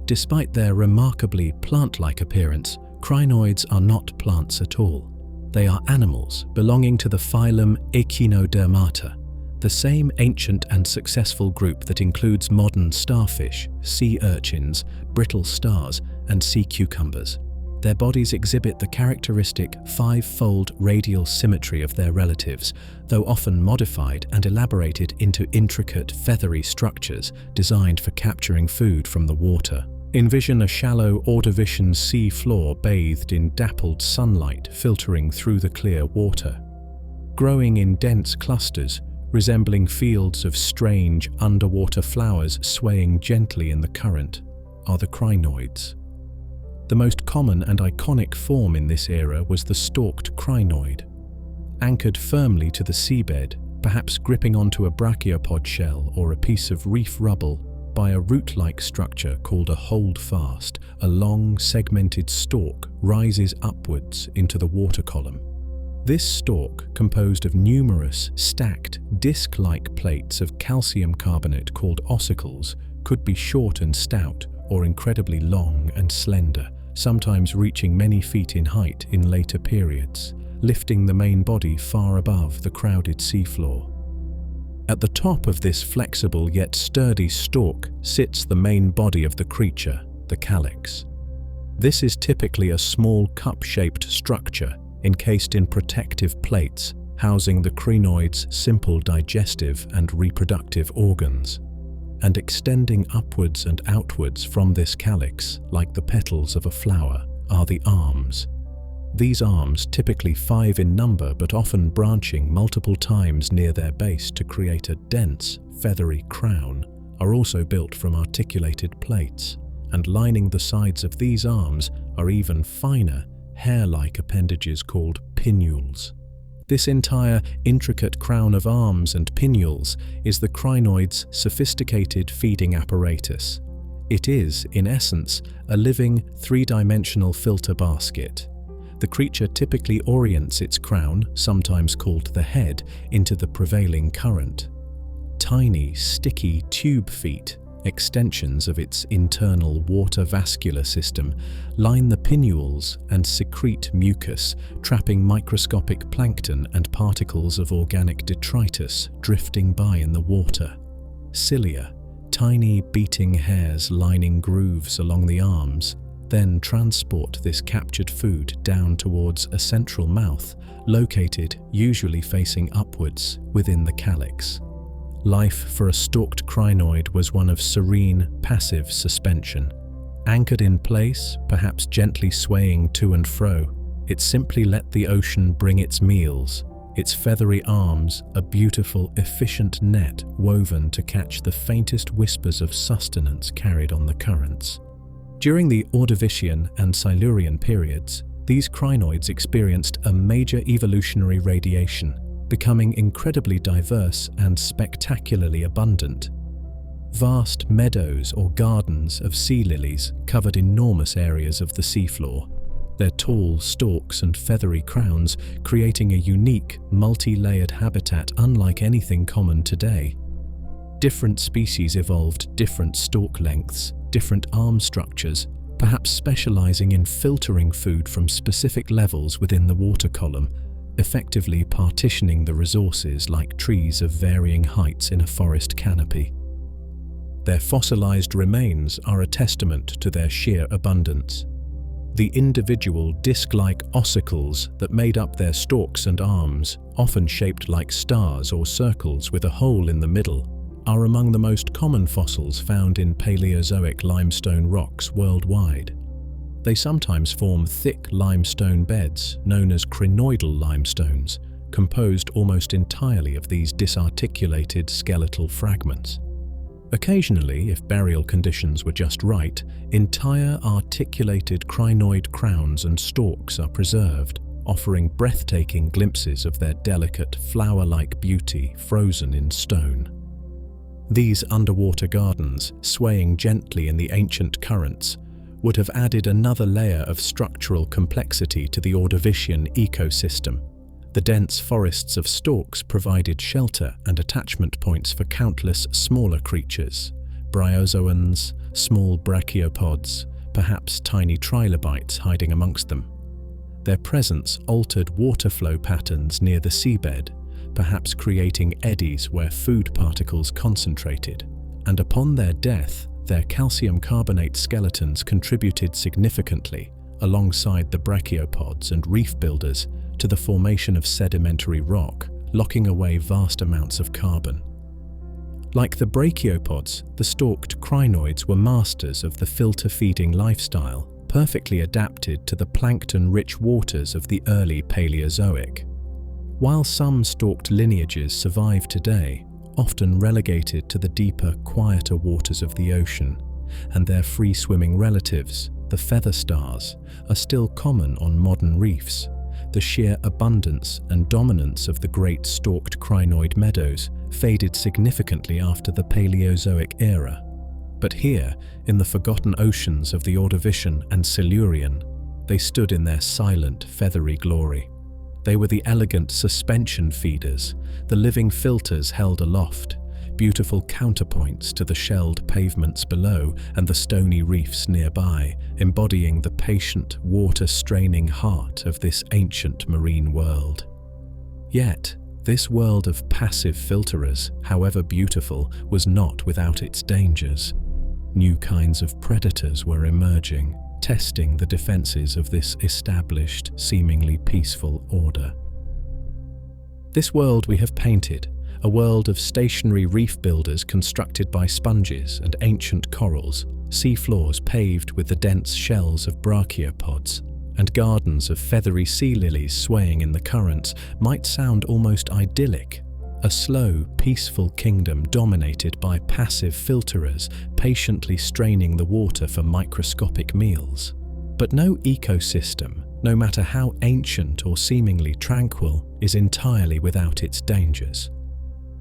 Despite their remarkably plant-like appearance, crinoids are not plants at all. They are animals belonging to the phylum Echinodermata, the same ancient and successful group that includes modern starfish, sea urchins, brittle stars, and sea cucumbers. Their bodies exhibit the characteristic five-fold radial symmetry of their relatives, though often modified and elaborated into intricate, feathery structures designed for capturing food from the water. Envision a shallow Ordovician sea floor bathed in dappled sunlight filtering through the clear water. Growing in dense clusters, resembling fields of strange underwater flowers swaying gently in the current, are the crinoids. The most common and iconic form in this era was the stalked crinoid, anchored firmly to the seabed, perhaps gripping onto a brachiopod shell or a piece of reef rubble by a root-like structure called a holdfast. A long, segmented stalk rises upwards into the water column. This stalk, composed of numerous stacked disc-like plates of calcium carbonate called ossicles, could be short and stout or incredibly long and slender, sometimes reaching many feet in height in later periods, lifting the main body far above the crowded seafloor. At the top of this flexible yet sturdy stalk sits the main body of the creature, the calyx. This is typically a small cup-shaped structure encased in protective plates housing the crinoid's simple digestive and reproductive organs, and extending upwards and outwards from this calyx, like the petals of a flower, are the arms. These arms, typically 5 in number but often branching multiple times near their base to create a dense, feathery crown, are also built from articulated plates, and lining the sides of these arms are even finer, hair-like appendages called pinnules. This entire intricate crown of arms and pinnules is the crinoid's sophisticated feeding apparatus. It is, in essence, a living, three-dimensional filter basket. The creature typically orients its crown, sometimes called the head, into the prevailing current. Tiny, sticky tube feet, extensions of its internal water vascular system, line the pinnules and secrete mucus, trapping microscopic plankton and particles of organic detritus drifting by in the water. Cilia, tiny beating hairs lining grooves along the arms, then transport this captured food down towards a central mouth, located, usually facing upwards, within the calyx. Life for a stalked crinoid was one of serene, passive suspension. Anchored in place, perhaps gently swaying to and fro, it simply let the ocean bring its meals, its feathery arms a beautiful, efficient net woven to catch the faintest whispers of sustenance carried on the currents. During the Ordovician and Silurian periods, these crinoids experienced a major evolutionary radiation, becoming incredibly diverse and spectacularly abundant. Vast meadows or gardens of sea lilies covered enormous areas of the seafloor, their tall stalks and feathery crowns creating a unique, multi-layered habitat unlike anything common today. Different species evolved different stalk lengths, different arm structures, perhaps specializing in filtering food from specific levels within the water column, effectively partitioning the resources like trees of varying heights in a forest canopy. Their fossilized remains are a testament to their sheer abundance. The individual disc-like ossicles that made up their stalks and arms, often shaped like stars or circles with a hole in the middle, are among the most common fossils found in Paleozoic limestone rocks worldwide. They sometimes form thick limestone beds, known as crinoidal limestones, composed almost entirely of these disarticulated skeletal fragments. Occasionally, if burial conditions were just right, entire articulated crinoid crowns and stalks are preserved, offering breathtaking glimpses of their delicate, flower-like beauty frozen in stone. These underwater gardens, swaying gently in the ancient currents, would have added another layer of structural complexity to the Ordovician ecosystem. The dense forests of stalks provided shelter and attachment points for countless smaller creatures, bryozoans, small brachiopods, perhaps tiny trilobites hiding amongst them. Their presence altered water flow patterns near the seabed, perhaps creating eddies where food particles concentrated, and upon their death, their calcium carbonate skeletons contributed significantly, alongside the brachiopods and reef builders, to the formation of sedimentary rock, locking away vast amounts of carbon. Like the brachiopods, the stalked crinoids were masters of the filter-feeding lifestyle, perfectly adapted to the plankton-rich waters of the early Paleozoic. While some stalked lineages survive today, often relegated to the deeper, quieter waters of the ocean, and their free-swimming relatives, the feather stars, are still common on modern reefs, The sheer abundance and dominance of the great stalked crinoid meadows faded significantly after the Paleozoic era. But here, in the forgotten oceans of the Ordovician and Silurian, they stood in their silent, feathery glory. They were the elegant suspension feeders, the living filters held aloft, beautiful counterpoints to the shelled pavements below and the stony reefs nearby, embodying the patient, water-straining heart of this ancient marine world. Yet, this world of passive filterers, however beautiful, was not without its dangers. New kinds of predators were emerging, testing the defenses of this established, seemingly peaceful order. This world we have painted, a world of stationary reef builders constructed by sponges and ancient corals, seafloors paved with the dense shells of brachiopods, and gardens of feathery sea lilies swaying in the currents, might sound almost idyllic. A slow, peaceful kingdom dominated by passive filterers, patiently straining the water for microscopic meals. But no ecosystem, no matter how ancient or seemingly tranquil, is entirely without its dangers.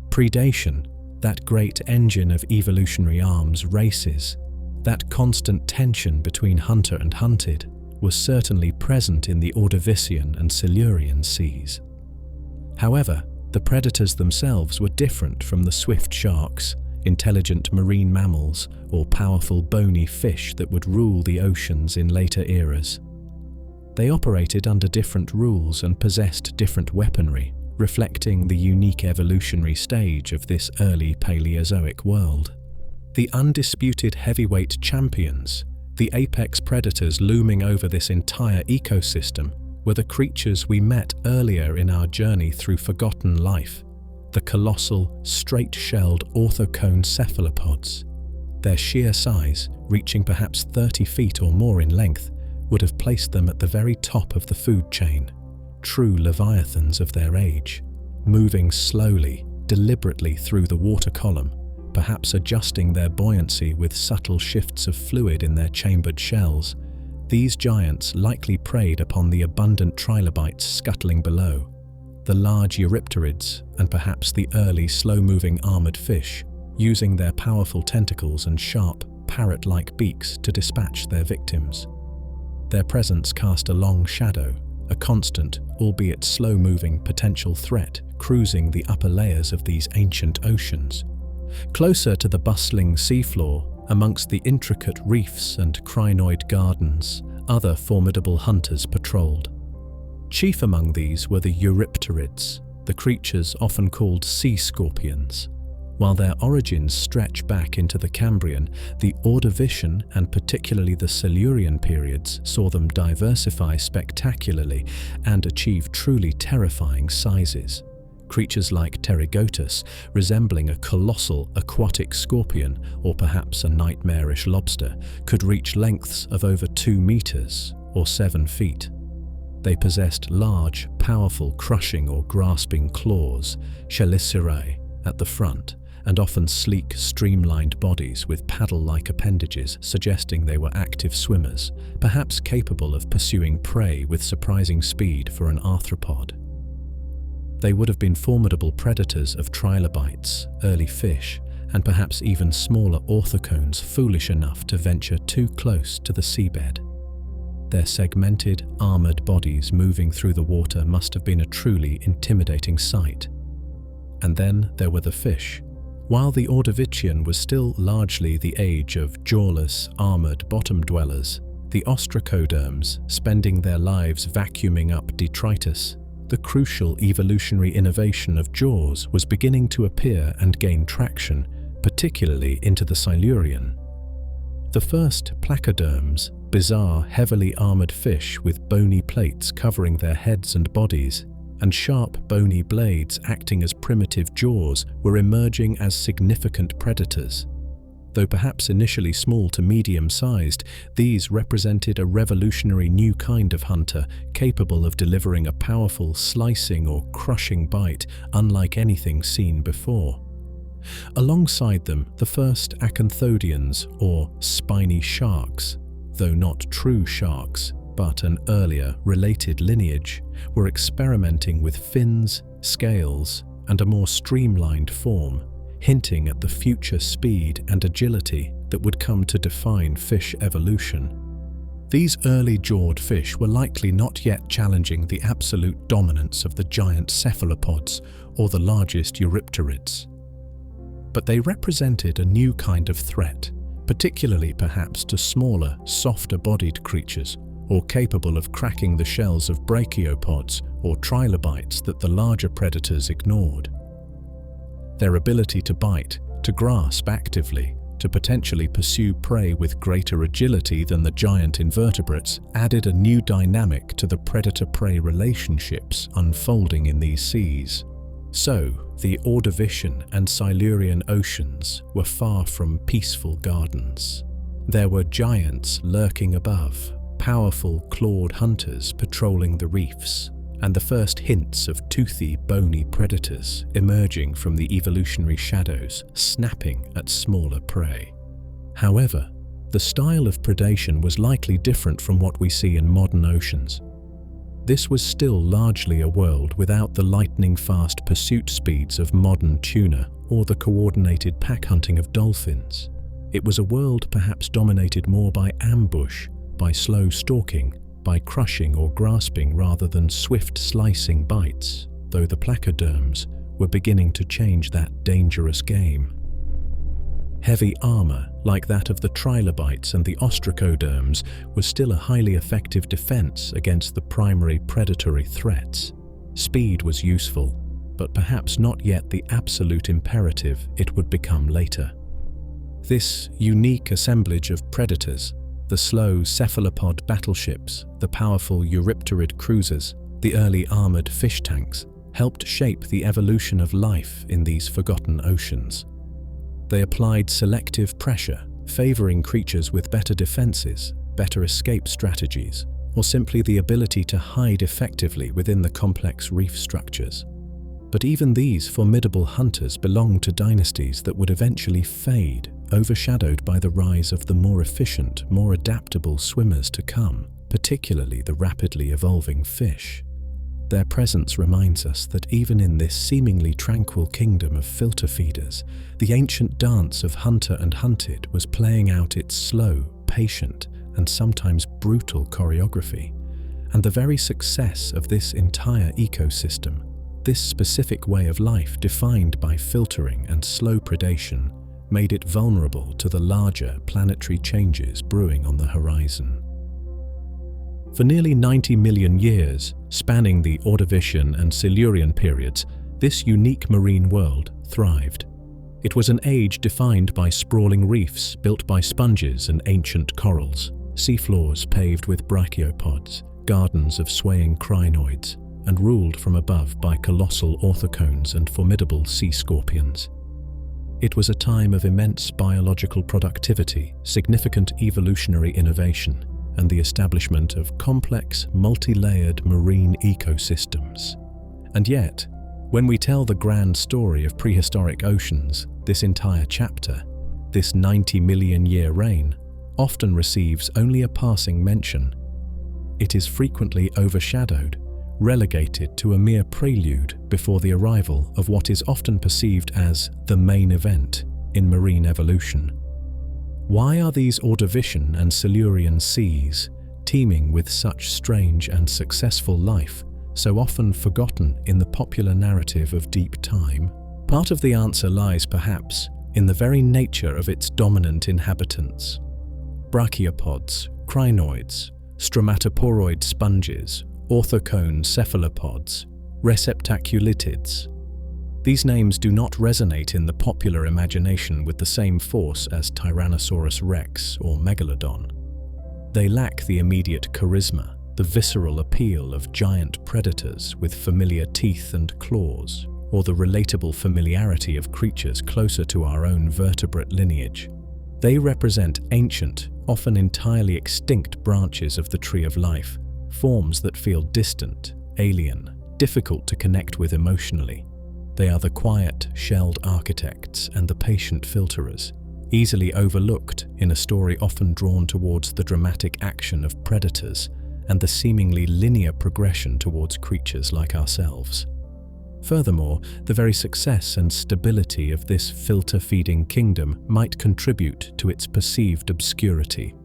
Predation, that great engine of evolutionary arms races, that constant tension between hunter and hunted, was certainly present in the Ordovician and Silurian seas. However, the predators themselves were different from the swift sharks, intelligent marine mammals, or powerful bony fish that would rule the oceans in later eras. They operated under different rules and possessed different weaponry, reflecting the unique evolutionary stage of this early Paleozoic world. The undisputed heavyweight champions, the apex predators looming over this entire ecosystem, were the creatures we met earlier in our journey through forgotten life, the colossal, straight-shelled orthocone cephalopods. Their sheer size, reaching perhaps 30 feet or more in length, would have placed them at the very top of the food chain, true leviathans of their age, moving slowly, deliberately through the water column, perhaps adjusting their buoyancy with subtle shifts of fluid in their chambered shells. These giants likely preyed upon the abundant trilobites scuttling below, the large eurypterids and perhaps the early slow-moving armored fish, using their powerful tentacles and sharp, parrot-like beaks to dispatch their victims. Their presence cast a long shadow, a constant, albeit slow-moving potential threat cruising the upper layers of these ancient oceans. Closer to the bustling seafloor, amongst the intricate reefs and crinoid gardens, other formidable hunters patrolled. Chief among these were the eurypterids, the creatures often called sea scorpions. While their origins stretch back into the Cambrian, the Ordovician and particularly the Silurian periods saw them diversify spectacularly and achieve truly terrifying sizes. Creatures like Pterygotus, resembling a colossal aquatic scorpion or perhaps a nightmarish lobster, could reach lengths of over 2 meters or 7 feet. They possessed large, powerful crushing or grasping claws, chelicerae, at the front, and often sleek, streamlined bodies with paddle-like appendages suggesting they were active swimmers, perhaps capable of pursuing prey with surprising speed for an arthropod. They would have been formidable predators of trilobites, early fish, and perhaps even smaller orthocones foolish enough to venture too close to the seabed. Their segmented, armored bodies moving through the water must have been a truly intimidating sight. And then there were the fish. While the Ordovician was still largely the age of jawless, armored bottom dwellers, the ostracoderms, spending their lives vacuuming up detritus, the crucial evolutionary innovation of jaws was beginning to appear and gain traction, particularly into the Silurian. The first placoderms, bizarre, heavily armored fish with bony plates covering their heads and bodies, and sharp, bony blades acting as primitive jaws, were emerging as significant predators. Though perhaps initially small to medium-sized, these represented a revolutionary new kind of hunter capable of delivering a powerful slicing or crushing bite unlike anything seen before. Alongside them, the first acanthodians, or spiny sharks, though not true sharks, but an earlier, related lineage, were experimenting with fins, scales, and a more streamlined form, hinting at the future speed and agility that would come to define fish evolution. These early jawed fish were likely not yet challenging the absolute dominance of the giant cephalopods or the largest eurypterids. But they represented a new kind of threat, particularly perhaps to smaller, softer-bodied creatures, or capable of cracking the shells of brachiopods or trilobites that the larger predators ignored. Their ability to bite, to grasp actively, to potentially pursue prey with greater agility than the giant invertebrates added a new dynamic to the predator-prey relationships unfolding in these seas. So, the Ordovician and Silurian oceans were far from peaceful gardens. There were giants lurking above, powerful clawed hunters patrolling the reefs, and the first hints of toothy, bony predators emerging from the evolutionary shadows, snapping at smaller prey. However, the style of predation was likely different from what we see in modern oceans. This was still largely a world without the lightning-fast pursuit speeds of modern tuna or the coordinated pack hunting of dolphins. It was a world perhaps dominated more by ambush, by slow stalking, by crushing or grasping rather than swift slicing bites, though the placoderms were beginning to change that dangerous game. Heavy armor, like that of the trilobites and the ostracoderms, was still a highly effective defense against the primary predatory threats. Speed was useful, but perhaps not yet the absolute imperative it would become later. This unique assemblage of predators, the slow cephalopod battleships, the powerful eurypterid cruisers, the early armored fish tanks, helped shape the evolution of life in these forgotten oceans. They applied selective pressure, favoring creatures with better defenses, better escape strategies, or simply the ability to hide effectively within the complex reef structures. But even these formidable hunters belonged to dynasties that would eventually fade, overshadowed by the rise of the more efficient, more adaptable swimmers to come, particularly the rapidly evolving fish. Their presence reminds us that even in this seemingly tranquil kingdom of filter feeders, the ancient dance of hunter and hunted was playing out its slow, patient, and sometimes brutal choreography. And the very success of this entire ecosystem, this specific way of life defined by filtering and slow predation, made it vulnerable to the larger planetary changes brewing on the horizon. For nearly 90 million years, spanning the Ordovician and Silurian periods, this unique marine world thrived. It was an age defined by sprawling reefs built by sponges and ancient corals, seafloors paved with brachiopods, gardens of swaying crinoids, and ruled from above by colossal orthocones and formidable sea scorpions. It was a time of immense biological productivity, significant evolutionary innovation, and the establishment of complex, multi-layered marine ecosystems. And yet, when we tell the grand story of prehistoric oceans, this entire chapter, this 90 million year reign, often receives only a passing mention. It is frequently overshadowed, relegated to a mere prelude before the arrival of what is often perceived as the main event in marine evolution. Why are these Ordovician and Silurian seas, teeming with such strange and successful life, so often forgotten in the popular narrative of deep time? Part of the answer lies perhaps in the very nature of its dominant inhabitants. Brachiopods, crinoids, stromatoporoid sponges, orthocone cephalopods, receptaculids. These names do not resonate in the popular imagination with the same force as Tyrannosaurus rex or Megalodon. They lack the immediate charisma, the visceral appeal of giant predators with familiar teeth and claws, or the relatable familiarity of creatures closer to our own vertebrate lineage. They represent ancient, often entirely extinct branches of the tree of life, forms that feel distant, alien, difficult to connect with emotionally. They are the quiet, shelled architects and the patient filterers, easily overlooked in a story often drawn towards the dramatic action of predators and the seemingly linear progression towards creatures like ourselves. Furthermore, the very success and stability of this filter-feeding kingdom might contribute to its perceived obscurity.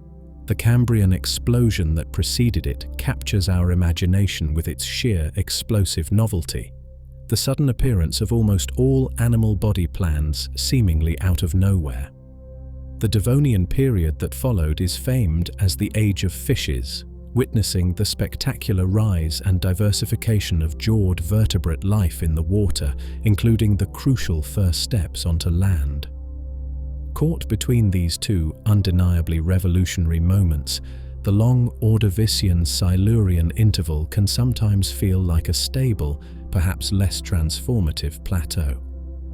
The Cambrian explosion that preceded it captures our imagination with its sheer explosive novelty. The sudden appearance of almost all animal body plans seemingly out of nowhere. The Devonian period that followed is famed as the Age of Fishes, witnessing the spectacular rise and diversification of jawed vertebrate life in the water, including the crucial first steps onto land. Caught between these two undeniably revolutionary moments, the long Ordovician-Silurian interval can sometimes feel like a stable, perhaps less transformative plateau.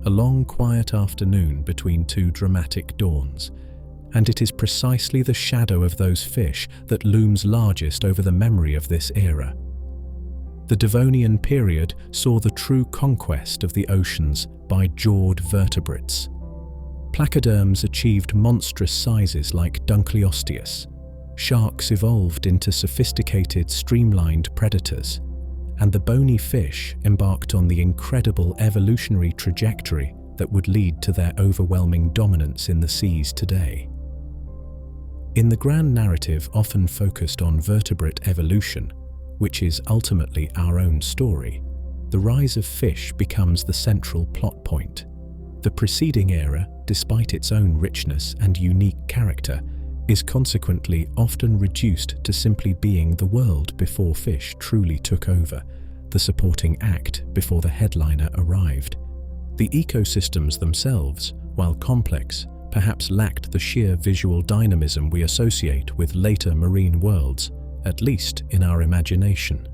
A long, quiet afternoon between two dramatic dawns. And it is precisely the shadow of those fish that looms largest over the memory of this era. The Devonian period saw the true conquest of the oceans by jawed vertebrates. Placoderms achieved monstrous sizes like Dunkleosteus. Sharks evolved into sophisticated, streamlined predators. And the bony fish embarked on the incredible evolutionary trajectory that would lead to their overwhelming dominance in the seas today. In the grand narrative often focused on vertebrate evolution, which is ultimately our own story, the rise of fish becomes the central plot point. The preceding era, despite its own richness and unique character, is consequently often reduced to simply being the world before fish truly took over, the supporting act before the headliner arrived. The ecosystems themselves, while complex, perhaps lacked the sheer visual dynamism we associate with later marine worlds, at least in our imagination.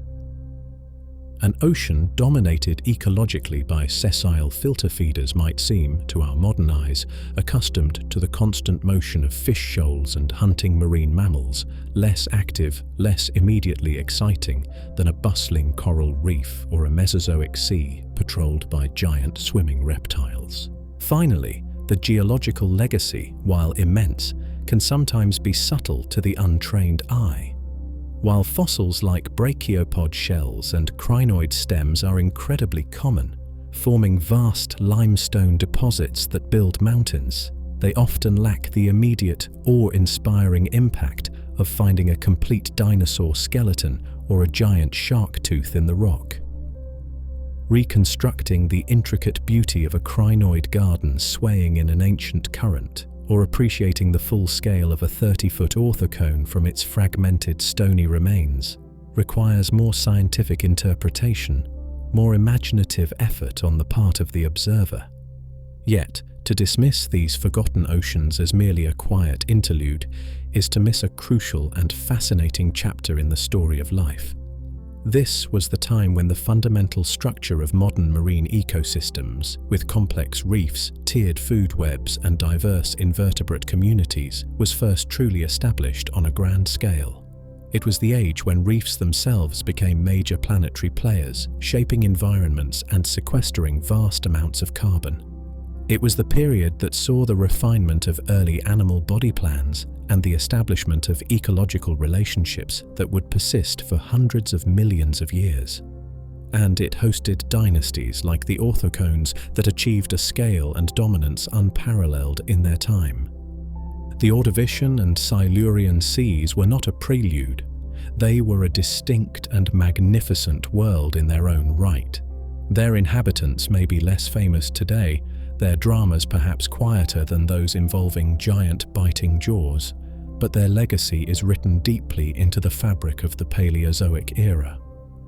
An ocean dominated ecologically by sessile filter feeders might seem, to our modern eyes, accustomed to the constant motion of fish shoals and hunting marine mammals, less active, less immediately exciting than a bustling coral reef or a Mesozoic sea patrolled by giant swimming reptiles. Finally, the geological legacy, while immense, can sometimes be subtle to the untrained eye. While fossils like brachiopod shells and crinoid stems are incredibly common, forming vast limestone deposits that build mountains, they often lack the immediate, awe-inspiring impact of finding a complete dinosaur skeleton or a giant shark tooth in the rock. Reconstructing the intricate beauty of a crinoid garden swaying in an ancient current, or appreciating the full scale of a 30-foot orthocone from its fragmented stony remains, requires more scientific interpretation, more imaginative effort on the part of the observer. Yet, to dismiss these forgotten oceans as merely a quiet interlude is to miss a crucial and fascinating chapter in the story of life. This was the time when the fundamental structure of modern marine ecosystems, with complex reefs, tiered food webs, and diverse invertebrate communities, was first truly established on a grand scale. It was the age when reefs themselves became major planetary players, shaping environments and sequestering vast amounts of carbon. It was the period that saw the refinement of early animal body plans and the establishment of ecological relationships that would persist for hundreds of millions of years. And it hosted dynasties like the orthocones that achieved a scale and dominance unparalleled in their time. The Ordovician and Silurian seas were not a prelude. They were a distinct and magnificent world in their own right. Their inhabitants may be less famous today, their dramas perhaps quieter than those involving giant biting jaws, but their legacy is written deeply into the fabric of the Paleozoic era.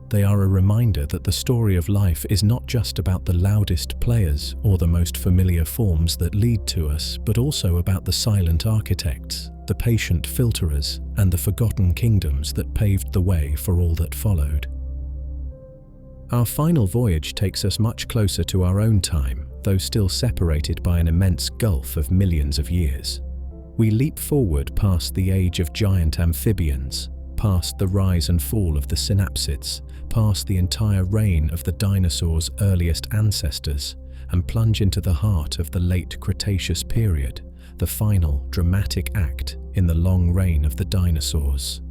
They are a reminder that the story of life is not just about the loudest players or the most familiar forms that lead to us, but also about the silent architects, the patient filterers, and the forgotten kingdoms that paved the way for all that followed. Our final voyage takes us much closer to our own time, though still separated by an immense gulf of millions of years. We leap forward past the age of giant amphibians, past the rise and fall of the synapsids, past the entire reign of the dinosaurs' earliest ancestors, and plunge into the heart of the late Cretaceous period, the final dramatic act in the long reign of the dinosaurs.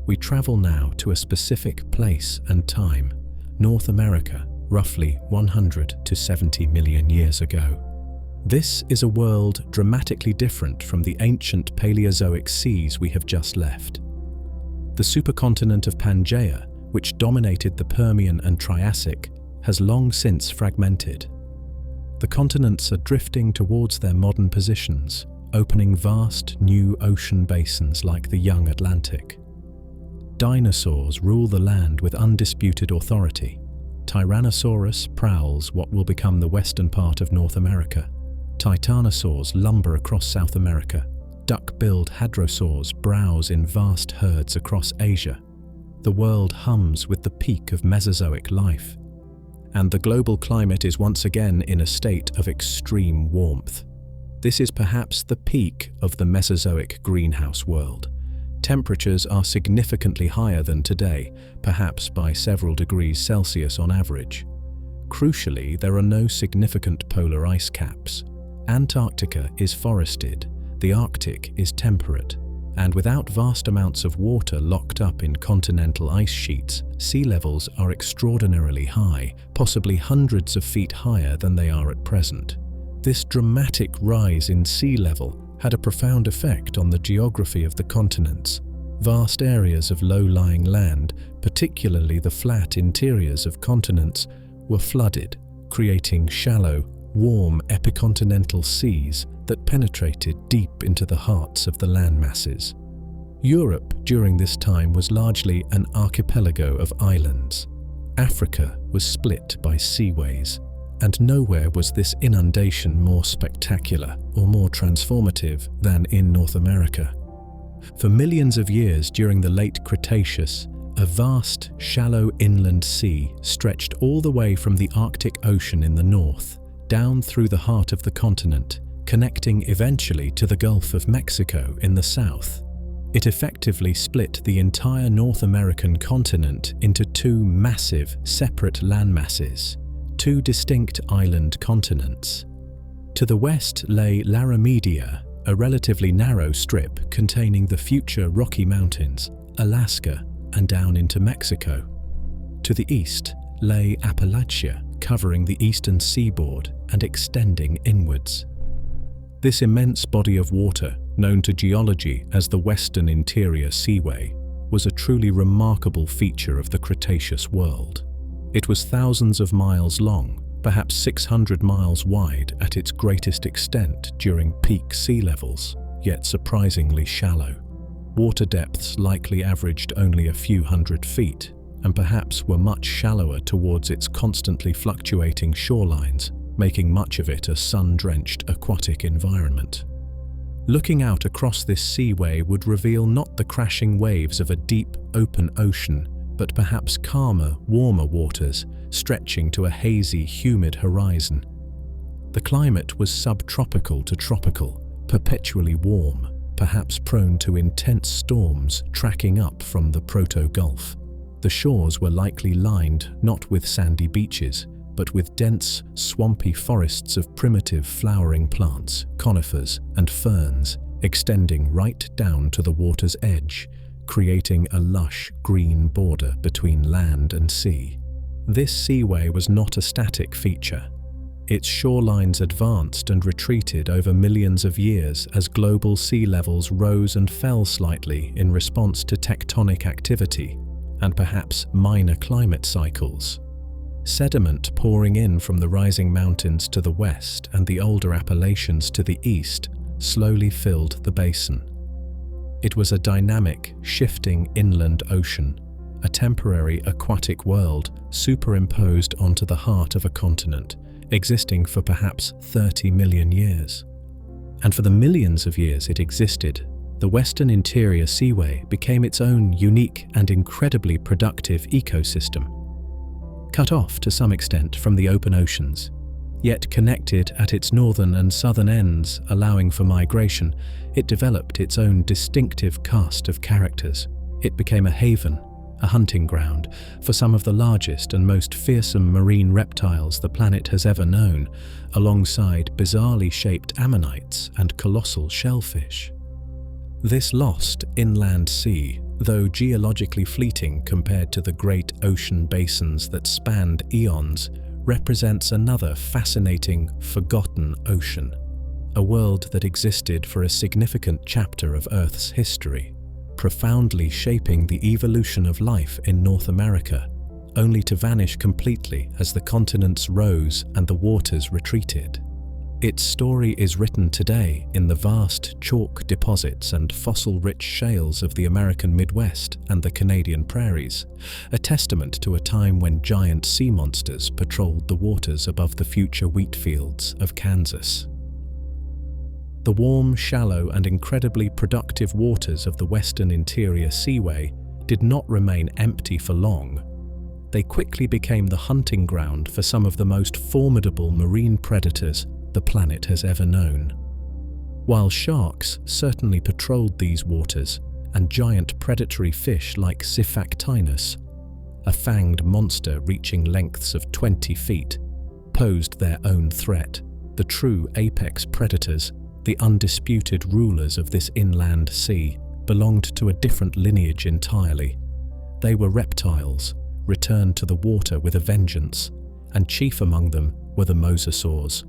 We travel now to a specific place and time, North America, roughly 100 to 70 million years ago. This is a world dramatically different from the ancient Paleozoic seas we have just left. The supercontinent of Pangaea, which dominated the Permian and Triassic, has long since fragmented. The continents are drifting towards their modern positions, opening vast new ocean basins like the young Atlantic. Dinosaurs rule the land with undisputed authority. Tyrannosaurus prowls what will become the western part of North America. Titanosaurs lumber across South America. Duck-billed hadrosaurs browse in vast herds across Asia. The world hums with the peak of Mesozoic life. And the global climate is once again in a state of extreme warmth. This is perhaps the peak of the Mesozoic greenhouse world. Temperatures are significantly higher than today, perhaps by several degrees Celsius on average. Crucially, there are no significant polar ice caps. Antarctica is forested, the Arctic is temperate, and without vast amounts of water locked up in continental ice sheets, sea levels are extraordinarily high, possibly hundreds of feet higher than they are at present. This dramatic rise in sea level had a profound effect on the geography of the continents. Vast areas of low-lying land, particularly the flat interiors of continents, were flooded, creating shallow, warm epicontinental seas that penetrated deep into the hearts of the land masses. Europe during this time was largely an archipelago of islands. Africa was split by seaways, and nowhere was this inundation more spectacular or more transformative than in North America. For millions of years during the late Cretaceous, a vast, shallow inland sea stretched all the way from the Arctic Ocean in the north, down through the heart of the continent, connecting eventually to the Gulf of Mexico in the south. It effectively split the entire North American continent into two massive, separate landmasses, two distinct island continents. To the west lay Larimedia, a relatively narrow strip containing the future Rocky Mountains, Alaska, and down into Mexico. To the east lay Appalachia, covering the eastern seaboard and extending inwards. This immense body of water, known to geology as the Western Interior Seaway, was a truly remarkable feature of the Cretaceous world. It was thousands of miles long, perhaps 600 miles wide at its greatest extent during peak sea levels, yet surprisingly shallow. Water depths likely averaged only a few hundred feet, and perhaps were much shallower towards its constantly fluctuating shorelines, making much of it a sun-drenched aquatic environment. Looking out across this seaway would reveal not the crashing waves of a deep, open ocean, but perhaps calmer, warmer waters stretching to a hazy, humid horizon. The climate was subtropical to tropical, perpetually warm, perhaps prone to intense storms tracking up from the Proto-Gulf. The shores were likely lined not with sandy beaches, but with dense, swampy forests of primitive flowering plants, conifers, and ferns, extending right down to the water's edge, creating a lush, green border between land and sea. This seaway was not a static feature. Its shorelines advanced and retreated over millions of years as global sea levels rose and fell slightly in response to tectonic activity and perhaps minor climate cycles. Sediment pouring in from the rising mountains to the west and the older Appalachians to the east slowly filled the basin. It was a dynamic, shifting inland ocean, a temporary aquatic world superimposed onto the heart of a continent, existing for perhaps 30 million years. And for the millions of years it existed, the Western Interior Seaway became its own unique and incredibly productive ecosystem. Cut off to some extent from the open oceans, yet connected at its northern and southern ends, allowing for migration, it developed its own distinctive cast of characters. It became a haven, a hunting ground for some of the largest and most fearsome marine reptiles the planet has ever known, alongside bizarrely shaped ammonites and colossal shellfish. This lost inland sea, though geologically fleeting compared to the great ocean basins that spanned eons, represents another fascinating, forgotten ocean, a world that existed for a significant chapter of Earth's history, profoundly shaping the evolution of life in North America, only to vanish completely as the continents rose and the waters retreated. Its story is written today in the vast chalk deposits and fossil-rich shales of the American Midwest and the Canadian prairies, a testament to a time when giant sea monsters patrolled the waters above the future wheat fields of Kansas. The warm, shallow, and incredibly productive waters of the Western Interior Seaway did not remain empty for long. They quickly became the hunting ground for some of the most formidable marine predators the planet has ever known. While sharks certainly patrolled these waters, and giant predatory fish like Siphactinus, a fanged monster reaching lengths of 20 feet, posed their own threat, the true apex predators, the undisputed rulers of this inland sea, belonged to a different lineage entirely. They were reptiles, returned to the water with a vengeance, and chief among them were the mosasaurs.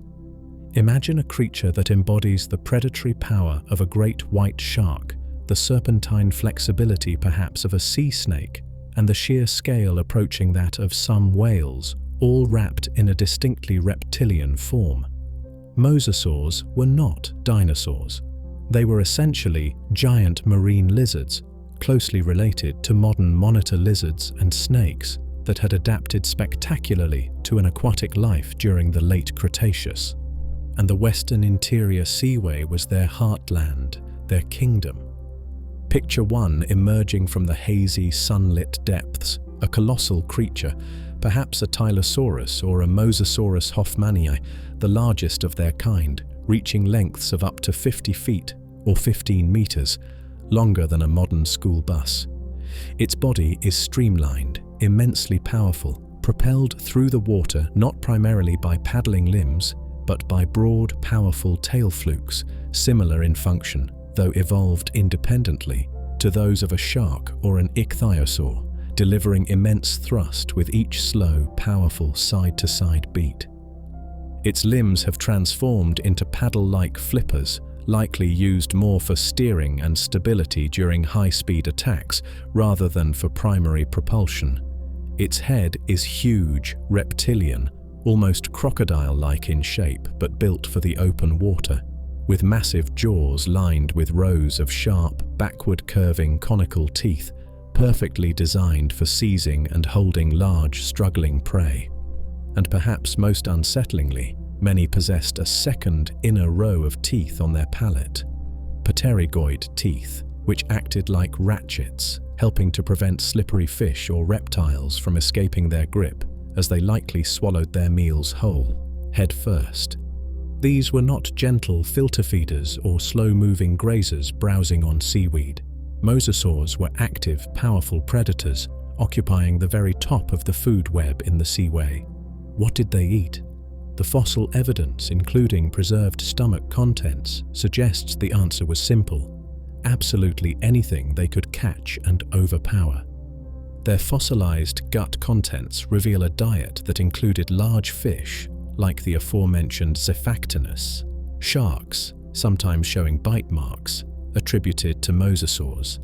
Imagine a creature that embodies the predatory power of a great white shark, the serpentine flexibility perhaps of a sea snake, and the sheer scale approaching that of some whales, all wrapped in a distinctly reptilian form. Mosasaurs were not dinosaurs. They were essentially giant marine lizards, closely related to modern monitor lizards and snakes that had adapted spectacularly to an aquatic life during the late Cretaceous. And the Western Interior Seaway was their heartland, their kingdom. Picture one emerging from the hazy, sunlit depths, a colossal creature, perhaps a Tylosaurus or a Mosasaurus hoffmanii, the largest of their kind, reaching lengths of up to 50 feet or 15 meters, longer than a modern school bus. Its body is streamlined, immensely powerful, propelled through the water not primarily by paddling limbs, but by broad, powerful tail flukes, similar in function, though evolved independently, to those of a shark or an ichthyosaur, delivering immense thrust with each slow, powerful side-to-side beat. Its limbs have transformed into paddle-like flippers, likely used more for steering and stability during high-speed attacks rather than for primary propulsion. Its head is huge, reptilian, almost crocodile-like in shape but built for the open water, with massive jaws lined with rows of sharp, backward-curving conical teeth, perfectly designed for seizing and holding large, struggling prey. And perhaps most unsettlingly, many possessed a second inner row of teeth on their palate, pterygoid teeth, which acted like ratchets, helping to prevent slippery fish or reptiles from escaping their grip, as they likely swallowed their meals whole, head first. These were not gentle filter feeders or slow-moving grazers browsing on seaweed. Mosasaurs were active, powerful predators, occupying the very top of the food web in the seaway. What did they eat? The fossil evidence, including preserved stomach contents, suggests the answer was simple: absolutely anything they could catch and overpower. Their fossilized gut contents reveal a diet that included large fish, like the aforementioned Siphactinus, sharks, sometimes showing bite marks, attributed to mosasaurs,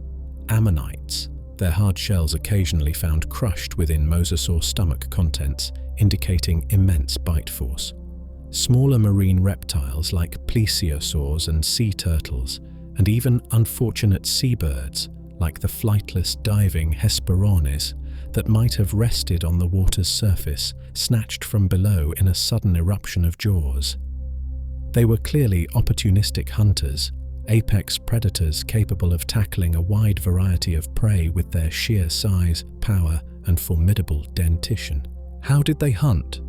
ammonites, their hard shells occasionally found crushed within mosasaur stomach contents, indicating immense bite force. Smaller marine reptiles like plesiosaurs and sea turtles, and even unfortunate seabirds like the flightless diving Hesperornis that might have rested on the water's surface, snatched from below in a sudden eruption of jaws. They were clearly opportunistic hunters, apex predators capable of tackling a wide variety of prey with their sheer size, power, and formidable dentition. How did they hunt?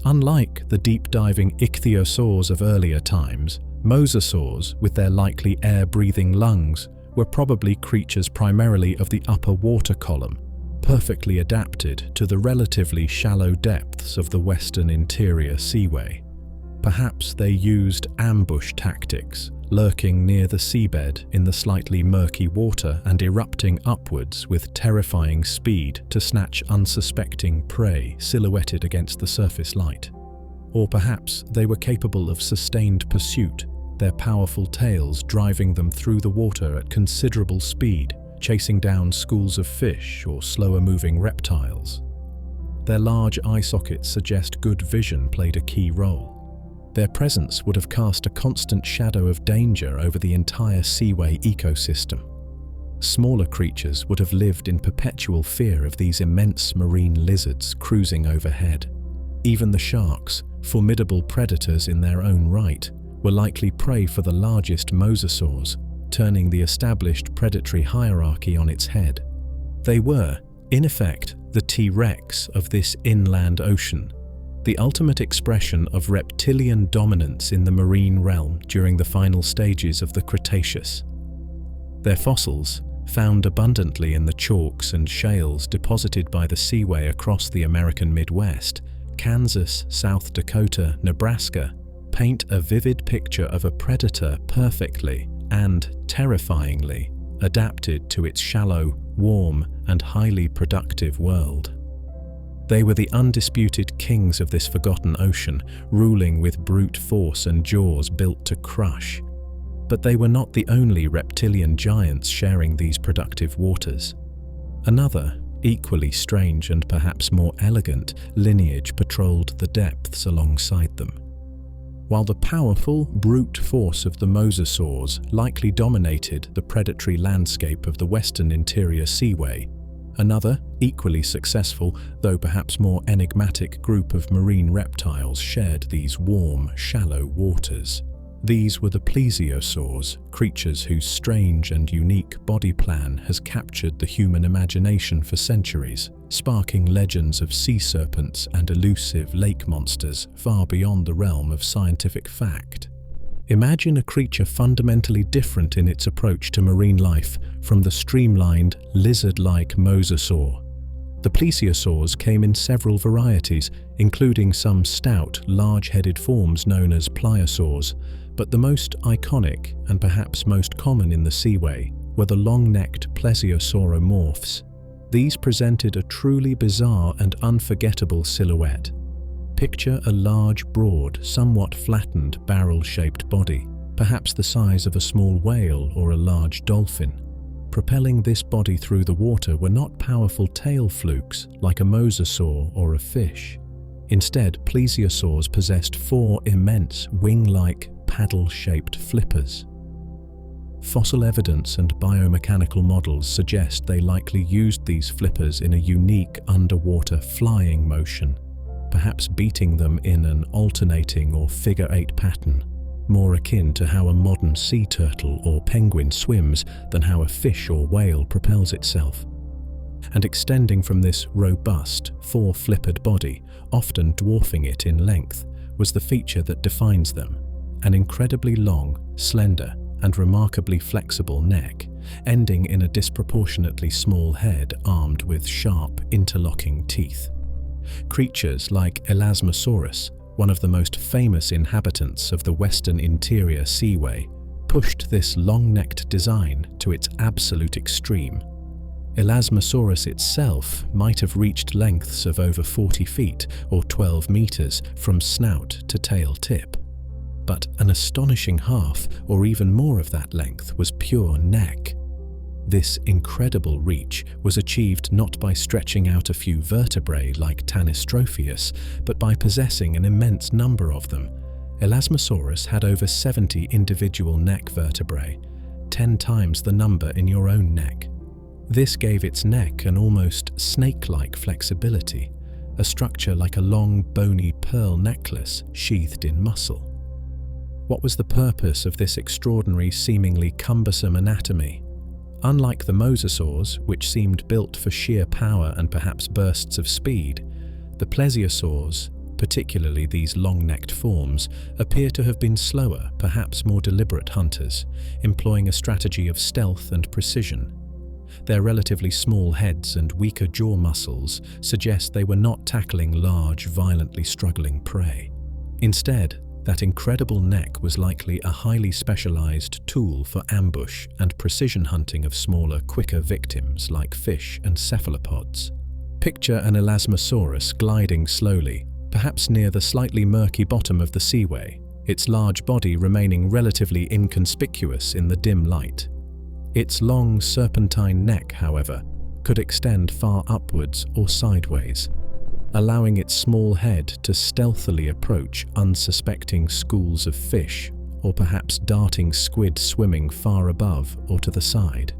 Unlike the deep-diving ichthyosaurs of earlier times, mosasaurs, with their likely air-breathing lungs, were probably creatures primarily of the upper water column, perfectly adapted to the relatively shallow depths of the Western Interior Seaway. Perhaps they used ambush tactics, lurking near the seabed in the slightly murky water and erupting upwards with terrifying speed to snatch unsuspecting prey silhouetted against the surface light. Or perhaps they were capable of sustained pursuit, their powerful tails driving them through the water at considerable speed, chasing down schools of fish or slower-moving reptiles. Their large eye sockets suggest good vision played a key role. Their presence would have cast a constant shadow of danger over the entire seaway ecosystem. Smaller creatures would have lived in perpetual fear of these immense marine lizards cruising overhead. Even the sharks, formidable predators in their own right, were likely prey for the largest mosasaurs, turning the established predatory hierarchy on its head. They were, in effect, the T-Rex of this inland ocean, the ultimate expression of reptilian dominance in the marine realm during the final stages of the Cretaceous. Their fossils, found abundantly in the chalks and shales deposited by the seaway across the American Midwest, Kansas, South Dakota, Nebraska, paint a vivid picture of a predator perfectly and terrifyingly adapted to its shallow, warm, and highly productive world. They were the undisputed kings of this forgotten ocean, ruling with brute force and jaws built to crush. But they were not the only reptilian giants sharing these productive waters. Another, equally strange and perhaps more elegant, lineage patrolled the depths alongside them. While the powerful, brute force of the mosasaurs likely dominated the predatory landscape of the western interior seaway, another, equally successful, though perhaps more enigmatic group of marine reptiles shared these warm, shallow waters. These were the plesiosaurs, creatures whose strange and unique body plan has captured the human imagination for centuries, sparking legends of sea serpents and elusive lake monsters far beyond the realm of scientific fact. Imagine a creature fundamentally different in its approach to marine life from the streamlined, lizard-like mosasaur. The plesiosaurs came in several varieties, including some stout, large-headed forms known as pliosaurs, but the most iconic and perhaps most common in the seaway were the long-necked plesiosauromorphs. These presented a truly bizarre and unforgettable silhouette. Picture a large, broad, somewhat flattened, barrel-shaped body, perhaps the size of a small whale or a large dolphin. Propelling this body through the water were not powerful tail flukes like a mosasaur or a fish. Instead, plesiosaurs possessed four immense, wing-like, paddle-shaped flippers. Fossil evidence and biomechanical models suggest they likely used these flippers in a unique underwater flying motion, perhaps beating them in an alternating or figure-8 pattern, more akin to how a modern sea turtle or penguin swims than how a fish or whale propels itself. And extending from this robust, four-flippered body, often dwarfing it in length, was the feature that defines them: an incredibly long, slender, and remarkably flexible neck, ending in a disproportionately small head armed with sharp, interlocking teeth. Creatures like Elasmosaurus, one of the most famous inhabitants of the western interior seaway, pushed this long-necked design to its absolute extreme. Elasmosaurus itself might have reached lengths of over 40 feet or 12 meters from snout to tail tip. But an astonishing half or even more of that length was pure neck. This incredible reach was achieved not by stretching out a few vertebrae like Tanystropheus, but by possessing an immense number of them. Elasmosaurus had over 70 individual neck vertebrae, 10 times the number in your own neck. This gave its neck an almost snake-like flexibility, a structure like a long, bony pearl necklace sheathed in muscle. What was the purpose of this extraordinary, seemingly cumbersome anatomy? Unlike the mosasaurs, which seemed built for sheer power and perhaps bursts of speed, the plesiosaurs, particularly these long-necked forms, appear to have been slower, perhaps more deliberate hunters, employing a strategy of stealth and precision. Their relatively small heads and weaker jaw muscles suggest they were not tackling large, violently struggling prey. Instead, That incredible neck was likely a highly specialized tool for ambush and precision hunting of smaller, quicker victims like fish and cephalopods. Picture an Elasmosaurus gliding slowly, perhaps near the slightly murky bottom of the seaway, its large body remaining relatively inconspicuous in the dim light. Its long, serpentine neck, however, could extend far upwards or sideways, allowing its small head to stealthily approach unsuspecting schools of fish or perhaps darting squid swimming far above or to the side.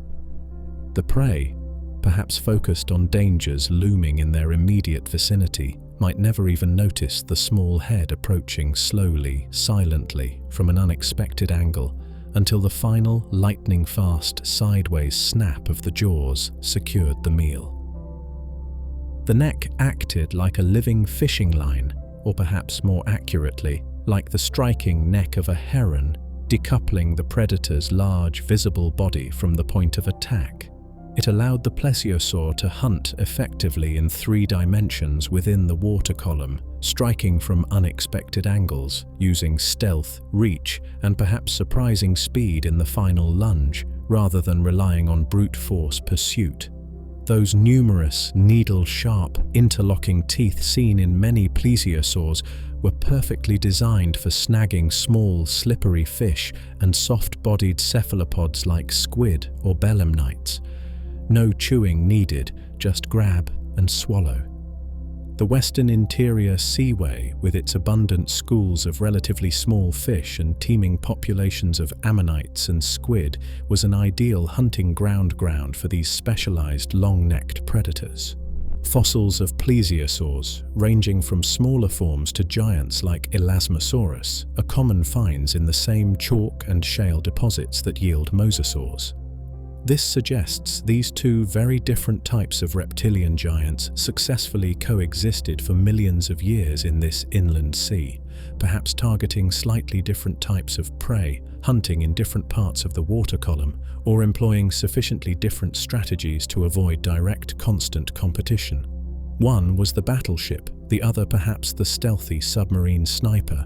The prey, perhaps focused on dangers looming in their immediate vicinity, might never even notice the small head approaching slowly, silently, from an unexpected angle, until the final lightning-fast sideways snap of the jaws secured the meal. The neck acted like a living fishing line, or perhaps more accurately, like the striking neck of a heron, decoupling the predator's large, visible body from the point of attack. It allowed the plesiosaur to hunt effectively in 3 dimensions within the water column, striking from unexpected angles, using stealth, reach, and perhaps surprising speed in the final lunge, rather than relying on brute force pursuit. Those numerous, needle-sharp, interlocking teeth seen in many plesiosaurs were perfectly designed for snagging small, slippery fish and soft-bodied cephalopods like squid or belemnites. No chewing needed, just grab and swallow. The western interior seaway, with its abundant schools of relatively small fish and teeming populations of ammonites and squid, was an ideal hunting ground for these specialized long-necked predators. Fossils of plesiosaurs, ranging from smaller forms to giants like Elasmosaurus, are common finds in the same chalk and shale deposits that yield mosasaurs. This suggests these 2 very different types of reptilian giants successfully coexisted for millions of years in this inland sea, perhaps targeting slightly different types of prey, hunting in different parts of the water column, or employing sufficiently different strategies to avoid direct, constant competition. One was the battleship, the other perhaps the stealthy submarine sniper.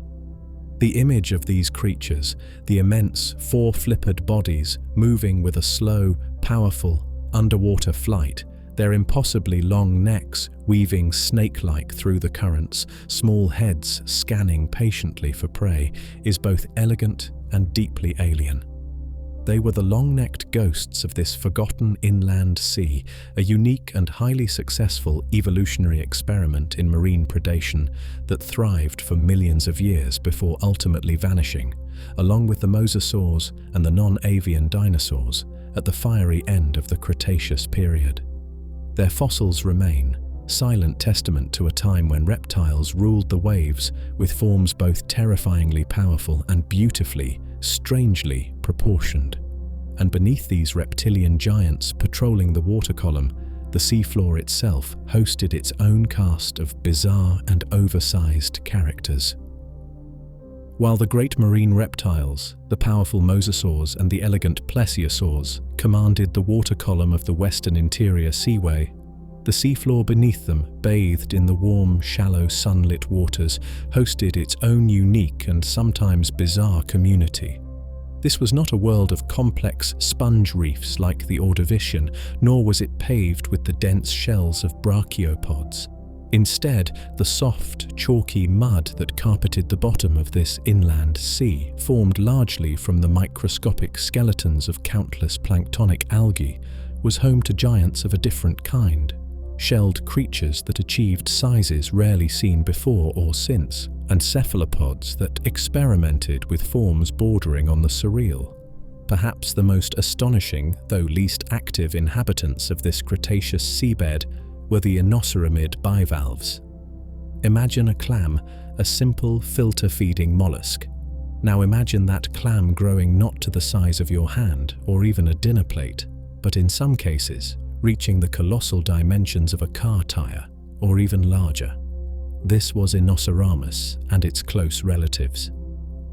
The image of these creatures, the immense 4-flippered bodies moving with a slow, powerful, underwater flight, their impossibly long necks weaving snake-like through the currents, small heads scanning patiently for prey, is both elegant and deeply alien. They were the long-necked ghosts of this forgotten inland sea, a unique and highly successful evolutionary experiment in marine predation that thrived for millions of years before ultimately vanishing, along with the mosasaurs and the non-avian dinosaurs, at the fiery end of the Cretaceous period. Their fossils remain, silent testament to a time when reptiles ruled the waves with forms both terrifyingly powerful and beautifully, strangely proportioned. And beneath these reptilian giants patrolling the water column, the seafloor itself hosted its own cast of bizarre and oversized characters. While the great marine reptiles, the powerful mosasaurs and the elegant plesiosaurs, commanded the water column of the western interior seaway, the seafloor beneath them, bathed in the warm, shallow, sunlit waters, hosted its own unique and sometimes bizarre community. This was not a world of complex sponge reefs like the Ordovician, nor was it paved with the dense shells of brachiopods. Instead, the soft, chalky mud that carpeted the bottom of this inland sea, formed largely from the microscopic skeletons of countless planktonic algae, was home to giants of a different kind. Shelled creatures that achieved sizes rarely seen before or since, and cephalopods that experimented with forms bordering on the surreal. Perhaps the most astonishing, though least active inhabitants of this Cretaceous seabed were the inoceramid bivalves. Imagine a clam, a simple filter-feeding mollusk. Now imagine that clam growing not to the size of your hand or even a dinner plate, but in some cases, reaching the colossal dimensions of a car tire, or even larger. This was Inoceramus and its close relatives.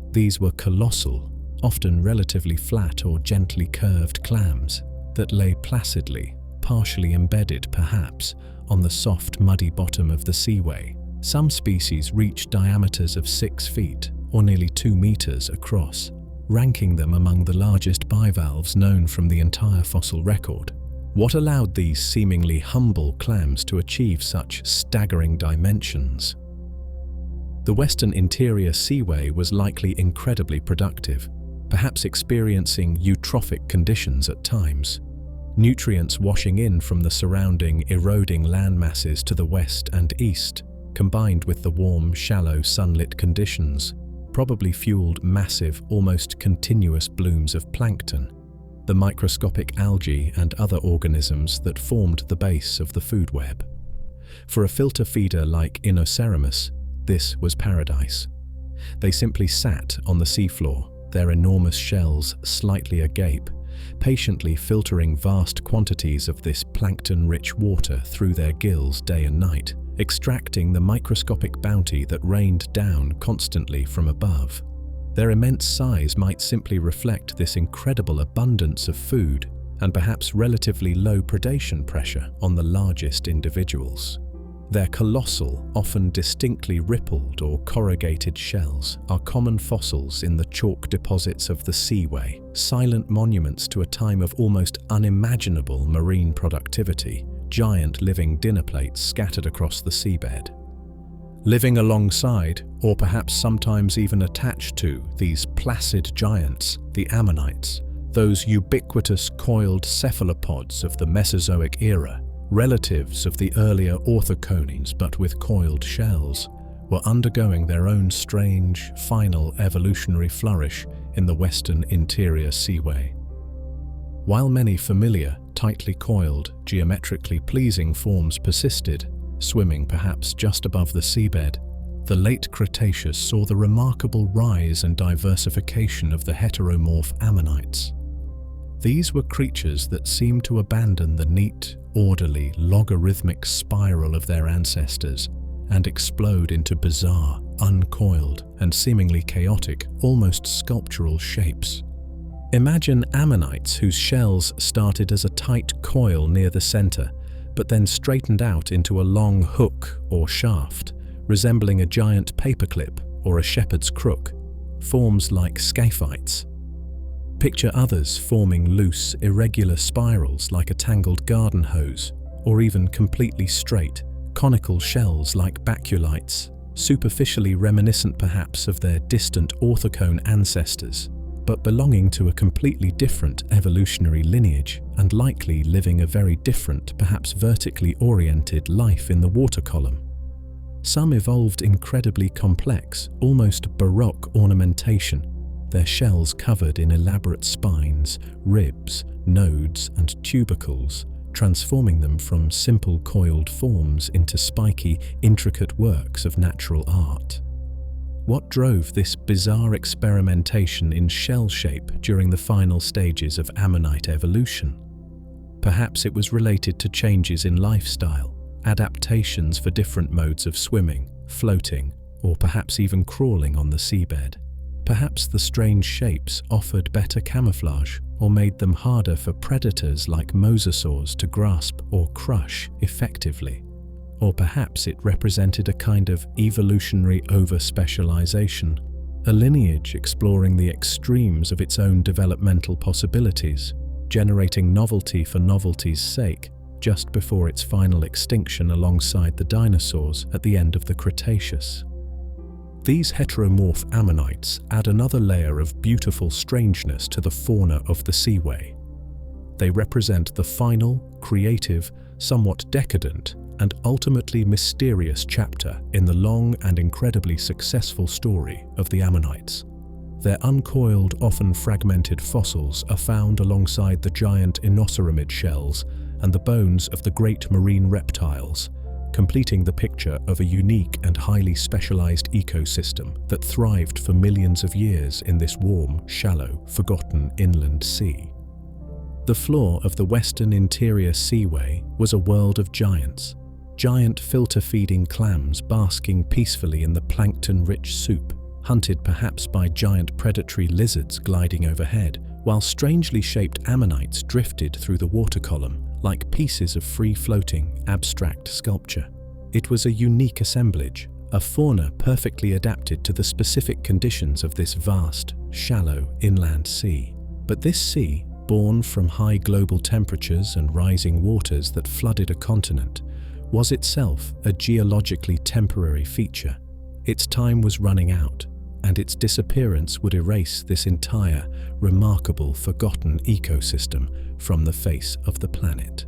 These were colossal, often relatively flat or gently curved clams that lay placidly, partially embedded perhaps, on the soft, muddy bottom of the seaway. Some species reached diameters of 6 feet, or nearly 2 meters across, ranking them among the largest bivalves known from the entire fossil record. What allowed these seemingly humble clams to achieve such staggering dimensions? The Western Interior Seaway was likely incredibly productive, perhaps experiencing eutrophic conditions at times. Nutrients washing in from the surrounding eroding landmasses to the west and east, combined with the warm, shallow, sunlit conditions, probably fueled massive, almost continuous blooms of plankton, the microscopic algae and other organisms that formed the base of the food web. For a filter feeder like Inoceramus, this was paradise. They simply sat on the seafloor, their enormous shells slightly agape, patiently filtering vast quantities of this plankton-rich water through their gills day and night, extracting the microscopic bounty that rained down constantly from above. Their immense size might simply reflect this incredible abundance of food and perhaps relatively low predation pressure on the largest individuals. Their colossal, often distinctly rippled or corrugated shells are common fossils in the chalk deposits of the seaway, silent monuments to a time of almost unimaginable marine productivity, giant living dinner plates scattered across the seabed. Living alongside, or perhaps sometimes even attached to, these placid giants, the ammonites, those ubiquitous coiled cephalopods of the Mesozoic era, relatives of the earlier orthoconines but with coiled shells, were undergoing their own strange, final evolutionary flourish in the Western Interior Seaway. While many familiar, tightly coiled, geometrically pleasing forms persisted, swimming perhaps just above the seabed, the late Cretaceous saw the remarkable rise and diversification of the heteromorph ammonites. These were creatures that seemed to abandon the neat, orderly, logarithmic spiral of their ancestors and explode into bizarre, uncoiled, and seemingly chaotic, almost sculptural shapes. Imagine ammonites whose shells started as a tight coil near the center, but then straightened out into a long hook or shaft, resembling a giant paperclip or a shepherd's crook, forms like scaphites. Picture others forming loose, irregular spirals like a tangled garden hose, or even completely straight, conical shells like baculites, superficially reminiscent perhaps of their distant orthocone ancestors, but belonging to a completely different evolutionary lineage and likely living a very different, perhaps vertically oriented life in the water column. Some evolved incredibly complex, almost baroque ornamentation, their shells covered in elaborate spines, ribs, nodes, and tubercles, transforming them from simple coiled forms into spiky, intricate works of natural art. What drove this bizarre experimentation in shell shape during the final stages of ammonite evolution? Perhaps it was related to changes in lifestyle, adaptations for different modes of swimming, floating, or perhaps even crawling on the seabed. Perhaps the strange shapes offered better camouflage or made them harder for predators like mosasaurs to grasp or crush effectively. Or perhaps it represented a kind of evolutionary over-specialization, a lineage exploring the extremes of its own developmental possibilities, generating novelty for novelty's sake just before its final extinction alongside the dinosaurs at the end of the Cretaceous. These heteromorph ammonites add another layer of beautiful strangeness to the fauna of the seaway. They represent the final, creative, somewhat decadent, and ultimately mysterious chapter in the long and incredibly successful story of the ammonites. Their uncoiled, often fragmented fossils are found alongside the giant inoceramid shells and the bones of the great marine reptiles, completing the picture of a unique and highly specialized ecosystem that thrived for millions of years in this warm, shallow, forgotten inland sea. The floor of the Western Interior Seaway was a world of giants, giant filter-feeding clams basking peacefully in the plankton-rich soup, hunted perhaps by giant predatory lizards gliding overhead, while strangely shaped ammonites drifted through the water column like pieces of free-floating, abstract sculpture. It was a unique assemblage, a fauna perfectly adapted to the specific conditions of this vast, shallow inland sea. But this sea, born from high global temperatures and rising waters that flooded a continent, was itself a geologically temporary feature. Its time was running out, and its disappearance would erase this entire, remarkable, forgotten ecosystem from the face of the planet.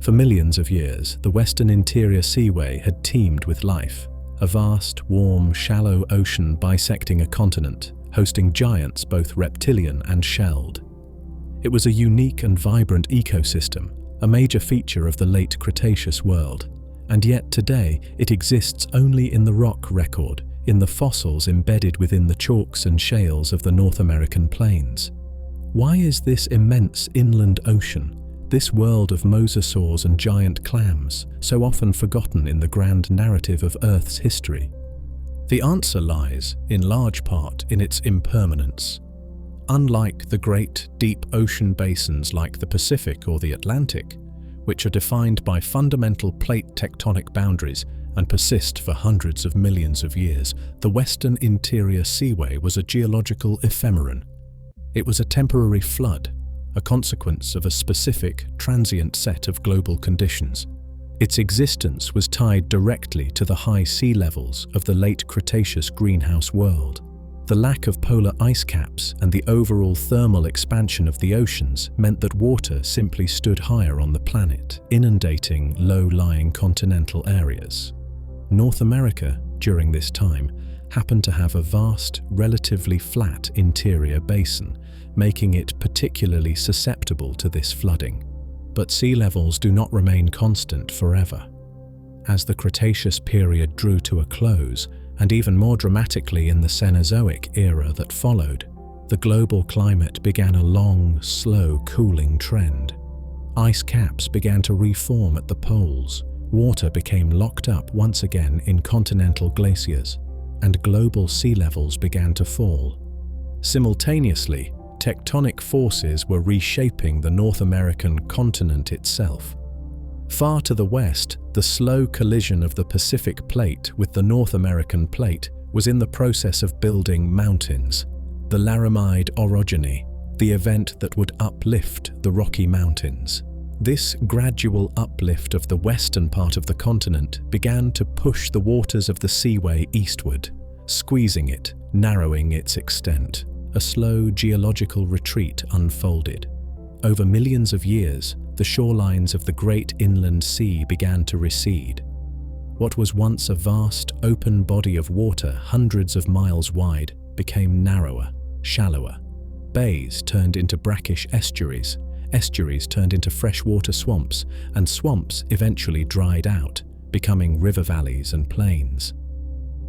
For millions of years, the Western Interior Seaway had teemed with life, a vast, warm, shallow ocean bisecting a continent, hosting giants both reptilian and shelled. It was a unique and vibrant ecosystem, a major feature of the late Cretaceous world, and yet today it exists only in the rock record, in the fossils embedded within the chalks and shales of the North American plains. Why is this immense inland ocean, this world of mosasaurs and giant clams, so often forgotten in the grand narrative of Earth's history? The answer lies, in large part, in its impermanence. Unlike the great, deep ocean basins like the Pacific or the Atlantic, which are defined by fundamental plate tectonic boundaries and persist for hundreds of millions of years, the Western Interior Seaway was a geological ephemeron. It was a temporary flood, a consequence of a specific, transient set of global conditions. Its existence was tied directly to the high sea levels of the late Cretaceous greenhouse world. The lack of polar ice caps and the overall thermal expansion of the oceans meant that water simply stood higher on the planet, inundating low-lying continental areas. North America, during this time, happened to have a vast, relatively flat interior basin, making it particularly susceptible to this flooding. But sea levels do not remain constant forever. As the Cretaceous period drew to a close, and even more dramatically in the Cenozoic era that followed, the global climate began a long, slow cooling trend. Ice caps began to reform at the poles, water became locked up once again in continental glaciers, and global sea levels began to fall. Simultaneously, tectonic forces were reshaping the North American continent itself. Far to the west, the slow collision of the Pacific Plate with the North American Plate was in the process of building mountains, the Laramide orogeny, the event that would uplift the Rocky Mountains. This gradual uplift of the western part of the continent began to push the waters of the seaway eastward, squeezing it, narrowing its extent. A slow geological retreat unfolded. Over millions of years, the shorelines of the great inland sea began to recede. What was once a vast, open body of water hundreds of miles wide became narrower, shallower. Bays turned into brackish estuaries, estuaries turned into freshwater swamps, and swamps eventually dried out, becoming river valleys and plains.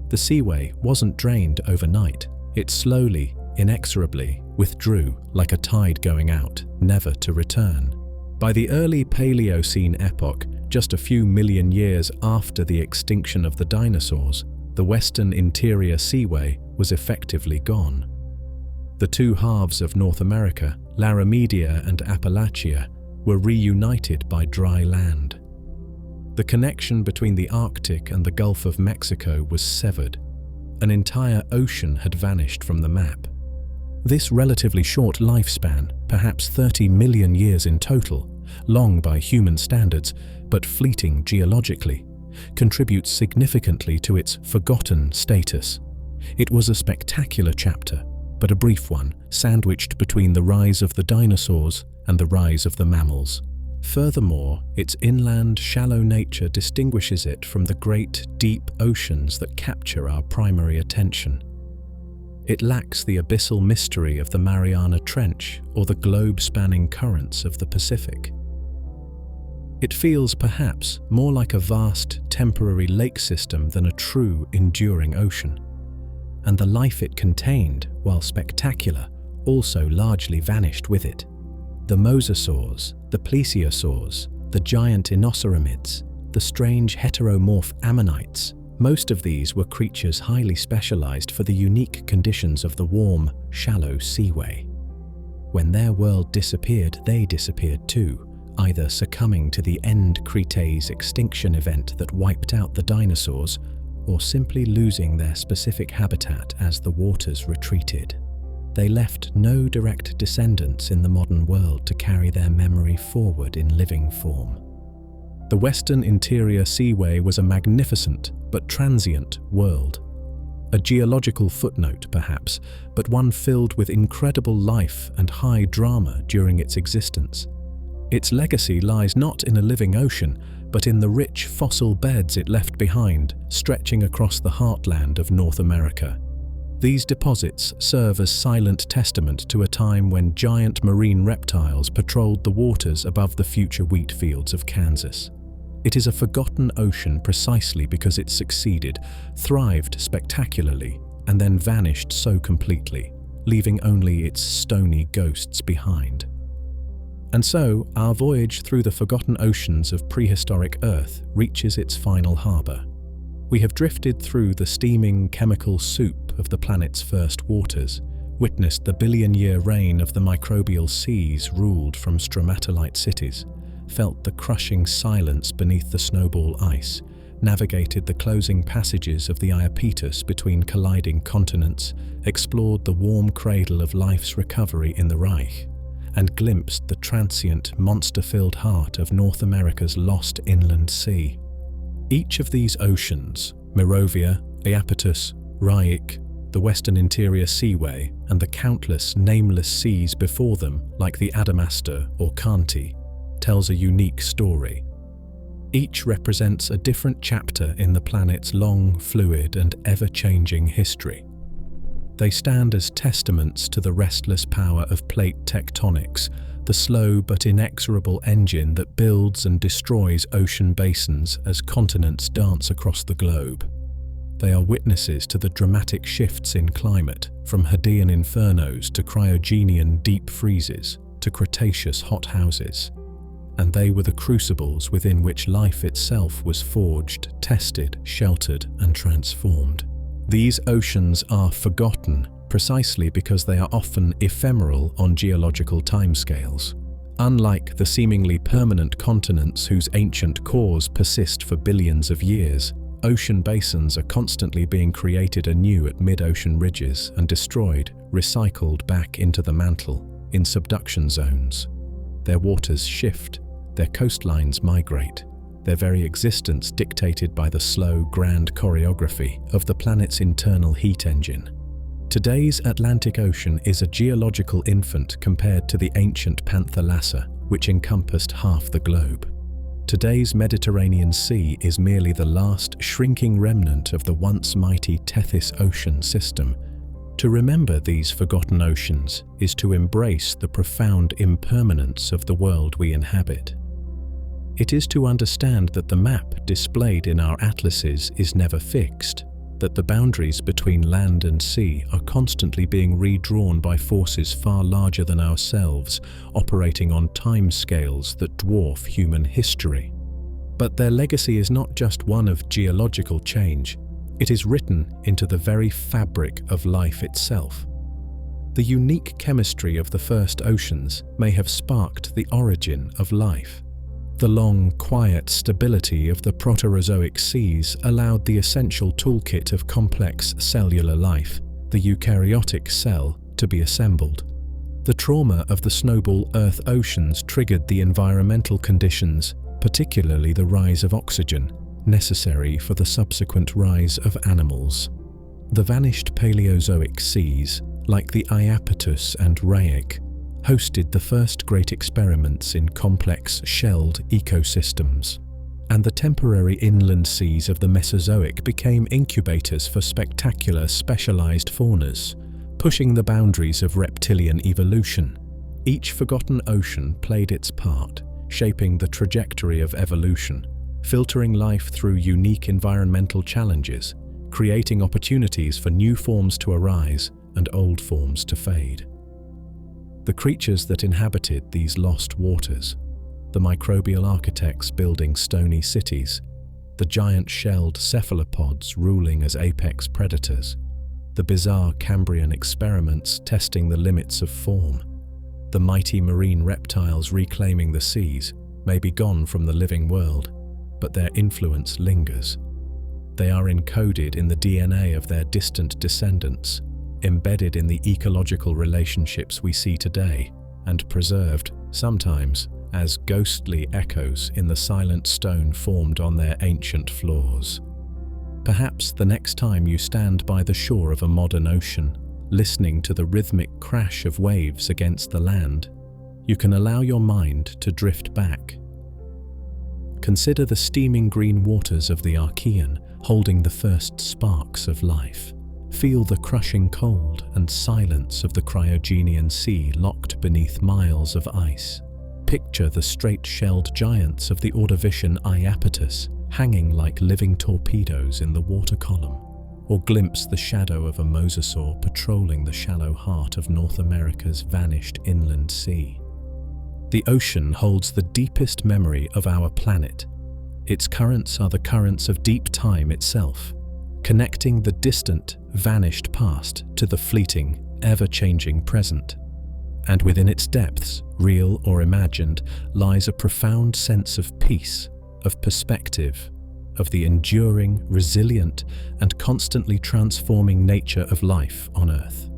The seaway wasn't drained overnight. It slowly, inexorably, withdrew like a tide going out, never to return. By the early Paleocene epoch, just a few million years after the extinction of the dinosaurs, the Western Interior Seaway was effectively gone. The two halves of North America, Larimedia and Appalachia, were reunited by dry land. The connection between the Arctic and the Gulf of Mexico was severed. An entire ocean had vanished from the map. This relatively short lifespan, perhaps 30 million years in total, long by human standards, but fleeting geologically, contributes significantly to its forgotten status. It was a spectacular chapter, but a brief one, sandwiched between the rise of the dinosaurs and the rise of the mammals. Furthermore, its inland, shallow nature distinguishes it from the great, deep oceans that capture our primary attention. It lacks the abyssal mystery of the Mariana Trench or the globe-spanning currents of the Pacific. It feels perhaps more like a vast, temporary lake system than a true, enduring ocean. And the life it contained, while spectacular, also largely vanished with it. The mosasaurs, the plesiosaurs, the giant inoceramids, the strange heteromorph ammonites, most of these were creatures highly specialized for the unique conditions of the warm, shallow seaway. When their world disappeared, they disappeared too, either succumbing to the end Cretaceous extinction event that wiped out the dinosaurs, or simply losing their specific habitat as the waters retreated. They left no direct descendants in the modern world to carry their memory forward in living form. The Western Interior Seaway was a magnificent but transient world. A geological footnote, perhaps, but one filled with incredible life and high drama during its existence. Its legacy lies not in a living ocean, but in the rich fossil beds it left behind, stretching across the heartland of North America. These deposits serve as silent testament to a time when giant marine reptiles patrolled the waters above the future wheat fields of Kansas. It is a forgotten ocean precisely because it succeeded, thrived spectacularly, and then vanished so completely, leaving only its stony ghosts behind. And so, our voyage through the forgotten oceans of prehistoric Earth reaches its final harbour. We have drifted through the steaming chemical soup of the planet's first waters, witnessed the billion-year reign of the microbial seas ruled from stromatolite cities, felt the crushing silence beneath the snowball ice, navigated the closing passages of the Iapetus between colliding continents, explored the warm cradle of life's recovery in the Reich, and glimpsed the transient, monster-filled heart of North America's lost inland sea. Each of these oceans, Merovia, Iapetus, Reich, the Western Interior Seaway, and the countless nameless seas before them, like the Adamastor or Canti, tells a unique story. Each represents a different chapter in the planet's long, fluid, and ever-changing history. They stand as testaments to the restless power of plate tectonics, the slow but inexorable engine that builds and destroys ocean basins as continents dance across the globe. They are witnesses to the dramatic shifts in climate, from Hadean infernos to cryogenian deep freezes to Cretaceous hothouses. And they were the crucibles within which life itself was forged, tested, sheltered, and transformed. These oceans are forgotten precisely because they are often ephemeral on geological timescales. Unlike the seemingly permanent continents whose ancient cores persist for billions of years, ocean basins are constantly being created anew at mid-ocean ridges and destroyed, recycled back into the mantle, in subduction zones. Their waters shift, their coastlines migrate, their very existence dictated by the slow, grand choreography of the planet's internal heat engine. Today's Atlantic Ocean is a geological infant compared to the ancient Panthalassa, which encompassed half the globe. Today's Mediterranean Sea is merely the last shrinking remnant of the once mighty Tethys Ocean system. To remember these forgotten oceans is to embrace the profound impermanence of the world we inhabit. It is to understand that the map displayed in our atlases is never fixed, that the boundaries between land and sea are constantly being redrawn by forces far larger than ourselves, operating on time scales that dwarf human history. But their legacy is not just one of geological change, it is written into the very fabric of life itself. The unique chemistry of the first oceans may have sparked the origin of life. The long, quiet stability of the Proterozoic seas allowed the essential toolkit of complex cellular life, the eukaryotic cell, to be assembled. The trauma of the Snowball Earth oceans triggered the environmental conditions, particularly the rise of oxygen, necessary for the subsequent rise of animals. The vanished Paleozoic seas, like the Iapetus and Reich, hosted the first great experiments in complex shelled ecosystems, and the temporary inland seas of the Mesozoic became incubators for spectacular specialized faunas, pushing the boundaries of reptilian evolution. Each forgotten ocean played its part, shaping the trajectory of evolution, filtering life through unique environmental challenges, creating opportunities for new forms to arise and old forms to fade. The creatures that inhabited these lost waters, the microbial architects building stony cities, the giant shelled cephalopods ruling as apex predators, the bizarre Cambrian experiments testing the limits of form, the mighty marine reptiles reclaiming the seas, may be gone from the living world, but their influence lingers. They are encoded in the DNA of their distant descendants, embedded in the ecological relationships we see today, and preserved, sometimes, as ghostly echoes in the silent stone formed on their ancient floors. Perhaps the next time you stand by the shore of a modern ocean, listening to the rhythmic crash of waves against the land, you can allow your mind to drift back. Consider the steaming green waters of the Archean, holding the first sparks of life. Feel the crushing cold and silence of the cryogenian sea locked beneath miles of ice. Picture the straight-shelled giants of the Ordovician Iapetus hanging like living torpedoes in the water column, or glimpse the shadow of a mosasaur patrolling the shallow heart of North America's vanished inland sea. The ocean holds the deepest memory of our planet. Its currents are the currents of deep time itself, connecting the distant, vanished past to the fleeting, ever-changing present. And within its depths, real or imagined, lies a profound sense of peace, of perspective, of the enduring, resilient, and constantly transforming nature of life on Earth.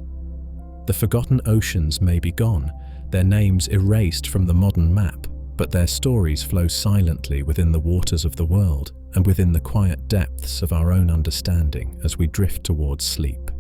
The forgotten oceans may be gone, their names erased from the modern map, but their stories flow silently within the waters of the world and within the quiet depths of our own understanding as we drift towards sleep.